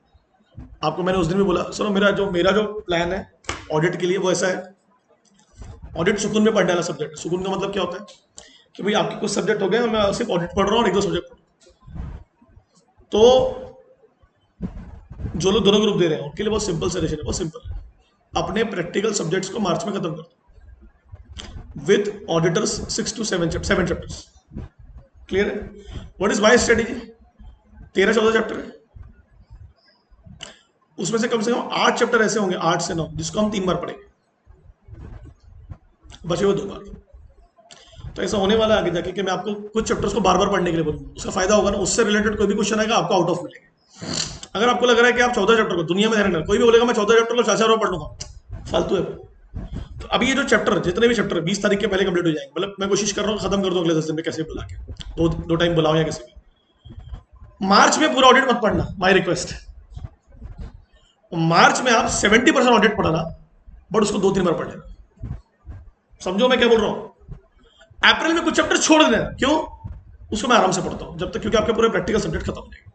आपको मैंने उस दिन भी बोला, सुनो मेरा जो प्लान है ऑडिट के लिए वो ऐसा है। ऑडिट सुकून में पढ़ने वाला सब्जेक्ट है। सुकून का मतलब क्या होता है कि भाई आपके कुछ सब्जेक्ट हो गए, मैं सिर्फ ऑडिट पढ़ रहा हूँ और एक दो सब्जेक्ट पढ़ रहा हूँ। तो जो लोग दोनों ग्रुप दे रहे हैं उनके लिए बहुत सिंपल सजेशन है, बहुत सिंपल है। अपने प्रैक्टिकल सब्जेक्ट्स को मार्च में खत्म कर दो with auditors 6 to 7 chapters. Clear है? What is my strategy? 13-14 chapter है, उसमें से कम 8 चैप्टर ऐसे होंगे, 8 से 9, जिसको हम 3 बार पढ़ेंगे, बचे हुए 2 बार। तो ऐसा होने वाला है आगे जाके कि मैं आपको कुछ चैप्टर्स को बार बार पढ़ने के लिए बोलूंगा। उसका फायदा होगा ना, उससे रिलेटेड कोई भी क्वेश्चन आएगा आपको आउट ऑफ मिलेगा। अगर आपको लग रहा है कि आप 14 चैप्टर को दुनिया में रहने, कोई भी बोलेगा मैं 14 चैप्टर को 4 बार पढ़ लूंगा, फालतू है। तो अभी ये जो चैप्टर, जितने भी चैप्टर 20 तारीख के पहले कंप्लीट हो जाएंगे। मतलब मैं कोशिश कर रहा हूँ खत्म कर दूं अगले 10 दिन में, कैसे बुला के दो टाइम बुलाओ या कैसे भी। मार्च में पूरा ऑडिट मत पढ़ना, माय रिक्वेस्ट। मार्च में आप 70% ऑडिट पढ़ना, बट उसको 2-3 बार पढ़ लेना। समझो मैं क्या बोल रहा हूं। अप्रैल में कुछ चैप्टर छोड़ देना। क्यों? उसको मैं आराम से पढ़ता हूं जब तक, क्योंकि आपके पूरे प्रैक्टिकल सब्जेक्ट खत्म हो जाएंगे,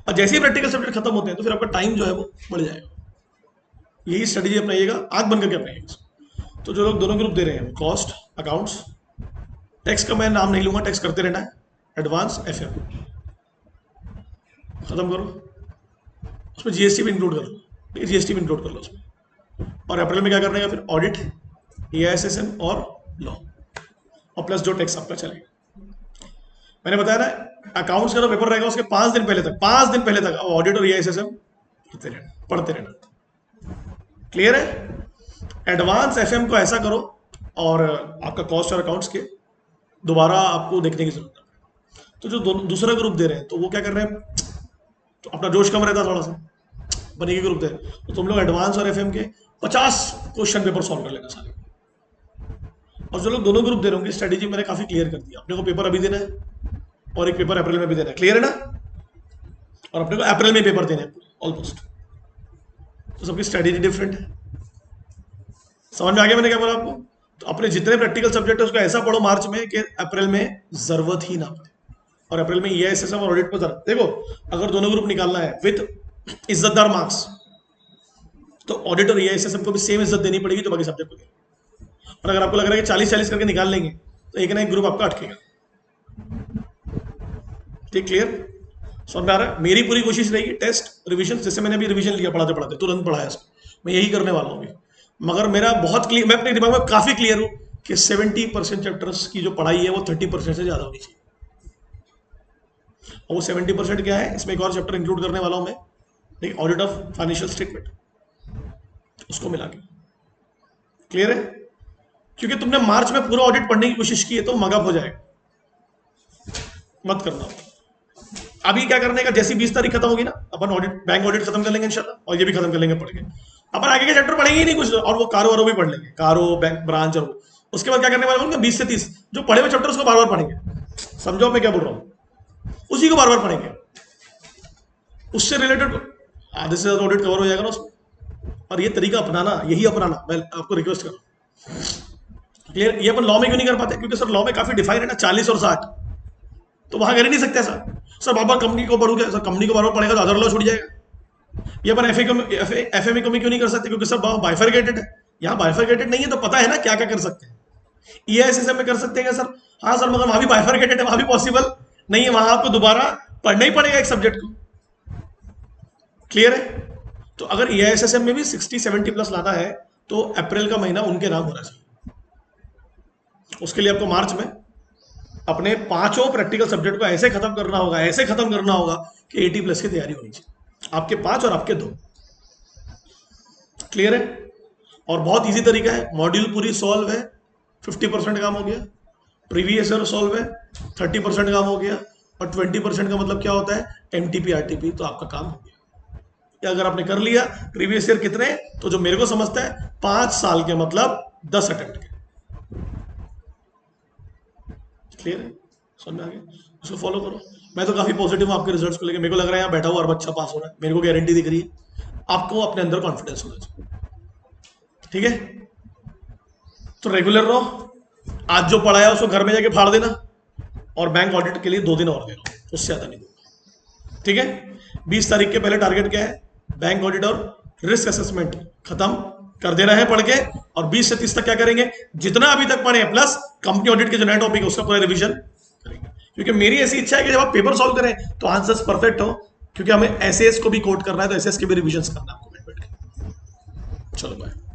और जैसे ही प्रैक्टिकल सब्जेक्ट खत्म होते हैं तो फिर आपका टाइम जो है वो बढ़ जाएगा। यही स्ट्रेटेजी अपनाइएगा, आंख बंद करके अपनाइएगा। तो जो लोग दोनों ग्रुप दे रहे हैं, कॉस्ट अकाउंट्स, टैक्स का मैं नाम नहीं लूंगा, टैक्स करते रहना है, एडवांस एफएम खत्म करो, उसमें जीएसटी भी इंक्लूड कर लो, जीएसटी भी इंक्लूड कर लो उसमें। और अप्रैल में क्या करने का फिर? ऑडिट, एआईएसएसएम और लॉ, और प्लस जो टैक्स आपका चलेगा। मैंने बताया ना अकाउंट्स का जो पेपर रहेगा उसके 5 दिन पहले तक ऑडिट और एआईएसएसएम पढ़ते रहना। क्लियर है? एडवांस एफएम को ऐसा करो, और आपका कॉस्ट और अकाउंट्स के दोबारा आपको देखने की जरूरत है। तो जो दूसरा ग्रुप दे रहे हैं तो वो क्या कर रहे हैं, तो अपना जोश कम रहता है थोड़ा सा, बनेगी ग्रुप दे, तो तुम लोग एडवांस और एफएम के 50 क्वेश्चन पेपर सॉल्व कर लेना सारे। और जो लोग दोनों ग्रुप दे रहे होंगे, स्ट्रेटेजी मैंने काफी क्लियर कर दिया। अपने को पेपर अभी देना है और एक पेपर अप्रैल में भी देना है। क्लियर है ना? और अपने को अप्रैल में पेपर देना है ऑलमोस्ट। तो सबकी स्ट्रेटेजी डिफरेंट है। समझ में आ गया मैंने क्या बोला आपको? तो अपने जितने प्रैक्टिकल सब्जेक्ट है उसको ऐसा पढ़ो मार्च में कि अप्रैल में जरूरत ही ना पड़े। और अप्रैल में एआईएसएसएम और ऑडिट पर जरा देखो, अगर दोनों ग्रुप निकालना है विद इज्जतदार मार्क्स, तो ऑडिट और एआईएसएसएम को भी सेम इज्जत देनी पड़ेगी जो बाकी सब्जेक्ट को देगी। और अगर आपको लग रहा है कि 40-40 करके निकाल लेंगे तो एक ना एक ग्रुप आपका अटकेगा। ठीक? क्लियर? समझ में आ रहा है? मेरी पूरी कोशिश रहेगी टेस्ट रिवीजन, जैसे मैंने अभी रिवीजन लिया पढ़ाते पढ़ाते तुरंत पढ़ाया इसको, मैं यही करने वाला हूँ अभी। मगर मेरा बहुत क्लियर, मैं अपने दिमाग में काफी क्लियर हूँ कि 70% चैप्टर्स की जो पढ़ाई है वो 30% से ज्यादा होनी चाहिए। और वो 70% क्या है, इसमें एक और चैप्टर इंक्लूड करने वाला हूं मैं, ठीक, ऑडिट ऑफ फाइनेंशियल स्टेटमेंट, उसको मिला के। क्लियर है? क्योंकि तुमने मार्च में पूरा ऑडिट पढ़ने की कोशिश की है तो मगअप हो जाएगा, मत करना। अभी क्या करने का, जैसी 20 तारीख खत्म होगी ना, अपन ऑडिट, बैंक ऑडिट खत्म कर लेंगे इंशाल्लाह, और ये भी खत्म कर लेंगे पढ़ के। अपन आगे के चैप्टर पढ़ेंगे ही नहीं कुछ, और वो कारो वारो भी पढ़ लेंगे, कारो बैंक ब्रांच, और वो उसके बाद क्या करने वाले होंगे 20 से 30 जो पढ़े हुए चैप्टर उसको बार बार पढ़ेंगे। समझो मैं क्या बोल रहा हूँ, उसी को बार बार पढ़ेंगे, उससे रिलेटेड आधे से ज्यादा ऑडिट कवर हो जाएगा ना उसमें। और ये तरीका अपनाना, यही अपनाना, मैं आपको रिक्वेस्ट कर रहा हूँ। क्लियर? ये अपन लॉ में क्यों नहीं कर पाते? क्योंकि सर लॉ में काफी डिफाइन है ना, 40 और 60, तो वहां कर ही नहीं सकते सर बार बार कंपनी को पढ़ोगे, सर कंपनी को बार बार पढ़ेगा तो अदर लॉ छूट जाएगा। ये अपन एफए में क्यों नहीं कर सकते? क्योंकि सर बाइफरगेटेड है, यहाँ बाइफरगेटेड नहीं है, तो पता है ना क्या क्या कर सकते हैं। ईआईएसएसएम में कर सकते हैं सर, हाँ सर, मगर वहां भी बाइफरगेटेड है, वहां भी पॉसिबल नहीं है, वहां आपको दोबारा पढ़ना ही पड़ेगा एक सब्जेक्ट को। क्लियर है? तो अगर ईआईएसएसएम में भी 60-70 प्लस लाना है तो अप्रैल का महीना उनके नाम होना चाहिए। उसके लिए आपको मार्च में अपने 5 प्रैक्टिकल सब्जेक्ट को ऐसे खत्म करना होगा, ऐसे खत्म करना होगा कि 80 प्लस की तैयारी होनी चाहिए, आपके 5 और आपके 2। क्लियर है? और बहुत इजी तरीका है, मॉड्यूल पूरी सॉल्व है, 50% काम हो गया, प्रीवियस ईयर सॉल्व है, 30% काम हो गया, और 20% का मतलब क्या होता है, एमटीपी आरटीपी, तो आपका काम हो गया। या अगर आपने कर लिया प्रीवियस ईयर कितने, तो जो मेरे को समझता है 5 साल के मतलब 10 अटेम्प्ट के। क्लियर है? समझ में आ गया? उसको फॉलो करो। मैं तो काफी पॉजिटिव हूं आपके रिजल्ट्स को लेकर, मेरे को लग रहा है यहाँ बैठा हुआ और बच्चा पास हो रहा है, मेरे को गारंटी दिख रही है। आपको अपने अंदर कॉन्फिडेंस होना चाहिए, ठीक है? तो रेगुलर रहो, आज जो पढ़ाया उसको घर में जाके फाड़ देना, और बैंक ऑडिट के लिए 2 दिन और दे रहा हूं, उससे ज्यादा नहीं दूंगा, ठीक है? 20 तारीख के पहले टारगेट क्या है, बैंक ऑडिट और रिस्क असेसमेंट खत्म कर देना है पढ़ के, और 20 से 30 तक क्या करेंगे, जितना अभी तक पढ़े प्लस कंपनी ऑडिट के जो नया टॉपिक है उसका पूरा रिवीजन करेंगे। क्योंकि मेरी ऐसी इच्छा है कि जब आप पेपर सॉल्व करें तो आंसर्स परफेक्ट हो, क्योंकि हमें एसएएस को भी कोट करना है, तो एसएएस के भी रिवीजन करना है आपको बैठ बैठ के। चलो बाय।